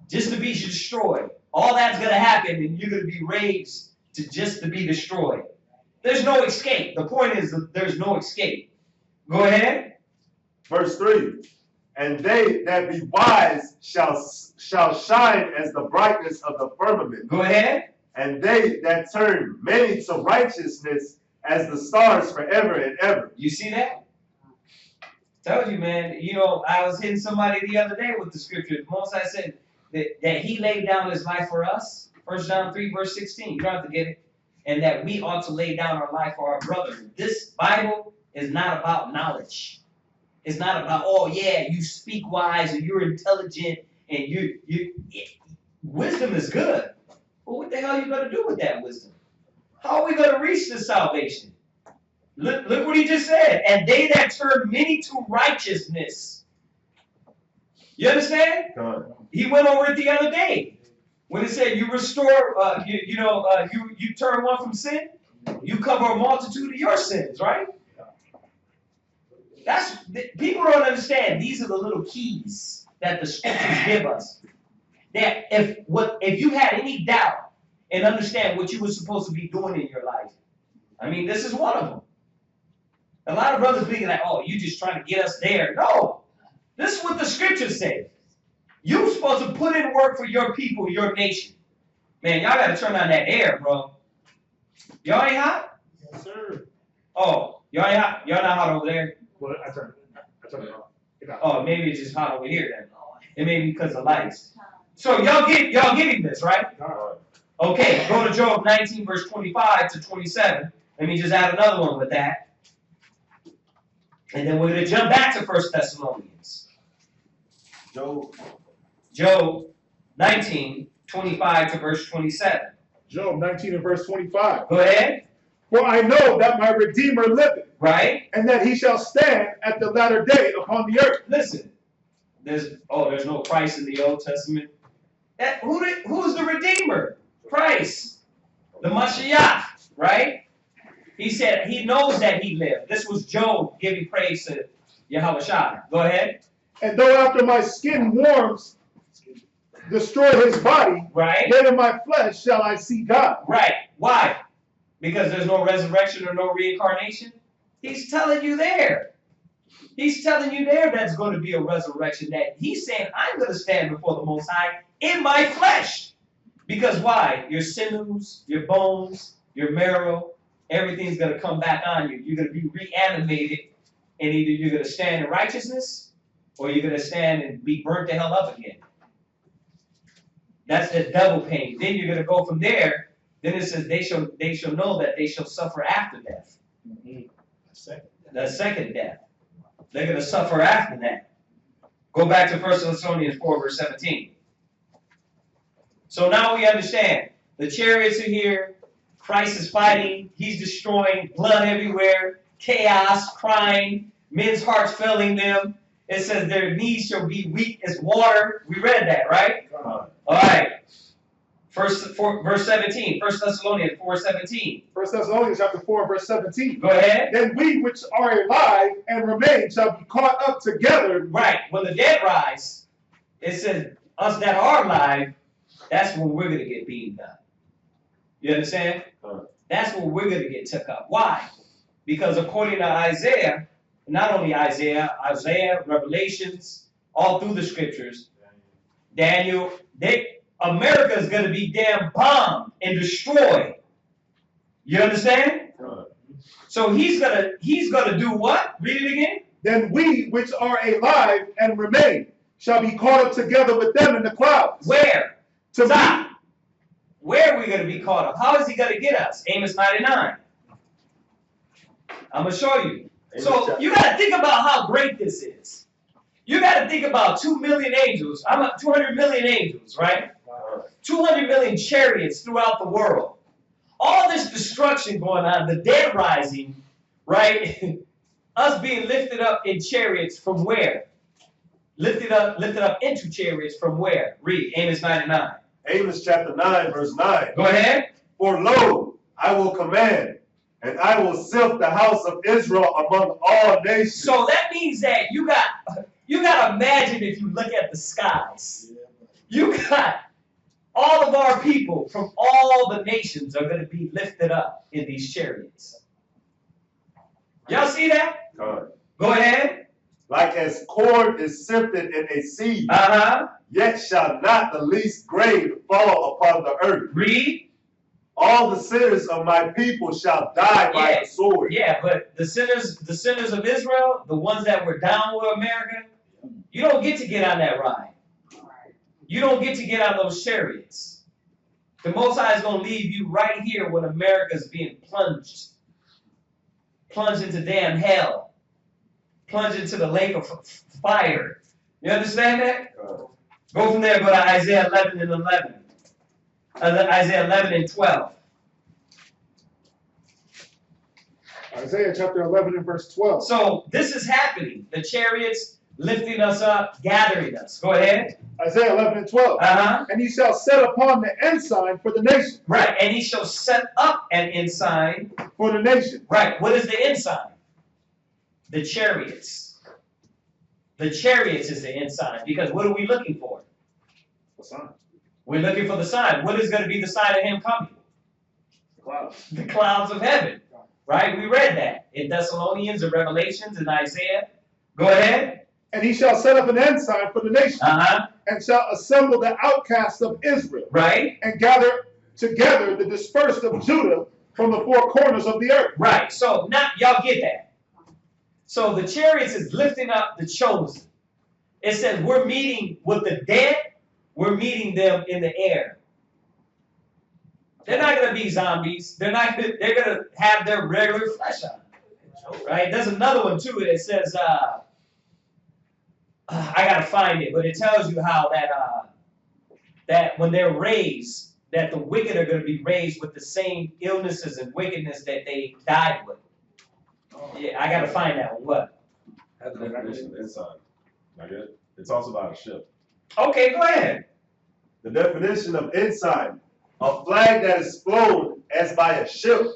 Just to be destroyed. All that's going to happen, and you're going to be raised to be destroyed. There's no escape. The point is that there's no escape. Go ahead. Verse 3. And they that be wise shall shine as the brightness of the firmament. Go ahead. And they that turn many to righteousness as the stars forever and ever. You see that? Told you, man. I was hitting somebody the other day with the scripture. Most I said that he laid down his life for us. 1 John 3, verse 16. You don't have to get it. And that we ought to lay down our life for our brethren. This Bible is not about knowledge. It's not about, oh yeah, you speak wise and you're intelligent and wisdom is good. But what the hell are you going to do with that wisdom? How are we going to reach this salvation? Look what he just said. And they that turn many to righteousness. You understand? He went over it the other day. When it said you restore, you turn one from sin, you cover a multitude of your sins, right? People don't understand. These are the little keys that the scriptures give us. That if you had any doubt and understand what you were supposed to be doing in your life, I mean, this is one of them. A lot of brothers thinking like, oh, you just trying to get us there. No, this is what the scriptures say. You're supposed to put in work for your people, your nation. Man, y'all got to turn on that air, bro. Y'all ain't hot? Yes, sir. Oh, y'all ain't hot? Y'all not hot over there? Well, I turned it off. Oh, maybe it's just hot over here then. It may be because of lights. So y'all getting this, right? Okay, go to Job 19, verse 25 to 27. Let me just add another one with that. And then we're going to jump back to 1 Thessalonians. Job 19, 25 to verse 27. Job 19 and verse 25. Go ahead. For I know that my Redeemer liveth, Right? and that he shall stand at the latter day upon the earth. Listen, there's no Christ in the Old Testament. Who's the Redeemer? Christ, the Mashiach, right? He said he knows that he lived. This was Job giving praise to Yahweh Shai. Go ahead. And though after my skin warms destroy his body, right? Yet in my flesh shall I see God. Right. Why? Because there's no resurrection or no reincarnation? He's telling you there. He's telling you there that's going to be a resurrection. That he's saying, I'm going to stand before the Most High in my flesh. Because why? Your sinews, your bones, your marrow, everything's going to come back on you. You're going to be reanimated, and either you're going to stand in righteousness or you're going to stand and be burnt the hell up again. That's the double pain. Then you're going to go from there. Then it says they shall know that they shall suffer after death. The second death. They're going to suffer after that. Go back to 1 Thessalonians 4, verse 17. So now we understand. The chariots are here. Christ is fighting. He's destroying. Blood everywhere. Chaos, crying. Men's hearts failing them. It says their knees shall be weak as water. We read that, right? All right. Verse 17. 1 Thessalonians 4:17. 1 Thessalonians chapter 4, verse 17. Go ahead. Then we which are alive and remain shall be caught up together. Right. When the dead rise, it says us that are alive, that's when we're going to get beaten up. You understand? That's when we're going to get took up. Why? Because according to Isaiah, not only Isaiah, Revelations, all through the scriptures, Daniel, America is going to be damn bombed and destroyed. You understand? So he's gonna do what? Read it again. Then we which are alive and remain shall be caught up together with them in the clouds. Where? To stop. Where are we going to be caught up? How is he going to get us? Amos 9:9. I'm going to show you. So you got to think about how great this is. You got to think about 2 million angels. 200 million angels, right? 200 million chariots throughout the world. All this destruction going on, the dead rising, right? Us being lifted up in chariots from where? Lifted up into chariots from where? Read Amos 9:9. Amos chapter 9, verse 9. Go ahead. For lo, I will command, and I will sift the house of Israel among all nations. So that means that you got to imagine if you look at the skies. You got all of our people from all the nations are going to be lifted up in these chariots. Y'all see that? God. Go ahead. Like as corn is sifted in a sieve, yet shall not the least grain fall upon the earth. Read. All the sinners of my people shall die by the sword. Yeah, but the sinners of Israel, the ones that were down with America, you don't get to get on that ride. You don't get to get on those chariots. The Most High is going to leave you right here when America's being plunged into damn hell. Plunge into the lake of fire. You understand that? Go from there, go to Isaiah 11 and 11. Isaiah 11 and 12. Isaiah chapter 11 and verse 12. So this is happening. The chariots lifting us up, gathering us. Go ahead. Isaiah 11 and 12. And he shall set upon the ensign for the nation. Right. And he shall set up an ensign for the nation. Right. What is the ensign? The chariots. The chariots is the ensign. Because what are we looking for? The sign. We're looking for the sign. What is going to be the sign of him coming? The clouds. The clouds of heaven. Right? We read that in Thessalonians and Revelations and Isaiah. Go ahead. And he shall set up an ensign for the nation. And shall assemble the outcasts of Israel. Right. And gather together the dispersed of Judah from the four corners of the earth. Right. So now y'all get that. So the chariots is lifting up the chosen. It says we're meeting with the dead. We're meeting them in the air. They're not going to be zombies. They're going to have their regular flesh on. Right? There's another one too. It says, I got to find it, but it tells you how that when they're raised, that the wicked are going to be raised with the same illnesses and wickedness that they died with. Yeah, I got to find that one. What? That's the definition of inside. Not yet. It's also about a ship. Okay, go ahead. The definition of inside, a flag that is flown as by a ship,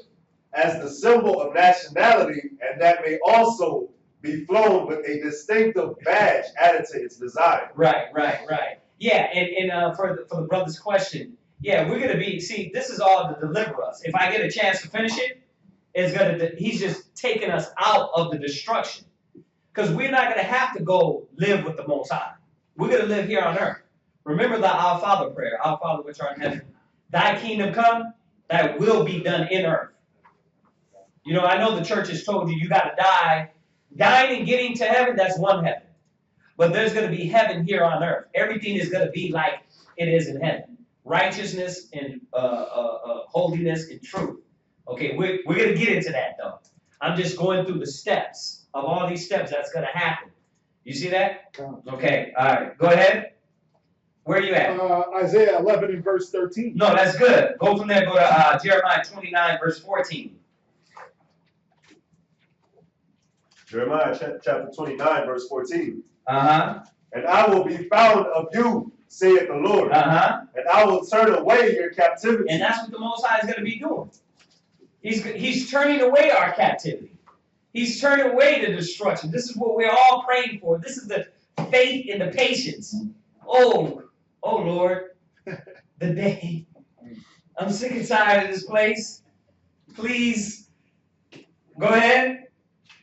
as the symbol of nationality, and that may also be flown with a distinctive badge added to its design. Right. Yeah, and for the brother's question, yeah, we're gonna be. See, this is all to deliver us. If I get a chance to finish it, he's just taking us out of the destruction, because we're not gonna have to go live with the Most High. We're gonna live here on earth. Remember the Our Father prayer, Our Father which art in heaven, Thy kingdom come, Thy will be done in earth. You know, I know the church has told you got to die. Dying and getting to heaven, that's one heaven. But there's going to be heaven here on earth. Everything is going to be like it is in heaven. Righteousness and holiness and truth. Okay, we're going to get into that, though. I'm just going through the steps of all these steps that's going to happen. You see that? Okay, all right. Go ahead. Where are you at? Isaiah 11 and verse 13. No, that's good. Go from there. Go to Jeremiah 29, verse 14. Jeremiah chapter 29, verse 14. Uh-huh. And I will be found of you, saith the Lord. Uh-huh. And I will turn away your captivity. And that's what the Most High is going to be doing. He's turning away our captivity. He's turning away the destruction. This is what we're all praying for. This is the faith and the patience. Oh Lord, the day. I'm sick and tired of this place. Please, go ahead.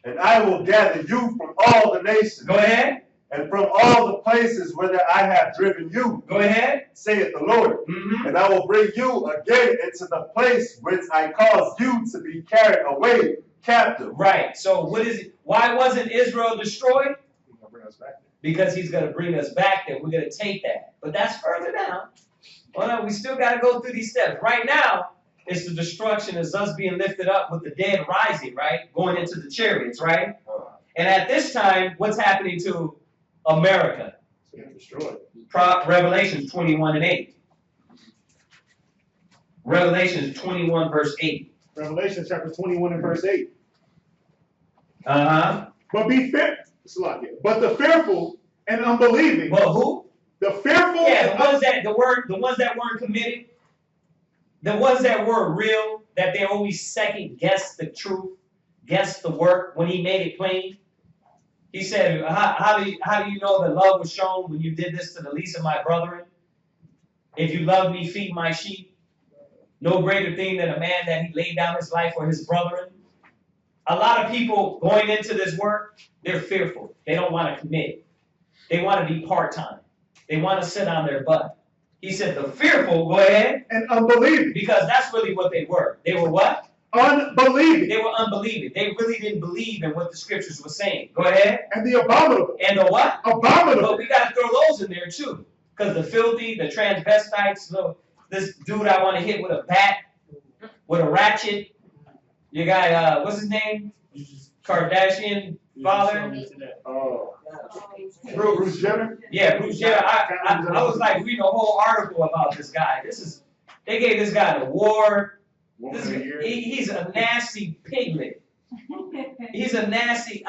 And I will gather you from all the nations. Go ahead. And from all the places whither I have driven you. Go ahead. Saith the Lord. Mm-hmm. And I will bring you again into the place whence I caused you to be carried away captive. Right. So what is it? Why wasn't Israel destroyed? He's gonna bring us back there. Because he's going to bring us back there. We're going to take that. But that's further down. Well, no, we still got to go through these steps. Right now, it's the destruction is us being lifted up with the dead rising, right? Going into the chariots, right? And at this time, what's happening to America? It's getting destroyed. Revelation 21 and 8. Revelation 21 verse 8. Revelation chapter 21 and verse 8. Uh-huh. But the fearful and unbelieving. But who? The fearful. Yeah, the ones that weren't committed. The ones that were real, that they always second guess the truth, guess the work when he made it plain. He said, how do you know that love was shown when you did this to the least of my brethren? If you love me, feed my sheep. No greater thing than a man that he laid down his life for his brethren. A lot of people going into this work, they're fearful. They don't want to commit. They want to be part-time. They want to sit on their butt. He said the fearful, go ahead. And unbelieving. Because that's really what they were. They were what? Unbelieving. They were unbelieving. They really didn't believe in what the scriptures were saying. Go ahead. And the abominable. And the what? Abominable. But we got to throw those in there too. Because the filthy, the transvestites, this dude I want to hit with a bat, with a ratchet. You got, what's his name? Kardashian father. Oh. Bruce Jenner? Yeah, Bruce Jenner. I was like reading a whole article about this guy. They gave this guy an award. He's a nasty piglet. He's a nasty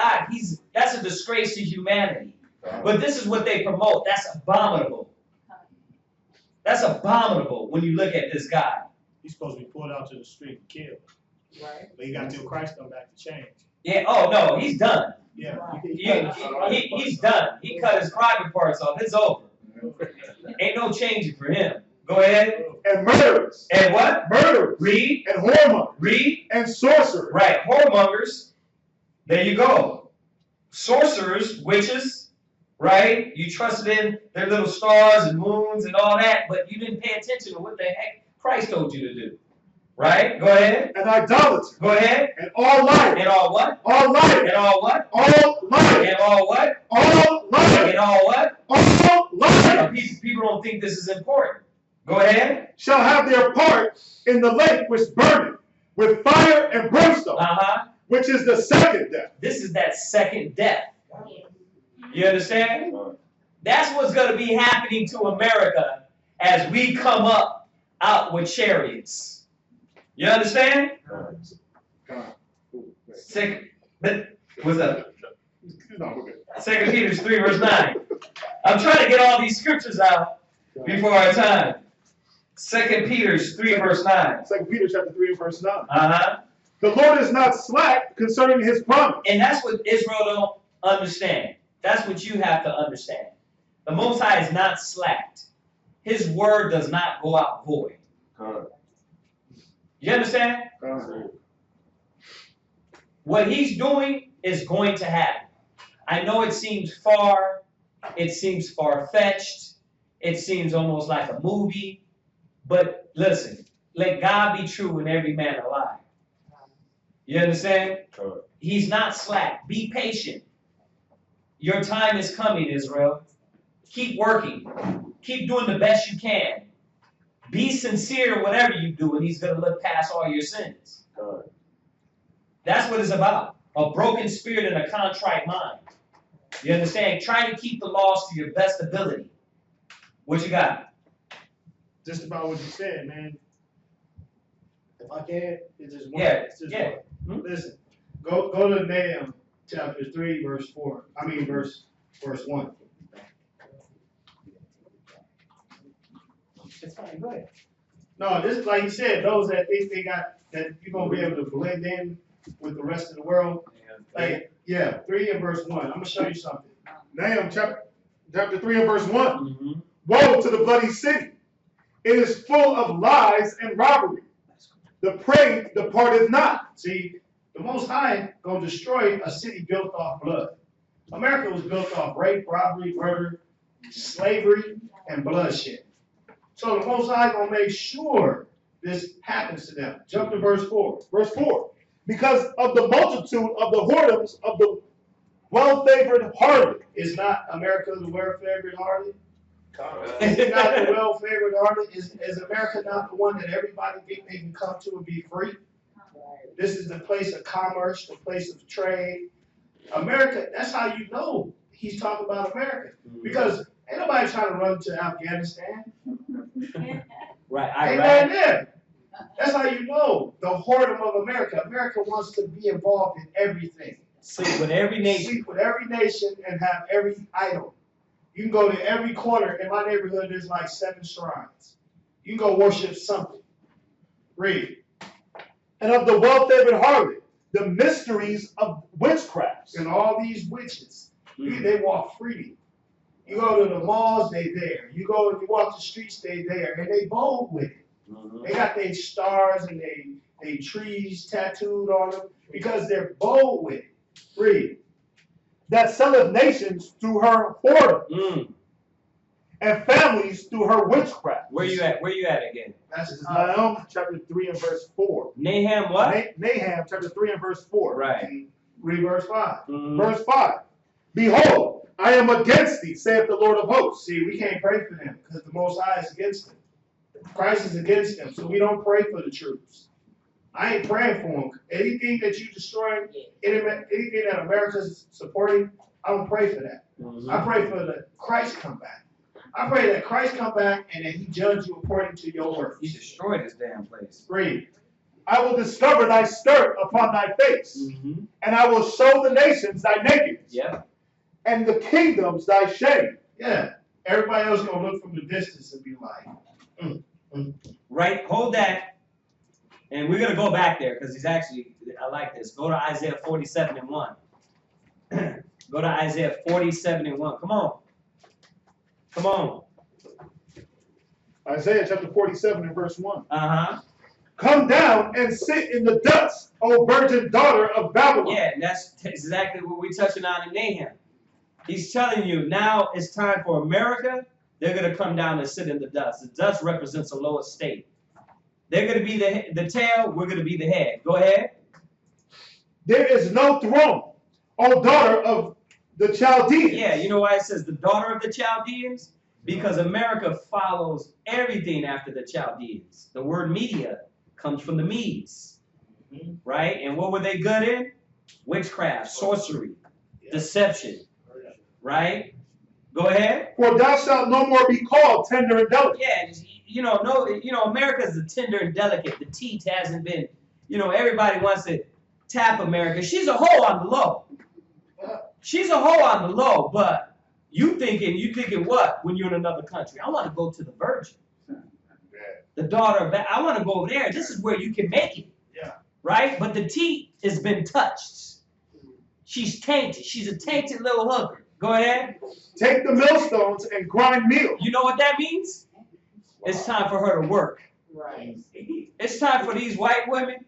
that's a disgrace to humanity. But this is what they promote. That's abominable. That's abominable when you look at this guy. He's supposed to be pulled out to the street and killed. Right. But he got till Christ come back to change. Yeah, oh no, he's done. Yeah. He's done. He cut his private parts off. It's over. Ain't no changing for him. Go ahead. And murderers. And what? Murderers. Read. And whoremongers. Read. And sorcerers. Right. Whoremongers. There you go. Sorcerers, witches, right? You trusted in their little stars and moons and all that, but you didn't pay attention to what the heck Christ told you to do. Right? Go ahead. And idolatry. Go ahead. And all liars. And all what? All liars. And all what? All liars. And all what? All liars. And all what? All liars. People don't think this is important. Go ahead. Shall have their part in the lake which burneth with fire and brimstone. Uh-huh. Which is the second death. This is that second death. You understand? That's what's going to be happening to America as we come up out with chariots. You understand? Second, what's up? Second Peter 3 verse 9. I'm trying to get all these scriptures out before our time. 2 Peter 3 verse 9. 2 Peter chapter 3 and verse 9. Uh-huh. The Lord is not slack concerning his promise. And that's what Israel don't understand. That's what you have to understand. The Most High is not slacked. His word does not go out void. You understand? What he's doing is going to happen. I know it seems far, it seems far-fetched, it seems almost like a movie, but listen, let God be true and every man a lie. You understand? He's not slack. Be patient. Your time is coming, Israel. Keep working. Keep doing the best you can. Be sincere whatever you do, and he's going to look past all your sins. That's what it's about. A broken spirit and a contrite mind. You understand? Try to keep the laws to your best ability. What you got? Just about what you said, man. If I can, it's just one. Yeah, It's just yeah. one. Listen, go to Nahum chapter 3, verse 4. I mean, verse 1. It's fine. Go ahead. No, this is like you said, those that think they got, that you're going to be able to blend in with the rest of the world. Like, yeah, 3 and verse 1. I'm going to show you something. Nahum chapter 3 and verse 1. Mm-hmm. Woe to the bloody city. It is full of lies and robbery. The prey departeth not. See, the Most High going to destroy a city built off blood. America was built off rape, robbery, murder, slavery, and bloodshed. So the Most High going to make sure this happens to them. Jump to verse 4. Verse 4. Because of the multitude of the whoredoms of the well-favored harlot. Is not America the well-favored harlot? Is it not the well-favored harlot? Is America not the one that everybody think they can come to and be free? This is the place of commerce, the place of trade. America, that's how you know he's talking about America. Because ain't nobody trying to run to Afghanistan. Right, Ain't Iraq. nobody there. That's how you know the whoredom of America. America wants to be involved in everything. Sleep with every nation. Sleep with every nation and have every idol. You can go to every corner. In my neighborhood, there's like 7 shrines. You can go worship something. Read. And of the well-favored harlot, the mysteries of witchcraft. And all these witches, they walk freely. You go to the malls, they there. You go and you walk the streets, they there. And they bold with it. They got their stars and they trees tattooed on them because they're bold with it. Read. That selleth nations through her whoredom. And families through her witchcraft. Where you at? Where you at again? This is Nahum chapter 3 and verse 4. Nahum what? Nahum chapter 3 and verse 4. Right. Read verse 5. Verse 5. Behold, I am against thee, saith the Lord of hosts. See, we can't pray for them because the Most High is against them. Christ is against them, so we don't pray for the troops. I ain't praying for them. Anything that you destroy, anything that America's supporting, I don't pray for that. I pray for the Christ come back. I pray that Christ come back and that he judge you according to your works. He destroyed this damn place. Read. I will discover thy skirt upon thy face, and I will show the nations thy nakedness, and the kingdoms thy shame. Yeah. Everybody else gonna look from the distance and be like, Right, hold that. And we're gonna go back there because he's actually, I like this. Go to Isaiah 47 and 1. Go to Isaiah 47 and 1. Come on. Come on. Isaiah chapter 47 and verse 1. Come down and sit in the dust, O virgin daughter of Babylon. Yeah, and that's exactly what we're touching on in Nahum. He's telling you now it's time for America. They're going to come down and sit in the dust. The dust represents a lower state. They're going to be the tail. We're going to be the head. Go ahead. There is no throne, O daughter of the Chaldeans. Yeah, you know why it says the daughter of the Chaldeans? Because America follows everything after the Chaldeans. The word media comes from the Medes, right? And what were they good in? Witchcraft, sorcery, deception, right? Go ahead. For thou shalt no more be called tender and delicate. Yeah, America's the tender and delicate. The teat hasn't been, everybody wants to tap America. She's a hoe on the low. She's a hoe on the low, but you thinking what when you're in another country? I want to go to the Virgin. The daughter of, I want to go over there. This is where you can make it. Yeah. Right? But the teat has been touched. She's tainted. She's a tainted little hooker. Go ahead. Take the millstones and grind meal. You know what that means? It's time for her to work. Right. It's time for these white women.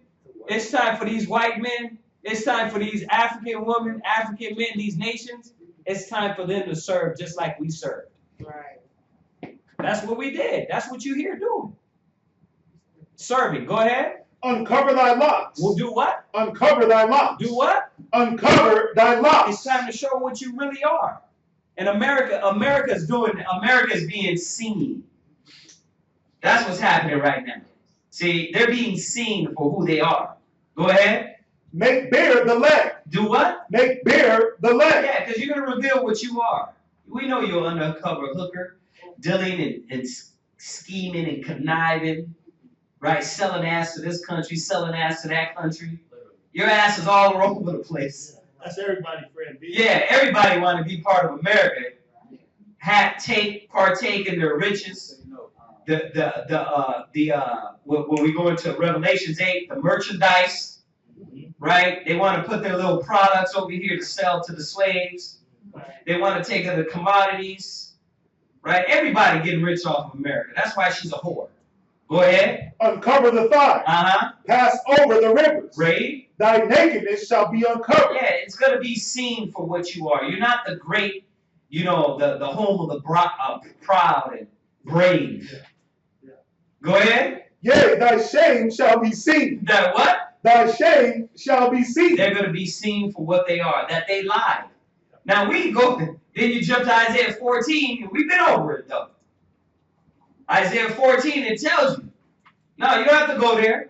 It's time for these white men. It's time for these African women, African men, these nations. It's time for them to serve just like we served. Right. That's what we did. That's what you're here doing. Serving. Go ahead. Uncover thy locks. We'll do what? Uncover thy locks. Do what? Uncover thy locks. It's time to show what you really are. And America's being seen. That's what's happening right now. See, they're being seen for who they are. Go ahead. Make bare the leg. Do what? Make bare the leg. Yeah, because you're going to reveal what you are. We know you're an undercover hooker, dealing and scheming and conniving, right? Selling ass to this country, selling ass to that country. Your ass is all over the place. That's everybody, friend. Yeah, everybody want to be part of America. Partake in their riches. When we go into Revelations 8, the merchandise, right? They want to put their little products over here to sell to the slaves. They want to take the commodities, right? Everybody getting rich off of America. That's why she's a whore. Go ahead. Uncover the thigh. Pass over the rivers. Read. Thy nakedness shall be uncovered. Yeah, it's going to be seen for what you are. You're not the great, the home of the proud and brave. Go ahead. Yea, thy shame shall be seen. That what? Thy shame shall be seen. They're going to be seen for what they are, that they lied. Now we go, then you jump to Isaiah 14, and we've been over it though. Isaiah 14, it tells you. No, you don't have to go there.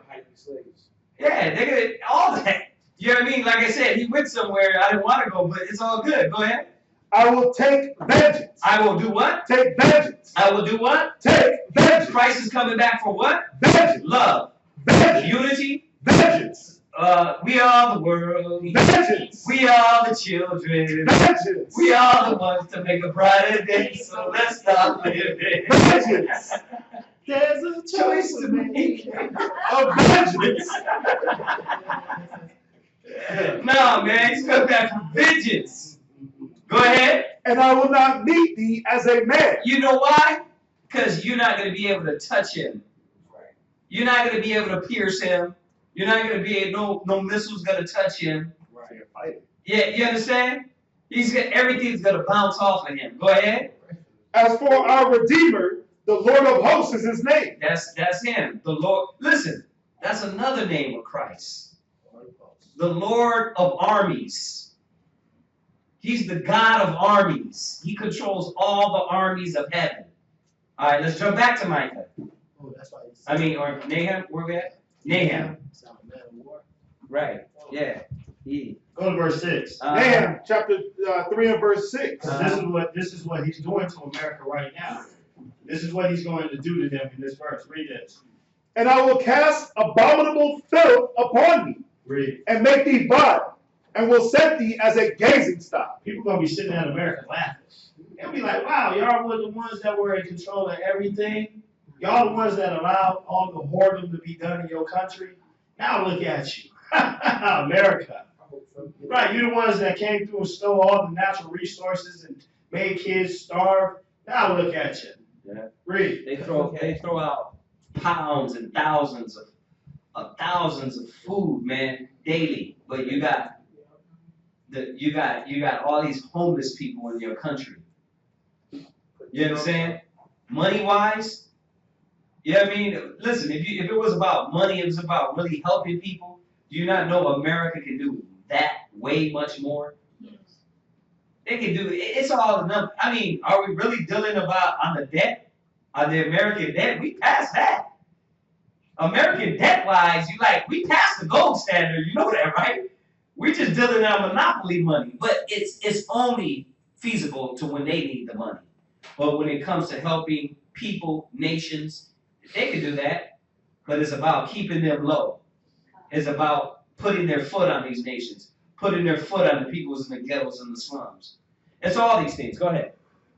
Yeah, they're going to, all that. You know what I mean? Like I said, he went somewhere, I didn't want to go, but it's all good. Go ahead. I will take vengeance. I will do what? Take vengeance. I will do what? Take vengeance. Christ is coming back for what? Vengeance. Love. Vengeance. Unity. Vengeance. We are the world. Vengeance. We are the children. Vengeance. We are the ones to make a brighter day, so let's stop living. Vengeance. There's a Choice to make. Of vengeance. No, man, he's coming back for vengeance. Go ahead. And I will not meet thee as a man. You know why? Because you're not going to be able to touch him. You're not going to be able to pierce him. You're not going to be able, no missile's going to touch him. Right. Yeah, you understand? Everything's going to bounce off of him. Go ahead. As for our Redeemer, the Lord of hosts is his name. That's him. The Lord. Listen, that's another name of Christ. The Lord of armies. He's the God of armies. He controls all the armies of heaven. All right, let's jump back to Micah. Oh, that's why Or Nahum. Where we at? Nahum. Right. Yeah. Go to verse 6. Nahum chapter 3 and verse 6. This is what he's doing to America right now. This is what he's going to do to them in this verse. Read this. And I will cast abominable filth upon thee. Read. And make thee vile, and will set thee as a gazing stock. People gonna be sitting at America laughing. They'll be like, wow, y'all were the ones that were in control of everything. Y'all the ones that allowed all the whoredom to be done in your country. Now look at you. America. Right, you're the ones that came through and stole all the natural resources and made kids starve. Now look at you. Yeah. Read. They throw out pounds and thousands of food, man, daily. But you got all these homeless people in your country. You understand? Money wise, yeah, I mean, listen, if it was about money, it was about really helping people. Do you not know America can do that way much more? They can do it's all enough. I mean, are we really dealing on the debt? On the American debt? We passed that. American debt wise, we passed the gold standard, you know that, right? We're just dealing on monopoly money. But it's only feasible to when they need the money. But when it comes to helping people, nations, they can do that. But it's about keeping them low. It's about putting their foot on these nations, putting their foot on the peoples in the ghettos and the slums. It's all these things. Go ahead.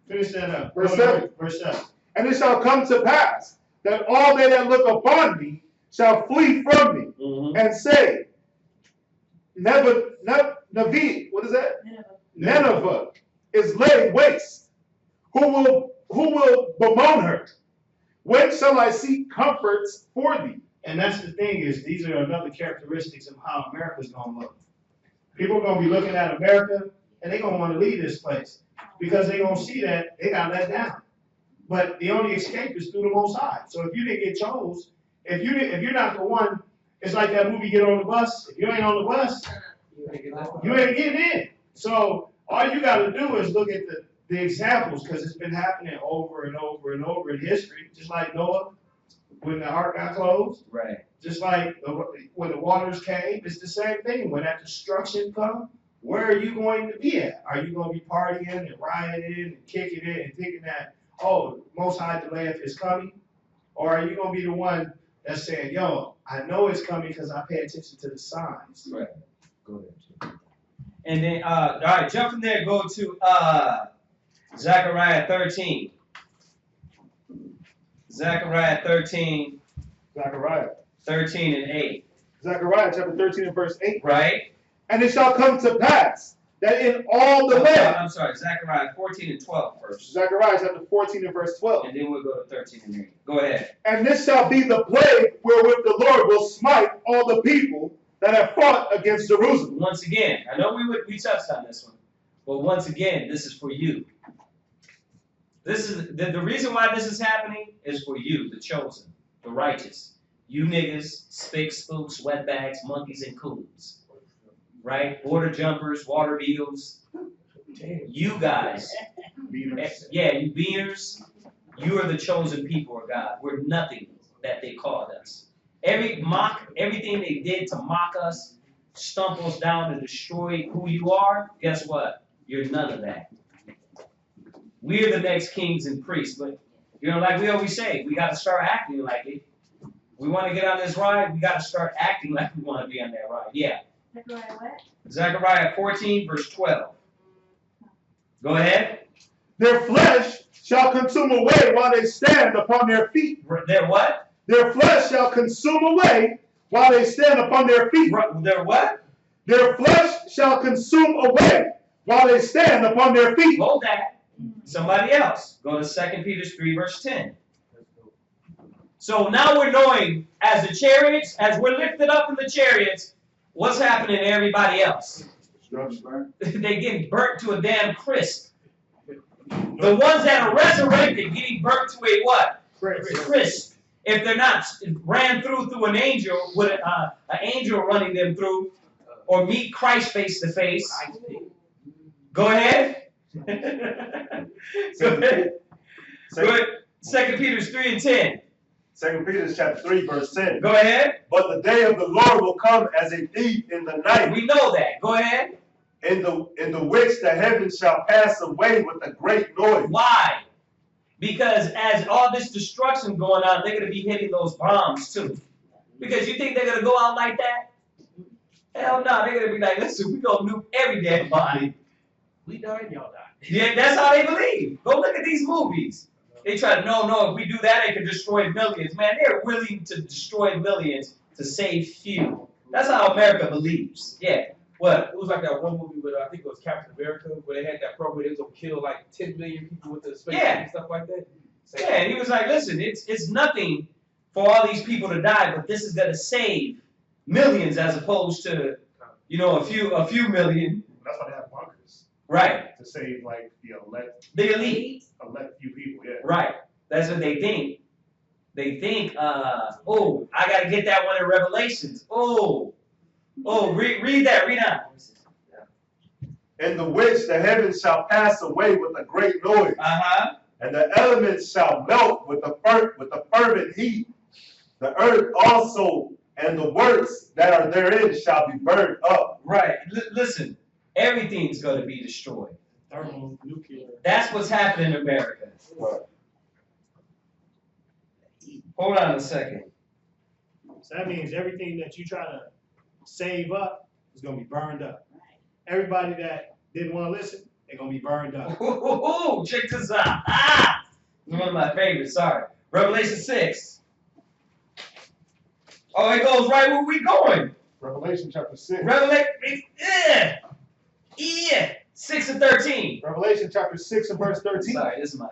Finish that up. Verse 7. Verse 7. And it shall come to pass that all they that look upon me shall flee from me and say, Navi, what is that? Nineveh is laid waste. Who will bemoan her? When shall I seek comforts for thee? And that's the thing is, these are another characteristics of how America's going to look. People are going to be looking at America, and they're going to want to leave this place because they're going to see that they got let down. But the only escape is through the Most High. So if you didn't get chose, if you're not the one, it's like that movie Get on the Bus. If you ain't on the bus, you ain't getting in. So all you got to do is look at the examples, because it's been happening over and over and over in history, just like Noah when the ark got closed. Right. Just like when the waters came, it's the same thing. When that destruction comes, where are you going to be at? Are you going to be partying and rioting and kicking it and thinking that, oh, Most High delayeth his coming? Or are you going to be the one that's saying, yo, I know it's coming because I pay attention to the signs? Right. Go ahead. And then, all right, jump from there, go to Zechariah 13. Zechariah 13. Zechariah 13 and 8. Zechariah chapter 13 and verse 8. Right? And it shall come to pass that in all the land. I'm sorry, Zechariah 14 and 12 first. Zechariah chapter 14 and verse 12. And then we'll go to 13 and 8. Go ahead. And this shall be the plague wherewith the Lord will smite all the people that have fought against Jerusalem. Once again, I know we touched on this one, but once again, this is for you. This is the reason why this is happening is for you, the chosen, the righteous. You niggas, spicks, spooks, wetbacks, monkeys, and coons. Right? Border jumpers, water beetles. You guys. Yeah, you beaners. You are the chosen people of God. We're nothing that they called us. Everything they did to mock us, stump us down and destroy who you are, guess what? You're none of that. We're the next kings and priests, but like we always say, we got to start acting like it. We want to get on this ride, we got to start acting like we want to be on that ride. Yeah. Zechariah what? Zechariah 14, verse 12. Go ahead. Their flesh shall consume away while they stand upon their feet. Their what? Their flesh shall consume away while they stand upon their feet. Their what? Their flesh shall consume away while they stand upon their feet. Hold that. Somebody else. Go to 2 Peter 3, verse 10. So now we're knowing, as the chariots, as we're lifted up in the chariots, what's happening to everybody else? They getting burnt to a damn crisp. The ones that are resurrected getting burnt to a what? Crisp. If they're not ran through an angel, with an angel running them through, or meet Christ face to face. Go ahead. Go ahead. 2 Peter 3 and 10. 2 Peter chapter 3, verse 10. Go ahead. But the day of the Lord will come as a thief in the night. We know that. Go ahead. In the which the heavens shall pass away with a great noise. Why? Because as all this destruction going on, they're going to be hitting those bombs too. Because you think they're going to go out like that? Hell no. They're going to be like, listen, we're going to nuke every damn body. We died, y'all died. Yeah, that's how they believe. Go look at these movies. They try to, no, if we do that, it can destroy millions. Man, they're willing to destroy millions to save few. That's how America believes. Yeah. What? It was like that one movie with, I think it was Captain America, where they had that program where they was going to kill like 10 million people with the space and stuff like that. Yeah, and he was like, listen, it's nothing for all these people to die, but this is going to save millions as opposed to, a few million. That's why they have bunkers. Right. To save like the elite few people, yeah. Right. That's what they think. They think, I gotta get that one in Revelations. Read that, read on. In the which the heavens shall pass away with a great noise. And the elements shall melt with a fervent heat. The earth also and the works that are therein shall be burned up. Right. Listen, everything's going to be destroyed. Thermonuclear. That's what's happening in America. Right. Hold on a second. So that means everything that you try to save up is gonna be burned up. Everybody that didn't want to listen, they're gonna be burned up. Ooh, check this out. Ah! This is one of my favorites, sorry. Revelation 6. Oh, it goes right where we going. Revelation chapter 6. Yeah. 6 and 13. Revelation chapter 6 and verse 13. Sorry, this is my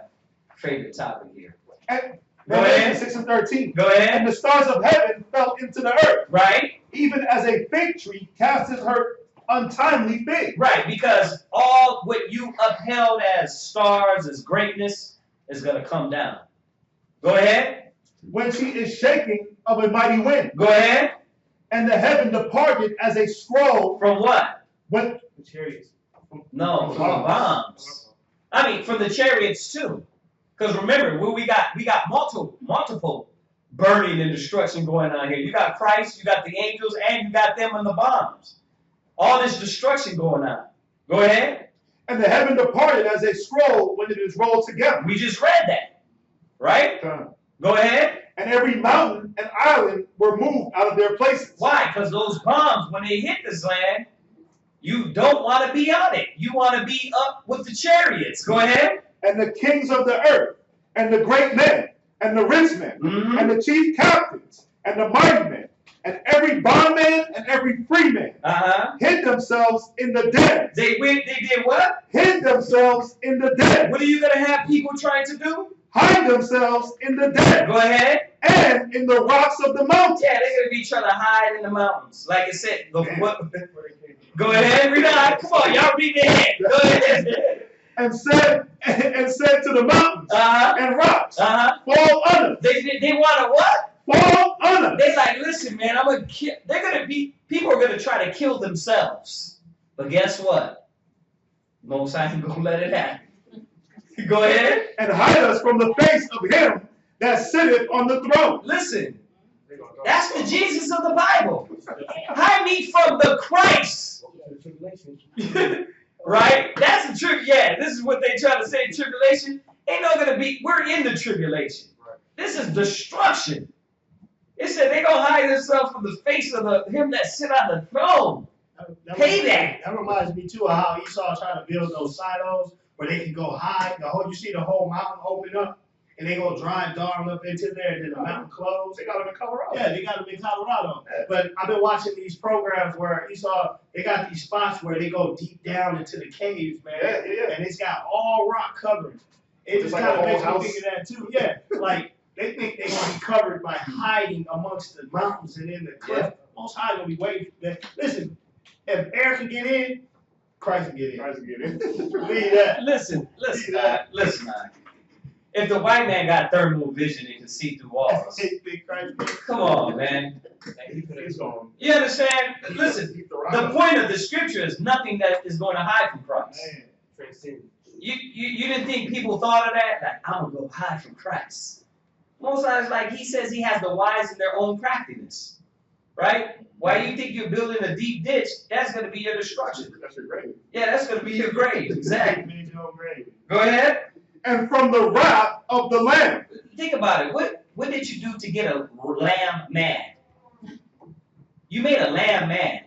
favorite topic here. And Go Revelation ahead. 6 and 13. Go ahead. And the stars of heaven fell into the earth, Right? even as a fig tree casteth her untimely fig. Right, because all what you upheld as stars, as greatness, is going to come down. Go ahead. When she is shaking of a mighty wind. Go ahead. And the heaven departed as a scroll. From what? When The chariots. No, from the bombs. I mean, from the chariots too. Because remember, we got multiple burning and destruction going on here. You got Christ, you got the angels, and you got them and the bombs. All this destruction going on. Go ahead. And the heaven departed as a scroll when it is rolled together. We just read that. Right? Go ahead. And every mountain and island were moved out of their places. Why? Because those bombs, when they hit this land, you don't want to be on it. You want to be up with the chariots. Go ahead. And the kings of the earth, and the great men, and the rich men, and the chief captains, and the mighty men, and every bondman and every free man hid themselves in the den. They did what? Hid themselves in the den. What are you going to have people trying to do? Hide themselves in the den. Go ahead. And in the rocks of the mountains. Yeah, they're going to be trying to hide in the mountains. Like I said, go ahead, read on. Come on, y'all read ahead. Go ahead. And said to the mountains and rocks, fall under. They want to what? Fall under. They like, listen, man, I'm gonna kill. They're gonna be. People are gonna try to kill themselves. But guess what? Most High ain't gonna let it happen. Go ahead. And hide us from the face of him that sitteth on the throne. Listen, that's the Jesus of the Bible. Hide me from the Christ. Right? That's the truth. Yeah, this is what they try to say. Tribulation ain't not gonna be. We're in the tribulation. This is destruction. It said they gonna hide themselves from the face of him that sit on the throne. Payback. That reminds me too of how Esau tried to build those silos where they can go hide. You see the whole mountain open up, and they go drive Darn up into there, and then the mountain closed. They got them in Colorado. Yeah, they got them in Colorado. But I've been watching these programs where Esau, they got these spots where they go deep down into the caves, man. Yeah. And it's got all rock covered. It just kind of makes me think of that too. Yeah, like they think they're gonna be covered by hiding amongst the mountains and in the cliff. Most High gonna be waiting for that. Listen, if air can get in, Christ can get in. Christ can get in. Believe that. Listen. If the white man got thermal vision and can see through walls, come on, man. He's gone. You understand? Listen, the point of the scripture is nothing that is going to hide from Christ. You didn't think people thought of that? Like, I'm going to go hide from Christ. Most times, like he says, he has the wise in their own craftiness. Right? Why you think you're building a deep ditch? That's going to be your destruction. That's your grave. Yeah, that's going to be your grave. Exactly. Grave. Go ahead. And from the wrath of the Lamb. Think about it. What did you do to get a lamb mad? You made a lamb mad.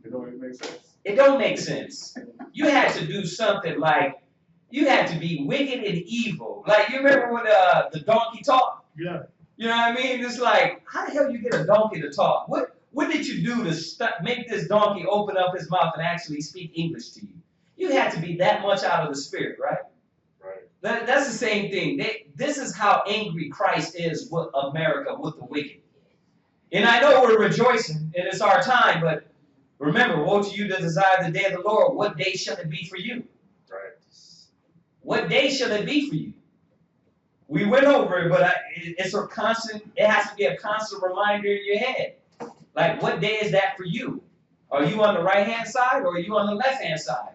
It don't even make sense. It don't make sense. You had to do something like, you had to be wicked and evil. Like, you remember when the donkey talked? Yeah. You know what I mean? It's like, how the hell you get a donkey to talk? What did you do to make this donkey open up his mouth and actually speak English to you? You had to be that much out of the spirit, right? Right. That's the same thing. This is how angry Christ is with America, with the wicked. And I know we're rejoicing, and it's our time, but remember, woe to you that desire the day of the Lord. What day shall it be for you? Right. What day shall it be for you? We went over it, but it's a constant. It has to be a constant reminder in your head. Like, what day is that for you? Are you on the right-hand side, or are you on the left-hand side?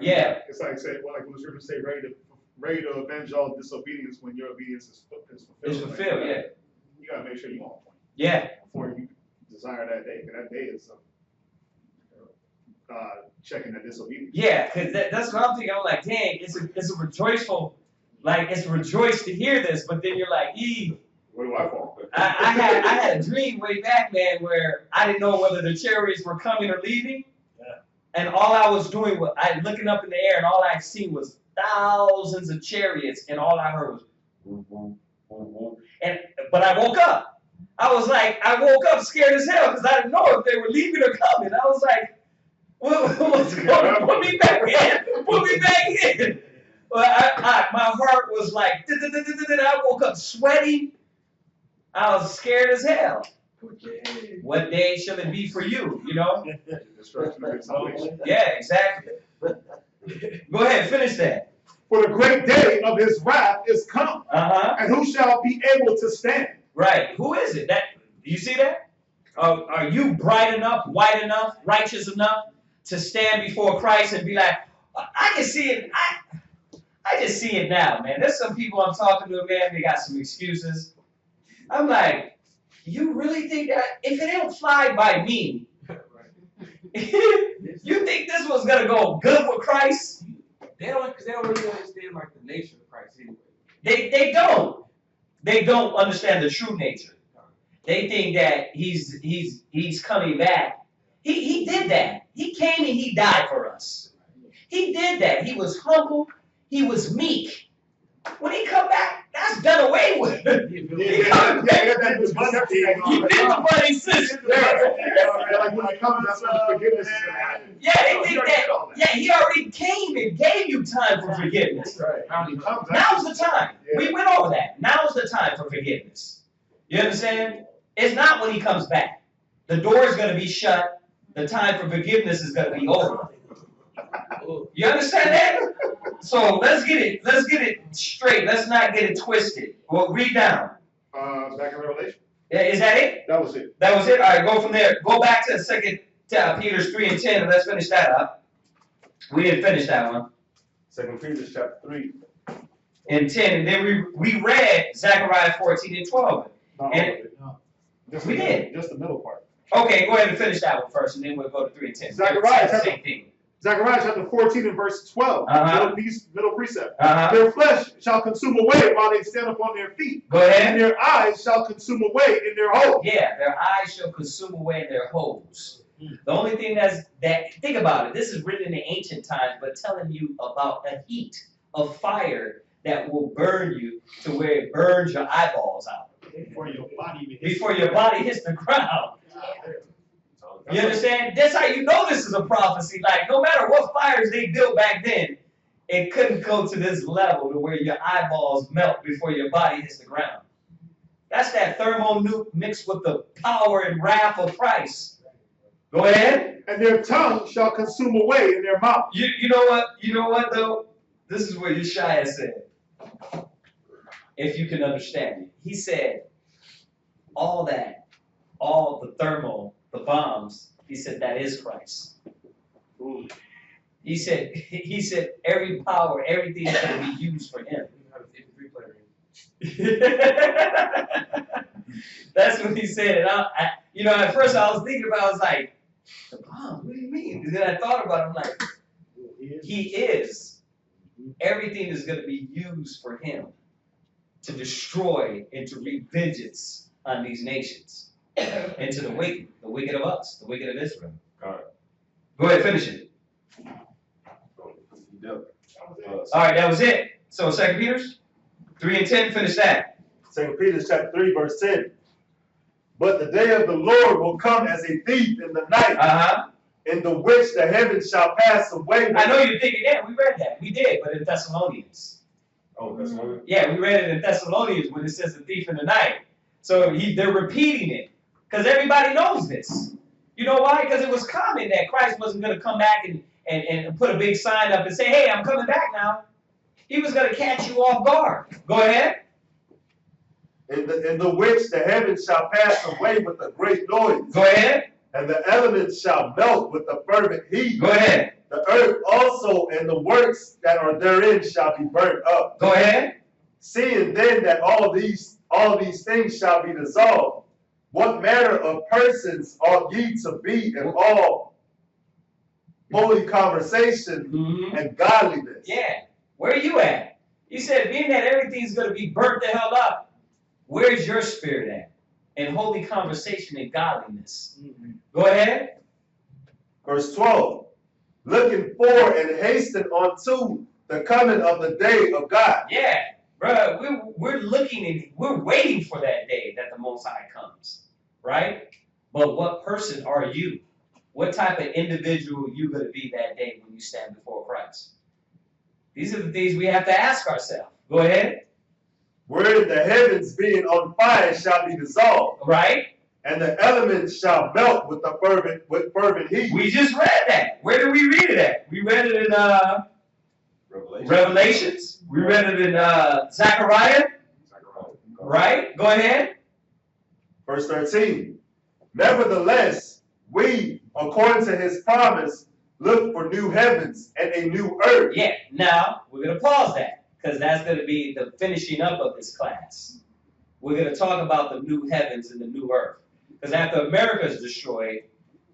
Yeah. It's like when the scriptures say, ready to avenge all disobedience when your obedience is fulfilled. It's fulfilled, yeah. You gotta make sure you're on point. Yeah. Before you desire that day, because that day is checking the disobedience. Yeah, because that's what I'm thinking. I'm like, dang, it's a rejoiceful, like it's rejoiced to hear this, but then you're like, Where do I fall? I had a dream way back, man, where I didn't know whether the chariots were coming or leaving. And all I was doing was looking up in the air, and all I seen was thousands of chariots, and all I heard was woo, woo, woo, woo. But I woke up. I woke up scared as hell because I didn't know if they were leaving or coming. I was like, what's going on? Put me back in. Put me back in. Well, my heart was like, I woke up sweating. I was scared as hell. What day shall it be for you? You know? Yeah, exactly. Go ahead, finish that. For the great day of his wrath is come. And who shall be able to stand? Right. Who is it? Do you see that? Are you bright enough, white enough, righteous enough to stand before Christ and be like, I can see it. I just see it now, man. There's some people I'm talking to, man, they got some excuses. I'm like, you really think that if it don't fly by me, you think this was gonna go good with Christ? They don't really understand like the nature of Christ anyway. They don't. They don't understand the true nature. They think that he's coming back. He did that. He came and he died for us. He did that. He was humble. He was meek. When he come back, that's done away with. He comes back. He did the bloody system. Like when it comes, that's when the forgiveness is going to happen. Yeah, they think that. Yeah, he already came and gave you time for forgiveness. Now's the time. We went over that. Now's the time for forgiveness. You understand? It's not when he comes back. The door is going to be shut. The time for forgiveness is going to be over. You understand that? So let's get it straight. Let's not get it twisted. Well, read down. Back in Revelation. Yeah, is that it? That was it. That was it? All right, go from there. Go back to 2 Peter 3 and 10, and let's finish that up. We didn't finish that one. 2 Peter chapter 3. And 10, and then we read Zechariah 14 and 12. We did. Just the middle part. Okay, go ahead and finish that one first, and then we'll go to 3 and 10. Zechariah, same thing. Zechariah chapter 14 and verse 12. Middle precept. Their flesh shall consume away while they stand upon their feet. Go ahead. And their eyes shall consume away in their holes. Yeah, their eyes shall consume away in their holes. The only thing think about it, this is written in the ancient times, but telling you about a heat of fire that will burn you to where it burns your eyeballs out. Before your body hits the ground. You understand? That's how you know this is a prophecy. Like, no matter what fires they built back then, it couldn't go to this level to where your eyeballs melt before your body hits the ground. That's that thermal nuke mixed with the power and wrath of Christ. Go ahead. And their tongue shall consume away in their mouth. You know what? You know what, though? This is what Yeshaya said. If you can understand it. He said, all the thermal, the bombs, he said, that is Christ. He said every power, everything is going to be used for him. That's what he said. And at first I was thinking about, I was like, the bombs, what do you mean? And then I thought about it, I'm like, he is. Everything is going to be used for him to destroy and to wreak vengeance on these nations. And to the wicked of us, the wicked of Israel. All right. Go ahead, finish it. All right, that was it. So 2 Peter 3 and 10, finish that. 2 Peter chapter 3, verse 10. But the day of the Lord will come as a thief in the night, in the which the heavens shall pass away. I know you're thinking, yeah, we read that. We did, but in Thessalonians. Oh, Thessalonians? Yeah, we read it in Thessalonians when it says the thief in the night. So they're repeating it. Because everybody knows this. You know why? Because it was common that Christ wasn't going to come back and put a big sign up and say, hey, I'm coming back now. He was going to catch you off guard. Go ahead. In the which the heavens shall pass away with a great noise. Go ahead. And the elements shall melt with a fervent heat. Go ahead. The earth also and the works that are therein shall be burnt up. Go ahead. Seeing then that all these things shall be dissolved, what manner of persons ought ye to be in all holy conversation, and godliness. Yeah. Where are you at? He said, being that everything's going to be burnt the hell up, where's your spirit at? In holy conversation and godliness. Go ahead. Verse 12. Looking for and hasten unto the coming of the day of God. Yeah. Bro, we're looking and we're waiting for that day that the Most High comes. Right? But what person are you? What type of individual are you going to be that day when you stand before Christ? These are the things we have to ask ourselves. Go ahead. Where the heavens being on fire shall be dissolved. Right. And the elements shall melt with fervent heat. We just read that. Where did we read it at? We read it in Revelations. We read it in Zechariah. Right? Go ahead. Verse 13. Nevertheless, we, according to his promise, look for new heavens and a new earth. Yeah. Now, we're going to pause that because that's going to be the finishing up of this class. We're going to talk about the new heavens and the new earth. Because after America is destroyed,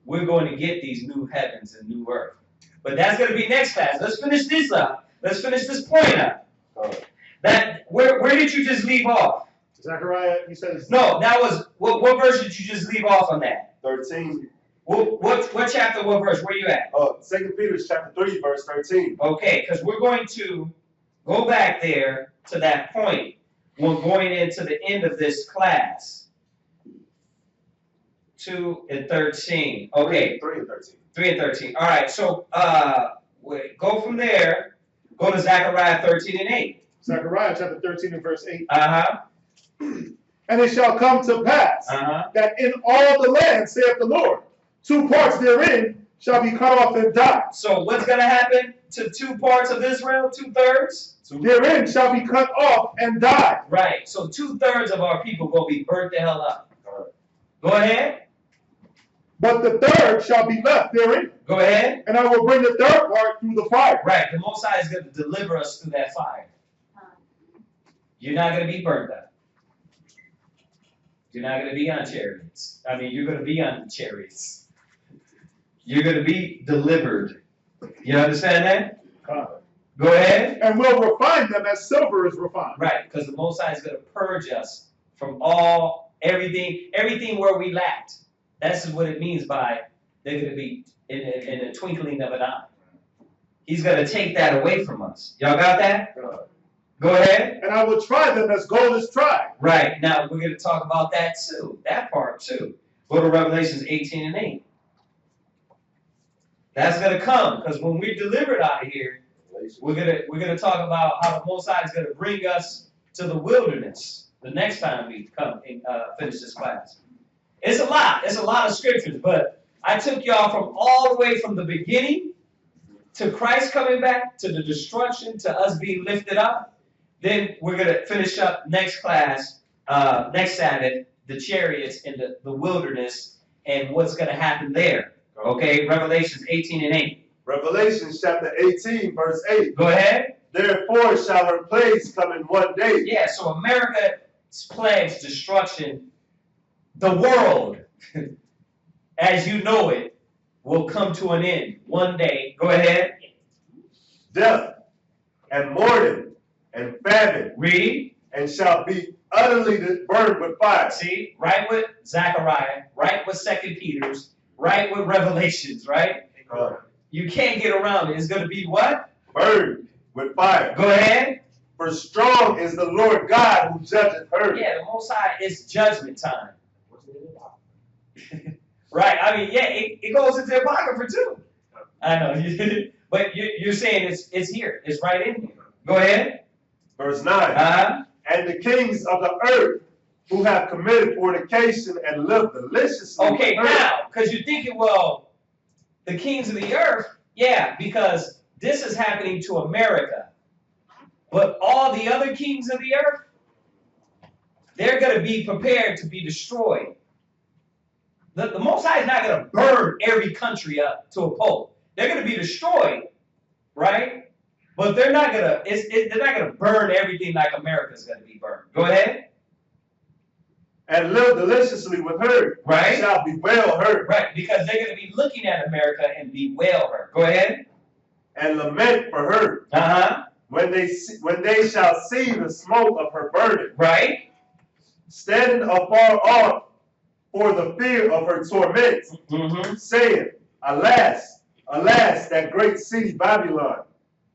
we're going to get these new heavens and new earth. But that's going to be next class. Let's finish this up. Let's finish this point up. That where did you just leave off? Zechariah, he says. No, that was what verse did you just leave off on that? 13. What chapter? What verse? Where are you at? 2 Peter chapter 3, verse 13. Okay, because we're going to go back there to that point. We're going into the end of this class. 2 and 13. Okay. 3 and 13. 3 and 13. All right. So go from there. Go to Zechariah 13 and 8. Zechariah chapter 13 and verse 8. Uh-huh. And it shall come to pass that in all the land, saith the Lord, 2 parts therein shall be cut off and die. So what's going to happen to 2 parts of Israel? 2/3? Therein shall be cut off and die. Right. So 2/3 of our people will be burnt the hell up. Go ahead. But the third shall be left therein. Go ahead. And I will bring the third part through the fire. Right. The Most High is going to deliver us through that fire. You're not going to be burnt up. You're not going to be on chariots. I mean, you're going to be on the chariots. You're going to be delivered. You understand that? Go ahead. And we'll refine them as silver is refined. Right, because the Most High is going to purge us from everything where we lacked. That's what it means by they're going to be in a twinkling of an eye. He's going to take that away from us. Y'all got that? Go ahead. And I will try them as gold is tried. Right. Now, we're going to talk about that too. That part too. Go to Revelations 18 and 8. That's going to come because when we're delivered out of here, we're gonna talk about how the Most High is going to bring us to the wilderness the next time we come and finish this class. It's a lot. It's a lot of scriptures, but I took y'all from all the way from the beginning to Christ coming back, to the destruction, to us being lifted up. Then we're going to finish up next class, next Sabbath, the chariots in the wilderness and what's going to happen there. Okay, Revelations 18 and 8. Revelations chapter 18, verse 8. Go ahead. Therefore shall her plagues come in one day. Yeah, so America's plagues, destruction, the world, as you know it, will come to an end one day. Go ahead. Death and mourning and famine. Read. And shall be utterly burned with fire. See, right with Zechariah, right with 2 Peter's, right with Revelations, right? You can't get around it. It's going to be what? Burned with fire. Go ahead. For strong is the Lord God who judgeth her. Yeah, the Most High, it's judgment time. Right. I mean, yeah, it goes into Apocrypha too. I know. But you're saying it's here. It's right in here. Go ahead. Verse 9. And the kings of the earth who have committed fornication and lived deliciously. Okay, now, because you're thinking, well, the kings of the earth, yeah, because this is happening to America. But all the other kings of the earth, they're going to be prepared to be destroyed. The Most High is not going to burn every country up to a pole. They're going to be destroyed, right? But they're not going to. They're not going to burn everything like America's going to be burned. Go ahead. and live deliciously with her, right? shall bewail her. Right, because they're going to be looking at America and bewail her. Go ahead. And lament for her. Uh-huh. When they shall see the smoke of her burning. Right. Standing afar off for the fear of her torment, saying, Alas, alas, that great city Babylon,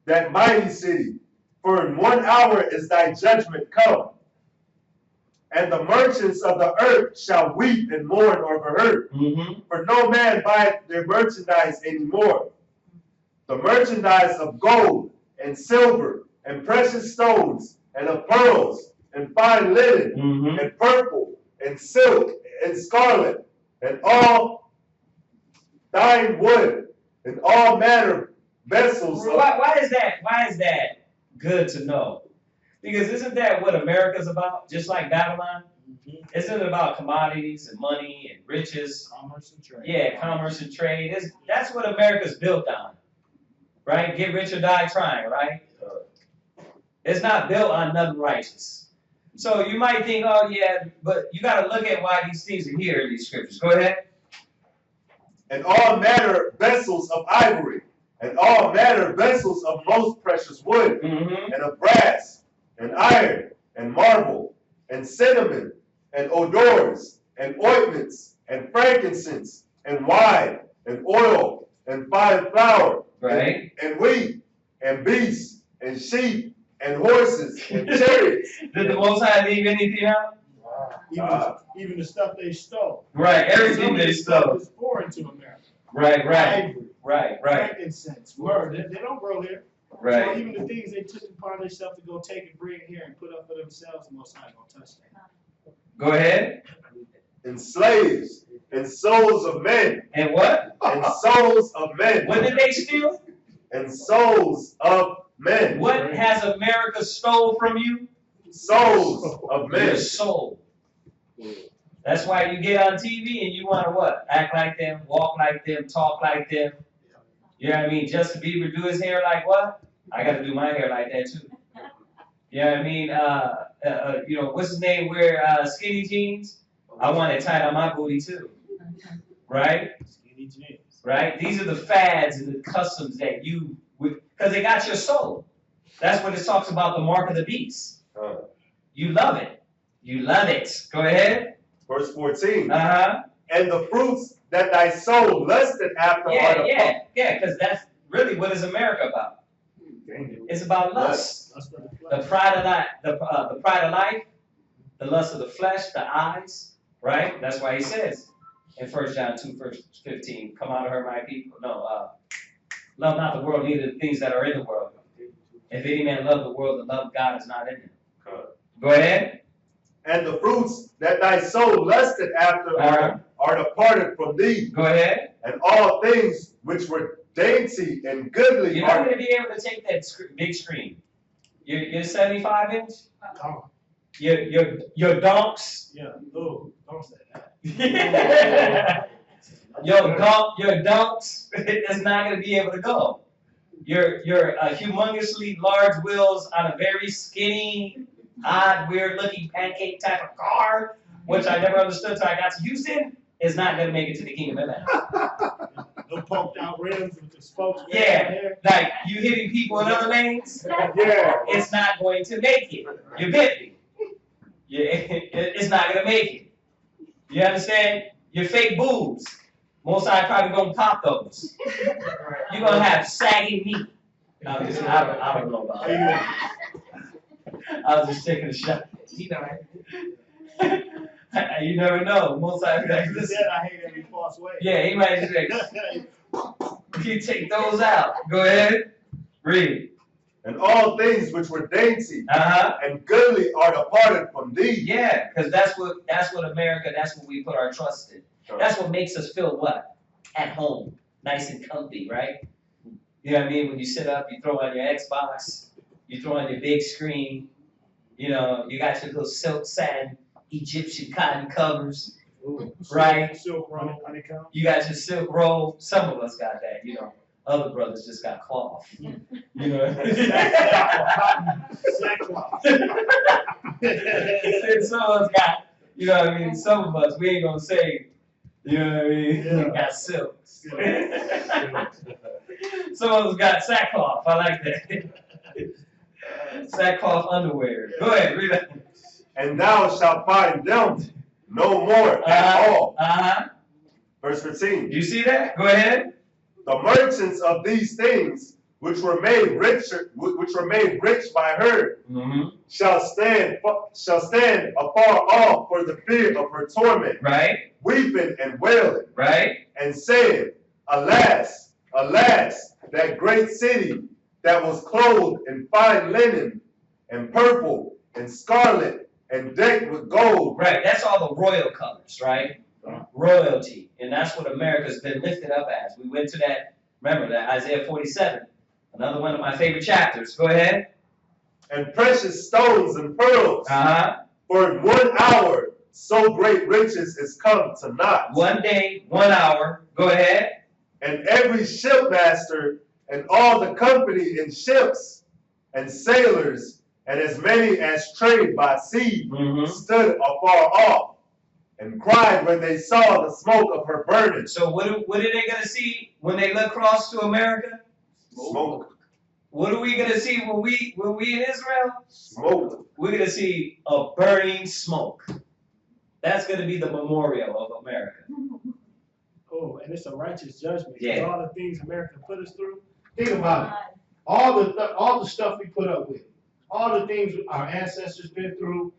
that mighty city, for in 1 hour is thy judgment come. And the merchants of the earth shall weep and mourn over her. For no man buyeth their merchandise anymore. The merchandise of gold and silver and precious stones and of pearls and fine linen and purple and silk and scarlet and all fine wood and all manner vessels. Why is that good to know? Because isn't that what America's about? Just like Babylon? Isn't it about commodities and money and riches? Commerce and trade. Yeah, commerce and trade. That's what America's built on. Right? Get rich or die trying, right? It's not built on nothing righteous. So you might think, oh yeah, but you got to look at why these things are here in these scriptures. Go ahead. And all manner vessels of ivory, and all manner vessels of most precious wood, and of brass, and iron, and marble, and cinnamon, and odors, and ointments, and frankincense, and wine, and oil, and fine flour, right, and wheat, and beasts, and sheep, and horses, and chariots. Did the Most High leave anything out? Even the stuff they stole. Right, everything they stole is foreign to America. Right, Ivory, right. frankincense, myrrh. They don't grow here. Right. So even the things they took upon themselves to go take and bring here and put up for themselves, the Most High gonna touch that. Go ahead. And slaves, and souls of men. And what? And souls of men. What did they steal? And souls of men. What has America stole from you? Souls of men. Your soul. That's why you get on TV and you want to what? Act like them, walk like them, talk like them. You know what I mean? Justin Bieber do his hair like what? I got to do my hair like that too. You know what I mean? You know, what's his name? Wear skinny jeans. I want it tight on my booty too. Right? Skinny jeans. Right? These are the fads and the customs that you, because they got your soul. That's what it talks about, the mark of the beast. You love it. You love it. Go ahead. Verse 14. Uh-huh. And the fruits that thy soul lusted after are the because that's really what is America about. It's about lust. The pride of life, the pride of life, the lust of the flesh, the eyes, right? That's why he says in 1 John 2, verse 15, come out of her, my people. No, love not the world, neither the things that are in the world. If any man love the world, the love of God is not in him. Go ahead. And the fruits that thy soul lusted after are departed from thee. Go ahead. And all things which were dainty and goodly. You're not going to be able to take that big screen. Your 75 inch. Your donks. Yeah, no, don't say that. your donks is not going to be able to go. Your humongously large wheels on a very skinny, odd, weird-looking pancake type of car, which I never understood until I got to Houston, is not going to make it to the kingdom of heaven. No poked out rims with the spokes. Yeah, like you hitting people in other lanes. Yeah, it's not going to make it. You get me? Yeah, it's not going to make it. You understand? Your fake boobs. Most I probably gonna pop those. You're gonna have saggy meat. I don't know about that. I was just taking a shot. You never know. Most I like this. I hate every false way. Yeah, he might just like, you take those out. Go ahead. Read. And all things which were dainty and goodly are departed from thee. Yeah, because that's what America, that's what we put our trust in. That's what makes us feel what? At home. Nice and comfy, right? You know what I mean? When you sit up, you throw on your Xbox, you throw on your big screen, you know, you got your little silk satin Egyptian cotton covers, right? Silk roll, honeycomb. You got your silk roll. Some of us got that, you know. Other brothers just got cloth. You know. Some of us got, You know what I mean? Some of us, we ain't gonna say, you know what I mean? Yeah. We got silks. Some of us got sackcloth. I like that. Sackcloth underwear. Go ahead, read it. And thou shalt find them no more at all. Verse 15. You see that? Go ahead. The merchants of these things which were made rich by her, shall stand afar off for the fear of her torment, right? Weeping and wailing, right? And saying, Alas, alas, that great city that was clothed in fine linen and purple and scarlet and decked with gold. Right, that's all the royal colors, right? Royalty, and that's what America's been lifted up as. We went to that, remember that Isaiah 47, another one of my favorite chapters. Go ahead. And precious stones and pearls. For in 1 hour, so great riches is come to naught. 1 day, 1 hour. Go ahead. And every shipmaster and all the company in ships and sailors and as many as trade by sea stood afar off and cried when they saw the smoke of her burning. So what are they going to see when they look across to America? Smoke. What are we going to see when we in Israel? Smoke. We're going to see a burning smoke. That's going to be the memorial of America. Oh, and it's a righteous judgment. Yeah. All the things America put us through. Think about it. All the stuff we put up with, all the things our ancestors been through,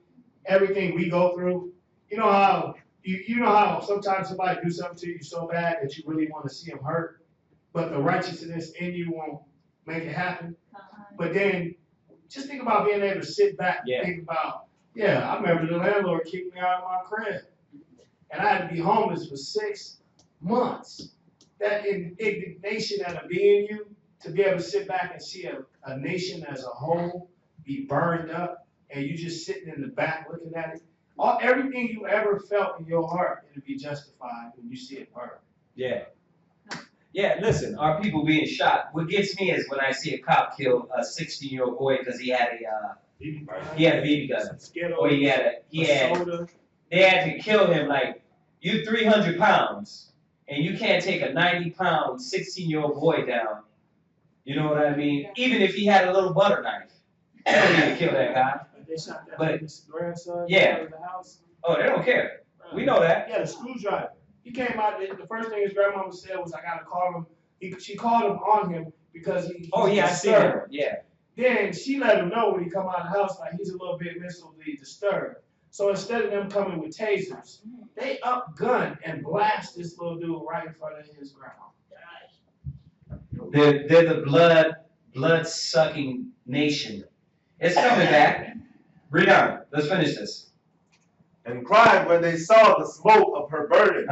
everything we go through. You know how sometimes somebody do something to you so bad that you really want to see them hurt, but the righteousness in you won't make it happen. But then just think about being able to sit back and think about, I remember the landlord kicked me out of my crib, and I had to be homeless for 6 months. That indignation that'll be in you to be able to sit back and see a nation as a whole be burned up, and you just sitting in the back looking at it. Everything you ever felt in your heart, it'll be justified when you see it burn. Yeah. Yeah, listen, our people being shot. What gets me is when I see a cop kill a 16-year-old boy because he had a BB gun. Or they had to kill him like, you 300 pounds, and you can't take a 90-pound 16-year-old boy down. You know what I mean? Even if he had a little butter knife. They don't need to kill that guy. They shot that But his grandson yeah. out of the house. Oh, they don't care. We know that. Yeah, the screwdriver. He came out, the first thing his grandmama said was, I gotta call him. She called him on him because he. Oh, yeah, I see her. Yeah. Then she let him know when he come out of the house, like he's a little bit mentally disturbed. So instead of them coming with tasers, they upgun and blast this little dude right in front of his grandma. They're the blood-sucking nation. It's coming back. Read on. Let's finish this. And cried when they saw the smoke of her burning,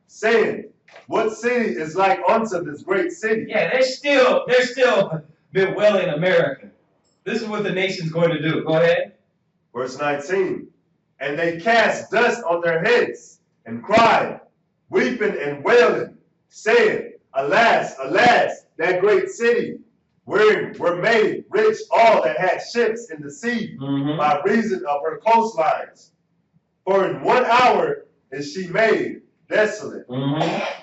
saying, What city is like unto this great city? Yeah, they're still bewailing America. This is what the nation's going to do. Go ahead. Verse 19. And they cast dust on their heads and cried, weeping and wailing, saying, Alas, alas, that great city, wherein were made rich all that had ships in the sea by reason of her coastlines. For in 1 hour is she made desolate.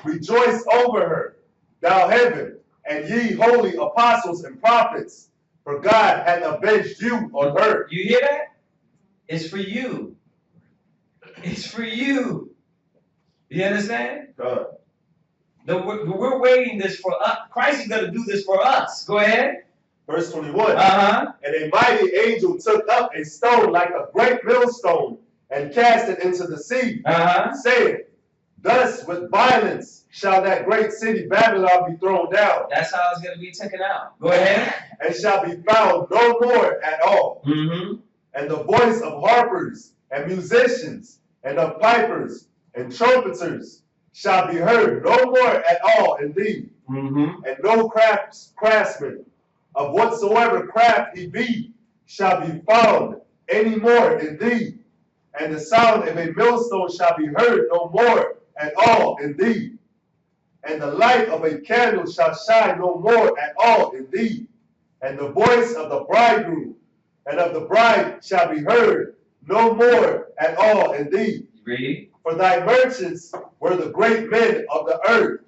Rejoice over her, thou heaven, and ye holy apostles and prophets, for God hath avenged you on her. You hear that? It's for you. It's for you. You understand? We're waiting this for us. Christ is going to do this for us. Go ahead. Verse 21. And a mighty angel took up a stone like a great millstone and cast it into the sea, saying, Thus with violence shall that great city Babylon be thrown down. That's how it's going to be taken out. Go ahead. And shall be found no more at all. And the voice of harpers and musicians and of pipers and trumpeters shall be heard no more at all in thee. And no craftsman of whatsoever craft he be shall be found any more in thee. And the sound of a millstone shall be heard no more at all in thee. And the light of a candle shall shine no more at all in thee. And the voice of the bridegroom and of the bride shall be heard no more at all indeed. Read. For thy merchants were the great men of the earth.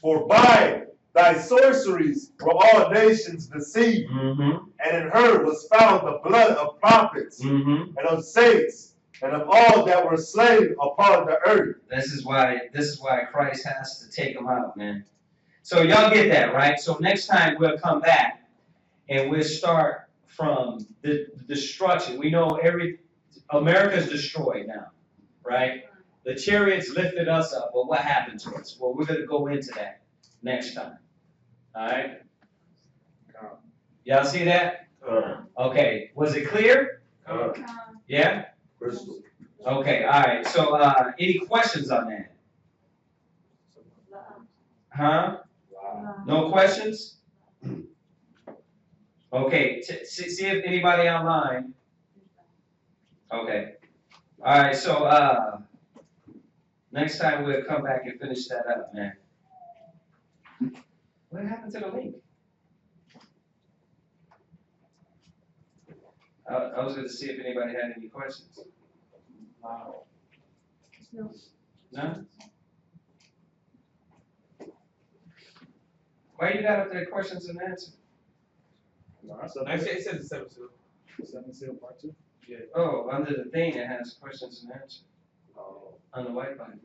For by thy sorceries were all nations deceived, Mm-hmm. and in her was found the blood of prophets Mm-hmm. and of saints and of all that were slain upon the earth. This is why Christ has to take them out, man. So y'all get that, right? So next time we'll come back and we'll start from the destruction. We know America's destroyed now, right? The chariots lifted us up, but what happened to us? Well, we're going to go into that next time. All right? Y'all see that? Okay. Was it clear? Yeah? Crystal. Okay, all right. So, any questions on that? Huh? No questions? Okay, see if anybody online. Okay. All right, so next time we'll come back and finish that up, man. What happened to the link? I was going to see if anybody had any questions. No. No? Why you got up there questions and answers? I say it says the 7 seal. 7 seal part 2. Yeah. Oh, under the thing it has questions and answers. On the white button.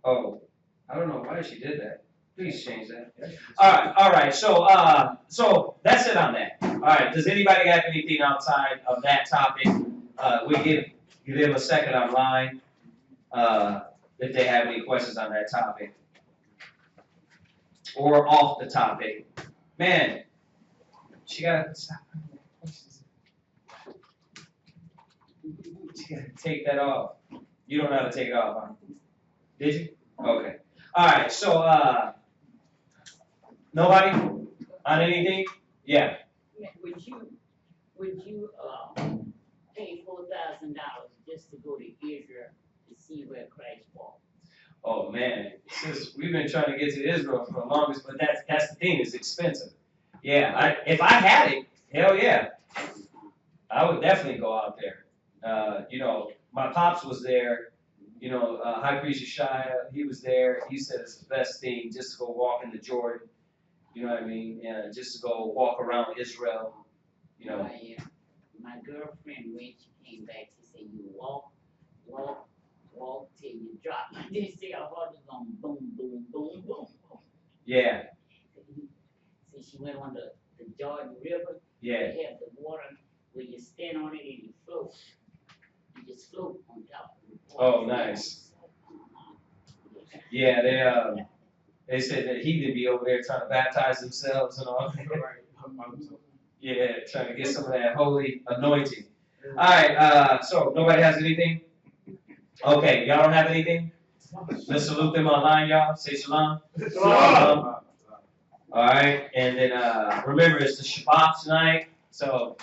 Oh, I don't know why she did that. Please change that. All right. So that's it on that. All right. Does anybody have anything outside of that topic? We give them a second online if they have any questions on that topic or off the topic. Man, she gotta stop. She gotta take that off. You don't know how to take it off, huh? Did you? Okay. All right. So nobody on anything? Yeah. Would you pay $4,000 just to go to Israel to see where Christ walked? Oh man, since we've been trying to get to Israel for the longest, but that's the thing, it's expensive. Yeah, if I had it, hell yeah, I would definitely go out there. My pops was there. High Priest Yeshaya, he was there. He said it's the best thing just to go walk in the Jordan. You know what I mean? Just to go walk around Israel. My girlfriend, when she came back, she said, you walk till you drop. They say our heart is going boom, boom, boom, boom, boom. Yeah. See, she went on the Jordan River. Yeah. They have the water where you stand on it and you float. You just float on top of the water. Oh, nice. Yeah, they said that heathen be over there trying to baptize themselves and all. Yeah, trying to get some of that holy anointing. All right, so nobody has anything? Okay, y'all don't have anything? Let's salute them online, y'all. Say shalom. Shalom. All right, and then remember it's the Shabbat tonight, so